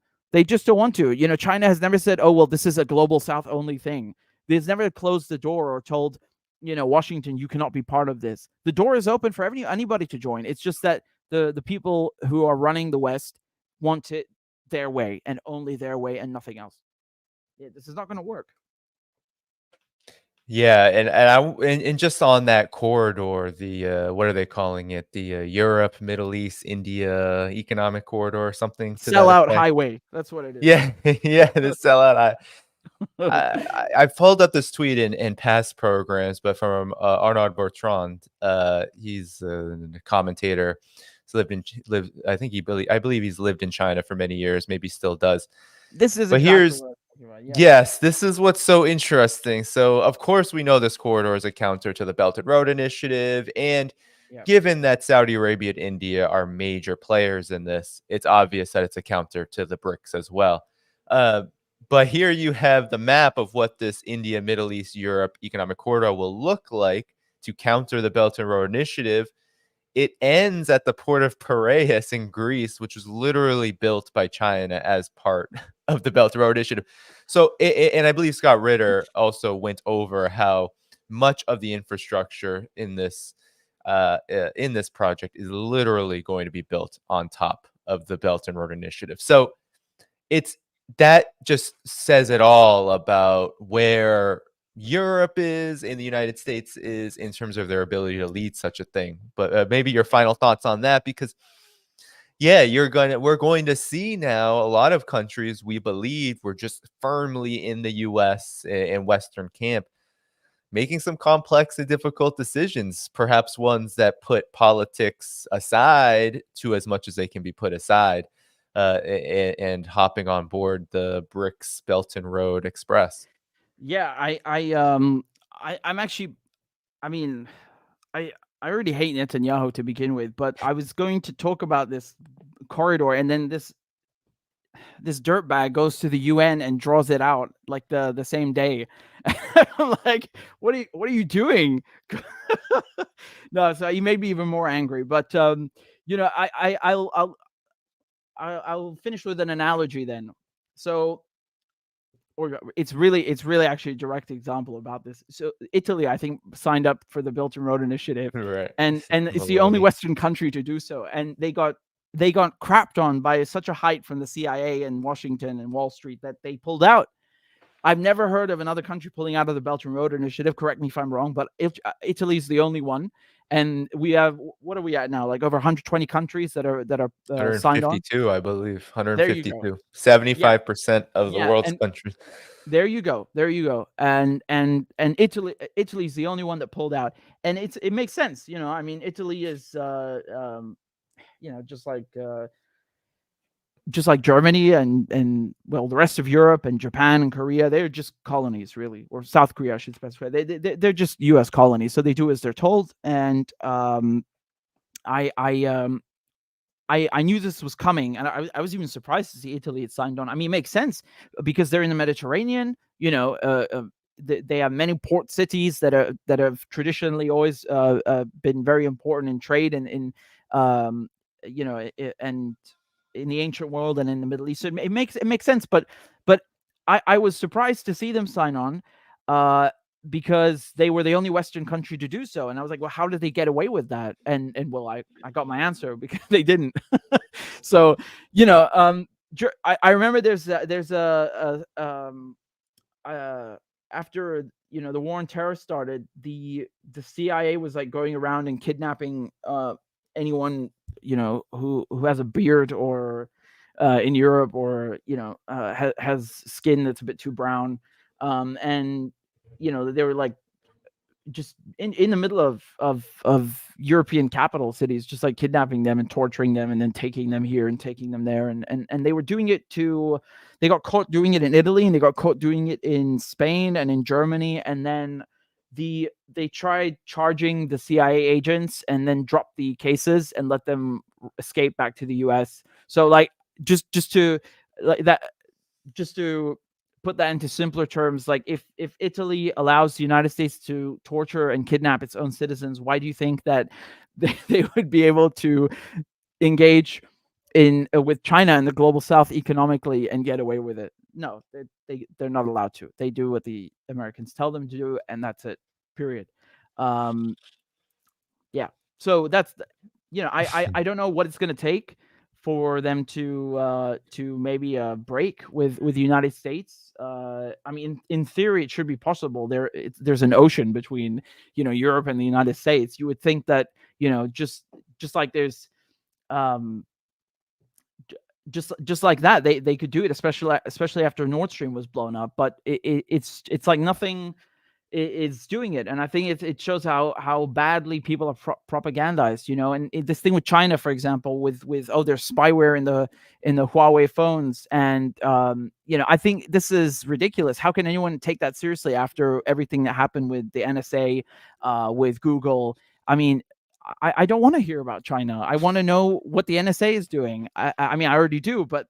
China has never said, oh, well, this is a global South only thing. They've never closed the door or told, Washington, you cannot be part of this. The door is open for anybody to join. It's just that the people who are running the West want it their way and only their way and nothing else. Yeah, this is not going to work. Yeah, and just on that corridor, the what are they calling it? The Europe, Middle East, India economic corridor, something to that Sellout effect. highway. That's what it is. Yeah, yeah, the sellout. I pulled up this tweet in past programs, but from Arnaud Bertrand. He's a commentator. He's I believe he's lived in China for many years. Maybe still does. This is. But here's. Yeah. Yes, this is what's so interesting. So, of course, we know this corridor is a counter to the Belt and Road Initiative. And given that Saudi Arabia and India are major players in this, it's obvious that it's a counter to the BRICS as well. But here you have the map of what this India, Middle East, Europe economic corridor will look like to counter the Belt and Road Initiative. It ends at the port of Piraeus in Greece, which was literally built by China as part of the Belt and Road Initiative. So, and I believe Scott Ritter also went over how much of the infrastructure in this project is literally going to be built on top of the Belt and Road Initiative. So, that just says it all about where Europe is and the United States is in terms of their ability to lead such a thing. But maybe your final thoughts on that, because we're going to see now a lot of countries we believe were just firmly in the US and Western camp making some complex and difficult decisions, perhaps ones that put politics aside to as much as they can be put aside, and hopping on board the BRICS Belt and Road Express. Yeah, I'm actually, I mean, I already hate Netanyahu to begin with, but I was going to talk about this corridor, and then this dirtbag goes to the UN and draws it out like the same day. I'm like, what are you doing? No, so you made me even more angry. But I'll finish with an analogy then. So, or it's really actually a direct example about this. So Italy, I think, signed up for the Belt and Road Initiative, Right. and it's the only Western country to do so, and they got crapped on by such a height from the CIA and Washington and Wall Street that they pulled out. I've never heard of another country pulling out of the Belt and Road Initiative. Correct me if I'm wrong, but Italy's the only one. And we have, what are we at now? Like over 120 countries that are signed on. 152, I believe. There you go. 152. 75% of the world's and countries. there you go. And Italy's the only one that pulled out, and it makes sense. I mean, Italy is just like Germany and well, the rest of Europe and Japan and Korea, they're just colonies, really, or South Korea, I should specify. They're just U.S. colonies, so they do as they're told. And I knew this was coming, and I was even surprised to see Italy had signed on. I mean, it makes sense because they're in the Mediterranean. They have many port cities that have traditionally always been very important in trade and in and in the ancient world and in the Middle East. It makes sense, but I was surprised to see them sign on because they were the only Western country to do so. And I was like, well, how did they get away with that? And well, I got my answer because they didn't. So, I remember there's after the war on terror started, the CIA was like going around and kidnapping anyone who has a beard or in Europe or has skin that's a bit too brown, and they were like just in the middle of European capital cities, just like kidnapping them and torturing them and then taking them here and taking them there, and they were doing it they got caught doing it in Italy, and they got caught doing it in Spain and in Germany, and then they tried charging the CIA agents and then dropped the cases and let them escape back to the US. So like just to put that into simpler terms, like if Italy allows the United States to torture and kidnap its own citizens, why do you think that they would be able to engage with China and the global South economically and get away with it? No, they're not allowed to. They do what the Americans tell them to do, and that's it. Period. Yeah. So that's I don't know what it's going to take for them to maybe break with the United States. I mean, in theory, it should be possible. There's an ocean between Europe and the United States. You would think that just like there's just like that they could do it, especially after Nord Stream was blown up. But it's like nothing is doing it, and I think it shows how badly people are propagandized, and this thing with China, for example, with there's spyware in the Huawei phones, and I think this is ridiculous. How can anyone take that seriously after everything that happened with the NSA, with Google? I mean, I don't want to hear about China. I want to know what the NSA is doing. I mean, I already do, but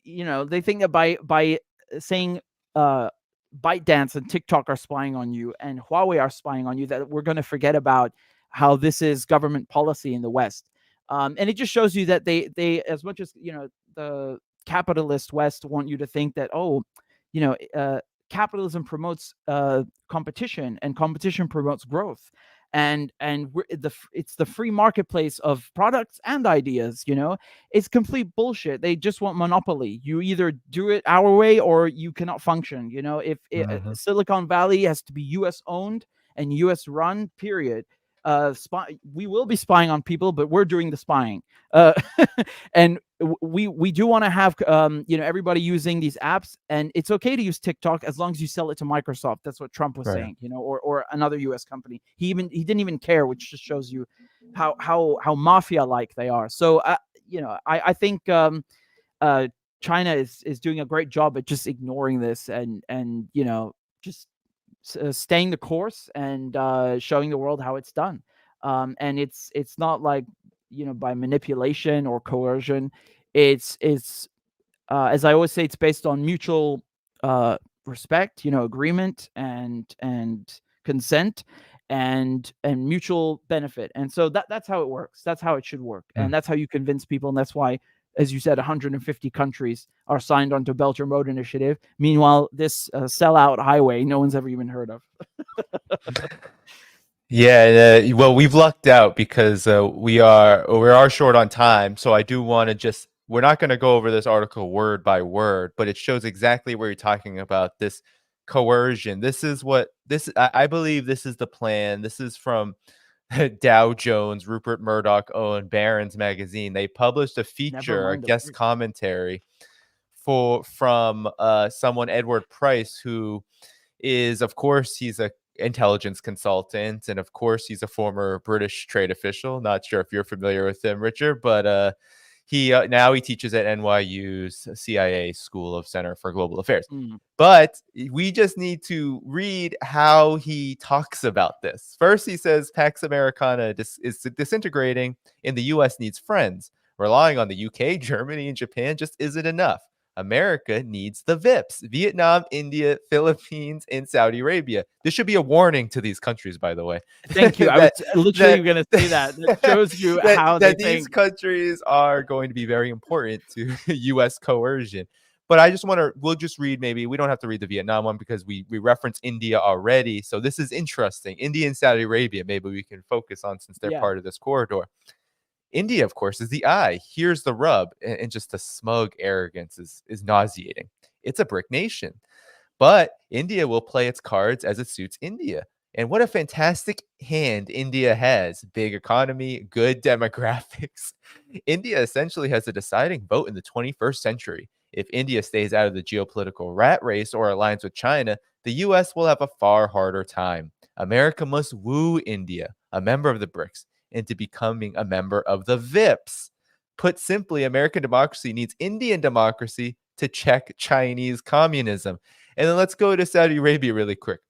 they think that by saying ByteDance and TikTok are spying on you and Huawei are spying on you, that we're going to forget about how this is government policy in the West. And it just shows you that they as much as the capitalist West want you to think that capitalism promotes competition, and competition promotes growth, and it's the free marketplace of products and ideas. It's complete bullshit. They just want monopoly. You either do it our way or you cannot function. If Silicon Valley has to be US owned and US run, period. We will be spying on people, but we're doing the spying. And we do want to have everybody using these apps, and it's okay to use TikTok as long as you sell it to Microsoft. That's what Trump was saying, or another US company. He didn't even care, which just shows you how mafia like they are. So I think China is doing a great job at just ignoring this and just staying the course and showing the world how it's done. And it's not like, by manipulation or coercion. It's as I always say, it's based on mutual respect, agreement and consent and mutual benefit. And so that's how it works. That's how it should work. And that's how you convince people. And that's why, as you said, 150 countries are signed onto Belt and Road Initiative. Meanwhile, this sellout highway, no one's ever even heard of. Yeah, well, we've lucked out because we are short on time. So I do want to we're not going to go over this article word by word, but it shows exactly where you're talking about this coercion. I believe this is the plan. This is from Dow Jones, Rupert Murdoch owned Barron's magazine. They published a feature, a guest commentary from someone, Edward Price, who is, of course, he's a intelligence consultant, and of course he's a former British trade official. Not sure if you're familiar with him, Richard, but he now he teaches at NYU's CIA School of Center for Global Affairs. But we just need to read how he talks about this. First, he says Pax Americana is disintegrating and the US needs friends. Relying on the UK, Germany, and Japan just isn't enough. America needs the VIPs: Vietnam, India, Philippines, and Saudi Arabia. This should be a warning to these countries, by the way. Thank you. I was literally going to say that. That shows you how these countries are going to be very important to U.S. coercion. But we'll just read, maybe we don't have to read the Vietnam one because we reference India already. So this is interesting. India and Saudi Arabia, maybe we can focus on since they're part of this corridor. India, of course, is the eye. Here's the rub, and just the smug arrogance is nauseating. It's a BRIC nation, but India will play its cards as it suits India. And what a fantastic hand India has. Big economy, good demographics. India essentially has a deciding vote in the 21st century. If India stays out of the geopolitical rat race or aligns with China, the US will have a far harder time. America must woo India, a member of the BRICS, into becoming a member of the VIPs. Put simply, American democracy needs Indian democracy to check Chinese communism. And then let's go to Saudi Arabia really quick.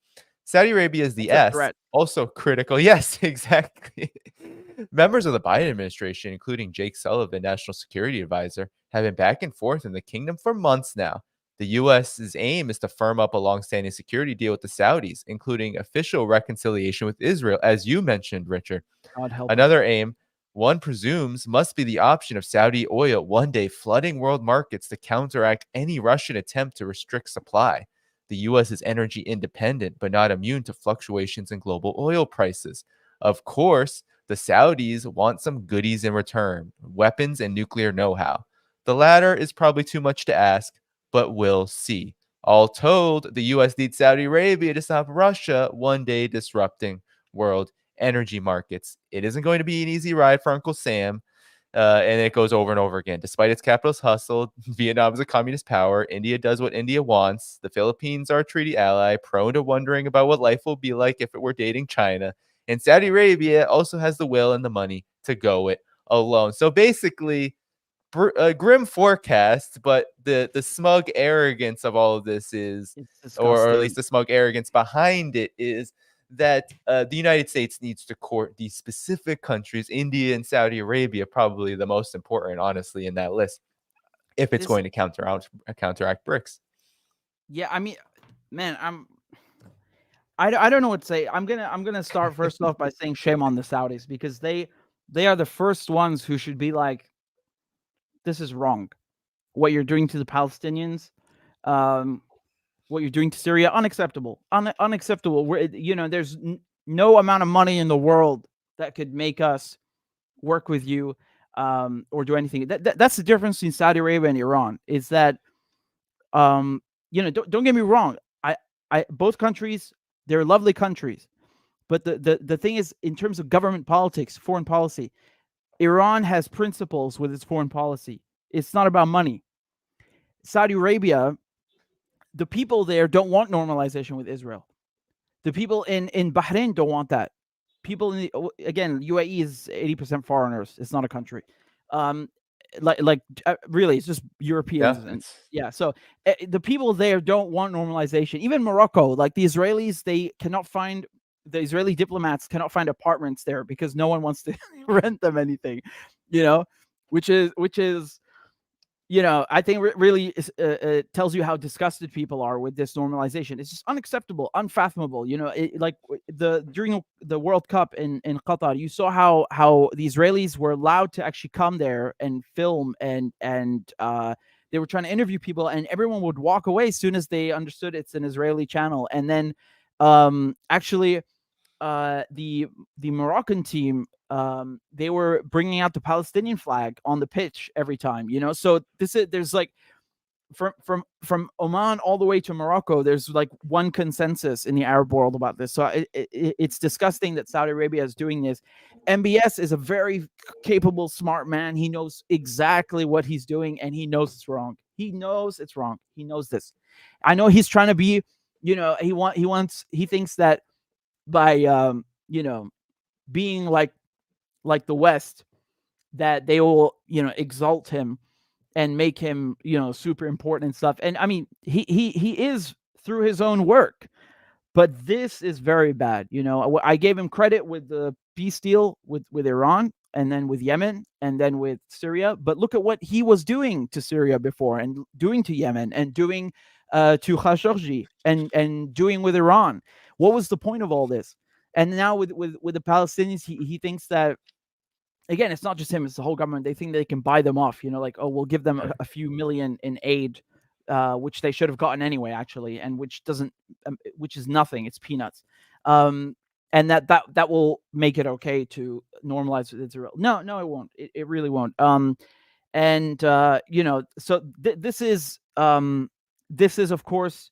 Saudi Arabia is the S, also critical. Yes, exactly. Members of the Biden administration, including Jake Sullivan, National Security Advisor, have been back and forth in the kingdom for months now. The U.S.'s aim is to firm up a long-standing security deal with the Saudis, including official reconciliation with Israel, as you mentioned, Richard. Another aim, one presumes, must be the option of Saudi oil one day flooding world markets to counteract any Russian attempt to restrict supply. The U.S. is energy independent, but not immune to fluctuations in global oil prices. Of course, the Saudis want some goodies in return, weapons and nuclear know-how. The latter is probably too much to ask, but we'll see. All told, the U.S. needs Saudi Arabia to stop Russia one day disrupting world energy markets. It isn't going to be an easy ride for Uncle Sam, and it goes over and over again. Despite its capitalist hustle, Vietnam is a communist power. India does what India wants. The Philippines are a treaty ally, prone to wondering about what life will be like if it were dating China. And Saudi Arabia also has the will and the money to go it alone. So basically, a grim forecast, but the smug arrogance of all of this is, or at least the smug arrogance behind it is, that the United States needs to court these specific countries, India and Saudi Arabia, probably the most important, honestly, in that list, if it's going to counteract BRICS. Yeah, I mean, man, I don't know what to say. I'm gonna start first off by saying shame on the Saudis, because they are the first ones who should be like, this is wrong. What you're doing to the Palestinians, what you're doing to Syria, unacceptable. Unacceptable. There's no amount of money in the world that could make us work with you or do anything. That's the difference between Saudi Arabia and Iran, is that, don't get me wrong. Both countries, they're lovely countries. But the thing is, in terms of government politics, foreign policy, Iran has principles with its foreign policy. It's not about money. Saudi Arabia, the people there don't want normalization with Israel. The people in Bahrain don't want that. People again, UAE is 80% foreigners. It's not a country. really, it's just Europeans. Yeah, And yeah, so the people there don't want normalization. Even Morocco, like the Israelis, the Israeli diplomats cannot find apartments there because no one wants to rent them anything, which is I think really tells you how disgusted people are with this normalization. It's just unacceptable, unfathomable. During the World Cup in Qatar, you saw how the Israelis were allowed to actually come there and film, and they were trying to interview people, and everyone would walk away as soon as they understood it's an Israeli channel. And then the Moroccan team, they were bringing out the Palestinian flag on the pitch every time, so there's like from Oman all the way to Morocco, there's like one consensus in the Arab world about this. So it's disgusting that Saudi Arabia is doing this. MBS is a very capable, smart man. He knows exactly what he's doing, and he knows it's wrong. He knows it's wrong. He knows this. I know he's trying to be, he thinks that by being like the West, that they will exalt him and make him super important and stuff. And I mean, he is through his own work, but this is very bad. I gave him credit with the peace deal with Iran, and then with Yemen, and then with Syria. But look at what he was doing to Syria before, and doing to Yemen, and doing to Khashoggi, and doing with Iran. What was the point of all this? And now with the Palestinians, he thinks that, again, it's not just him, it's the whole government. They think they can buy them off, we'll give them a few million in aid, which they should have gotten anyway, actually, and which is nothing. It's peanuts. And that will make it okay to normalize with Israel. No, it won't. It really won't. So this is of course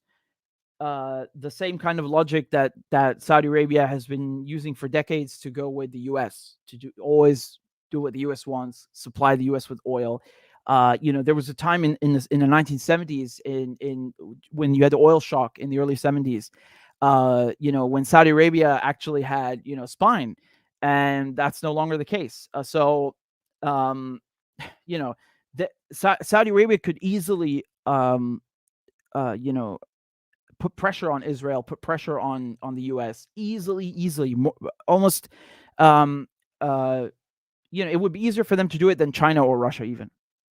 the same kind of logic that Saudi Arabia has been using for decades to go with the US, to always do what the US wants, supply the US with oil. There was a time in the 1970s in when you had the oil shock in the early 70s, when Saudi Arabia actually had spine, and that's no longer the case. Saudi Arabia could easily put pressure on Israel, put pressure on the US easily, almost. It would be easier for them to do it than China or Russia even.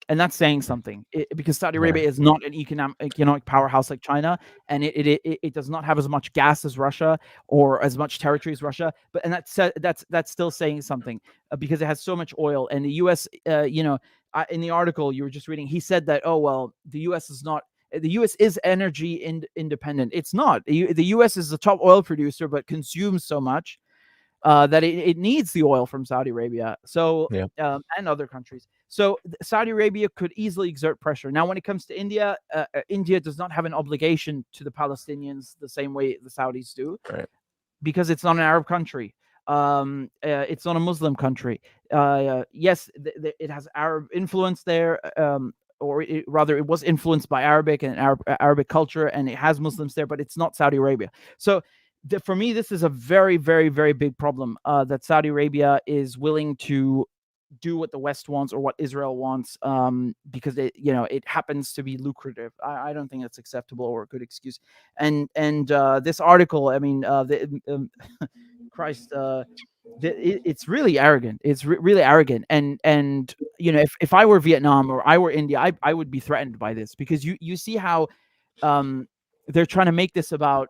And that's saying something, because Saudi Arabia is not an economic powerhouse like China, and it does not have as much gas as Russia, or as much territory as Russia. But that's still saying something, because it has so much oil. And the U.S., in the article you were just reading, he said that, oh well, the U.S. is energy independent. It's not. The U.S. is the top oil producer, but consumes so much that it needs the oil from Saudi Arabia. So and other countries. So Saudi Arabia could easily exert pressure. Now, when it comes to India, India does not have an obligation to the Palestinians the same way the Saudis do, right? Because it's not an Arab country. It's not a Muslim country. Yes, it has Arab influence there, or rather, it was influenced by Arabic and Arabic culture, and it has Muslims there, but it's not Saudi Arabia. So for me, this is a very, very, very big problem, that Saudi Arabia is willing to do what the West wants or what Israel wants, because it happens to be lucrative. I don't think that's acceptable or a good excuse. And this article, I mean, Christ, it's really arrogant. It's really arrogant. And if I were Vietnam or I were India, I would be threatened by this, because you see how they're trying to make this about,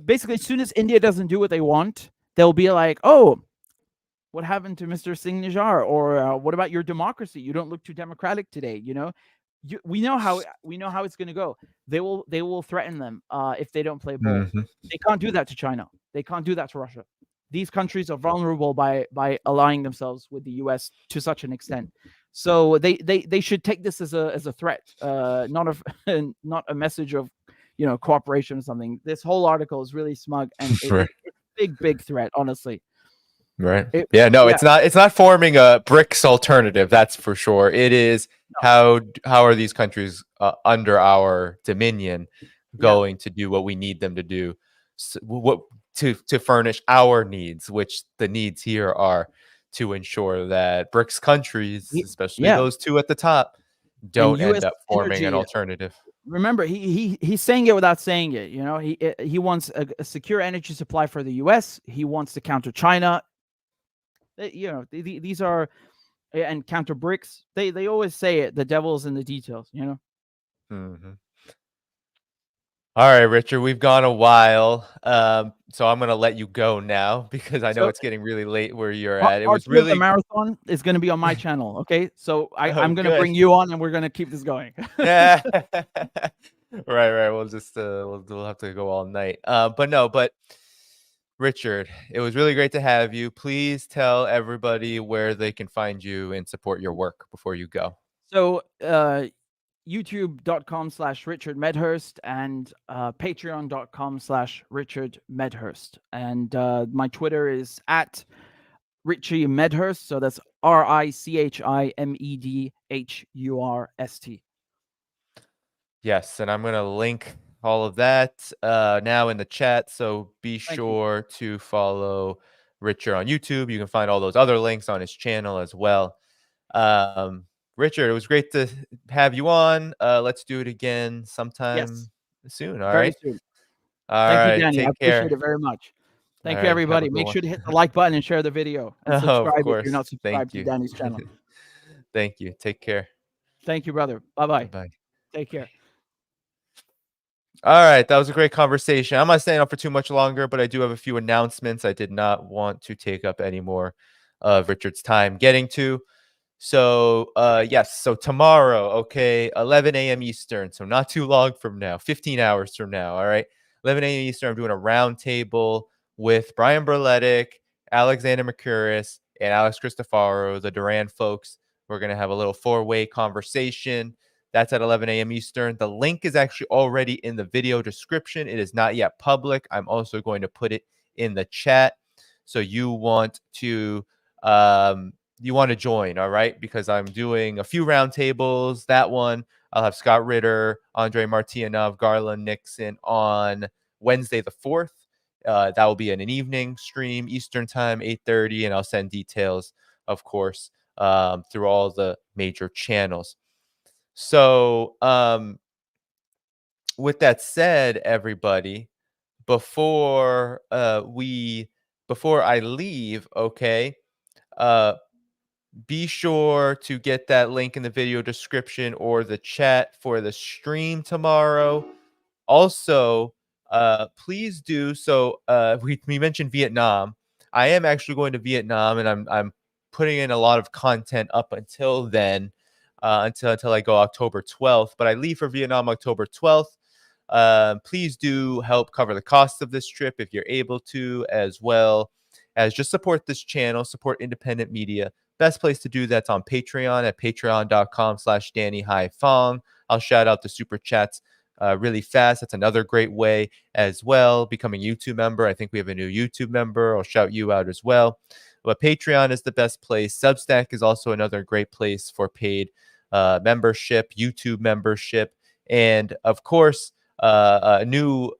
basically, as soon as India doesn't do what they want, they'll be like, oh, what happened to Mr. Singh Niger? Or what about your democracy? You don't look too democratic today. We know how it's going to go. They will threaten them if they don't play ball. Mm-hmm. They can't do that to China. They can't do that to Russia. These countries are vulnerable by aligning themselves with the U.S. to such an extent. So they should take this as a threat, not a message of cooperation or something. This whole article is really smug, and it's a big threat, honestly. Right. It's not forming a BRICS alternative. That's for sure. It is how are these countries under our dominion going to do what we need them to do, to furnish our needs, which the needs here are to ensure that BRICS countries, especially Yeah, those two at the top, and don't end U.S. up forming an energy. alternative. Remember, he's saying it without saying it. You know, he wants a secure energy supply for the U.S. He wants to counter China. You know, these are and counter BRICS. They always say it. The devil's in the details. You know. Mhm. All right, Richard, we've gone a while, so I'm gonna let you go now because I know So it's getting really late where you're at. It part was 2 of the really marathon is going to be on my channel. Okay, so oh, I'm going to good. bring you on, and we're going to keep this going. Yeah. Right. We'll just we'll have to go all night. But Richard, it was really great to have you. Please tell everybody where they can find you and support your work before you go. So youtube.com/Richard Medhurst and patreon.com/Richard Medhurst. And my Twitter is at Richie Medhurst. So that's RICHIMEDHURST. Yes, and I'm gonna link all of that now in the chat. So be Thank you. sure to follow Richard on YouTube. You can find all those other links on his channel as well. Richard, it was great to have you on. Let's do it again sometime Yes, soon. All very right. soon. All Thank you, right. Danny. I Take appreciate care. it very much. All Thank you, right. Have a everybody. good Make one. sure to hit the like button and share the video and Oh, of subscribe if you're not course. Thank subscribed to you. Danny's channel. Thank you. Take care. Thank you, brother. Bye-bye. Bye-bye. Take care. All right, that was a great conversation. I'm not staying up for too much longer, but I do have a few announcements I did not want to take up any more of Richard's time getting to. So, yes, so tomorrow, okay, 11 a.m. Eastern, so not too long from now, 15 hours from now, all right, 11 a.m. Eastern, I'm doing a roundtable with Brian Berletic, Alexander Mercouris, and Alex Cristofaro, the Duran folks. We're going to have a little four-way conversation. That's at 11 a.m. Eastern. The link is actually already in the video description. It is not yet public. I'm also going to put it in the chat. So you want to join, all right? Because I'm doing a few roundtables. That one, I'll have Scott Ritter, Andre Martianov, Garland Nixon on Wednesday the 4th. That will be in an evening stream, Eastern time, 8:30, and I'll send details, of course, through all the major channels. So, with that said, everybody, before I leave, okay, be sure to get that link in the video description or the chat for the stream tomorrow. Also, please do so. We mentioned Vietnam. I am actually going to Vietnam, and I'm putting in a lot of content up until then, until I go October 12th. But I leave for Vietnam October 12th. Please do help cover the cost of this trip if you're able to, as well as just support this channel, support independent media. Best place to do that's on Patreon at patreon.com/DannyDhaiphong. I'll shout out the super chats really fast. That's another great way as well. Becoming a YouTube member. I think we have a new YouTube member. I'll shout you out as well. But Patreon is the best place. Substack is also another great place for paid membership, YouTube membership, and of course, a new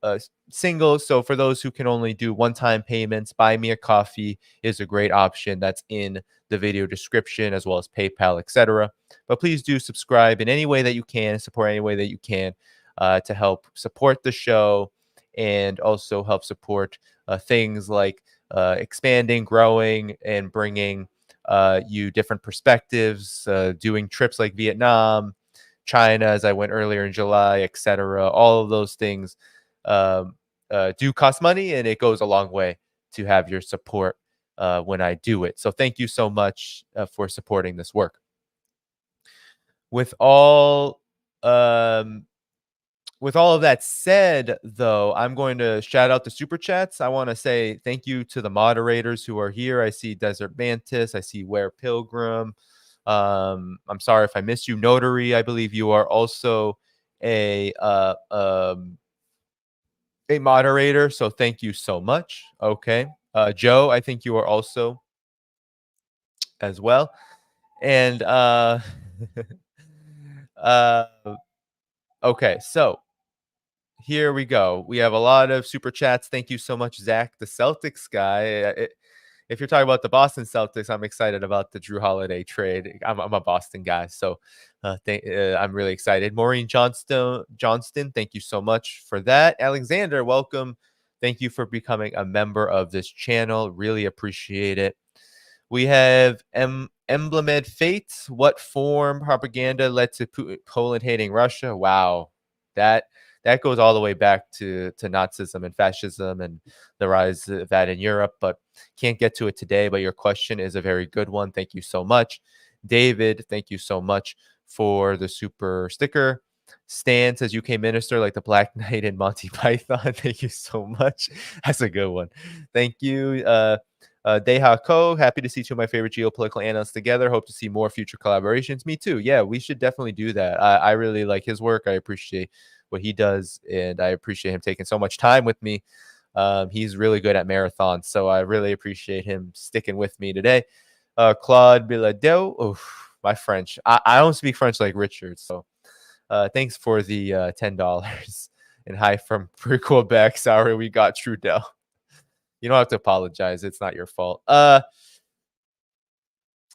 single. So for those who can only do one-time payments, Buy Me a Coffee is a great option. That's in the video description, as well as PayPal, etc. But please do subscribe in any way that you can, support any way that you can, to help support the show and also help support things like expanding, growing, and bringing you different perspectives, doing trips like Vietnam, China, as I went earlier in July, etc. All of those things do cost money, and it goes a long way to have your support when I do it. So thank you so much for supporting this work. With all of that said, though, I'm going to shout out the super chats. I want to say thank you to the moderators who are here. I see Desert Mantis. I see Ware Pilgrim. I'm sorry if I missed you. Notary, I believe you are also a moderator. So thank you so much. Okay. Joe, I think you are also as well. And okay, so here we go. We have a lot of super chats. Thank you so much, Zach, the Celtics guy. if you're talking about the Boston Celtics, I'm excited about the Drew Holiday trade. I'm a Boston guy, so I'm really excited. Maureen Johnston, thank you so much for that. Alexander, welcome. Thank you for becoming a member of this channel. Really appreciate it. We have Emblemed Fate. What form propaganda led to Poland hating Russia? Wow, that goes all the way back to Nazism and fascism and the rise of that in Europe, but can't get to it today. But your question is a very good one. Thank you so much. David, thank you so much for the super sticker. Stan says UK minister like the Black Knight in Monty Python. Thank you so much. That's a good one. Thank you. Deha Ko, happy to see two of my favorite geopolitical analysts together. Hope to see more future collaborations. Me too. Yeah, we should definitely do that. I really like his work. I appreciate what he does, and I appreciate him taking so much time with me. He's really good at marathons, so I really appreciate him sticking with me today. Claude Biladeu, oh, my French. I don't speak French like Richard, so thanks for the $10. And hi from Quebec. Sorry, we got Trudel. You don't have to apologize. It's not your fault.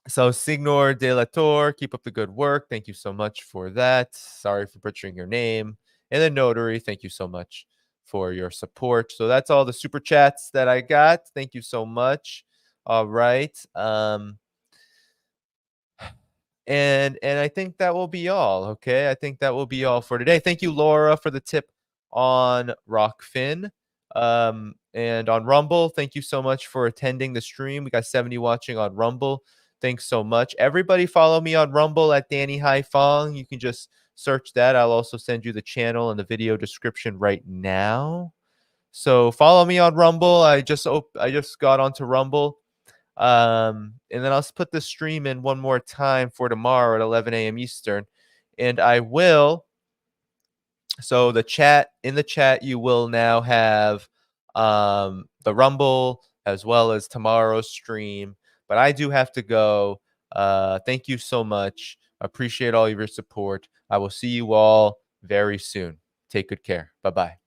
So Signor De La Torre, keep up the good work. Thank you so much for that. Sorry for butchering your name. And the notary, thank you so much for your support. So that's all the super chats that I got. Thank you so much. All right. And I think that will be all. Okay. I think that will be all for today. Thank you, Laura, for the tip on Rockfin. And on Rumble, thank you so much for attending the stream. We got 70 watching on Rumble. Thanks so much. Everybody follow me on Rumble at Danny Dhaiphong. You can just search that. I'll also send you the channel in the video description right now. So follow me on Rumble. I just got onto Rumble. And then I'll put the stream in one more time for tomorrow at 11 a.m. Eastern. And I will. So in the chat, you will now have the Rumble as well as tomorrow's stream. But I do have to go. Thank you so much. Appreciate all of your support. I will see you all very soon. Take good care. Bye-bye.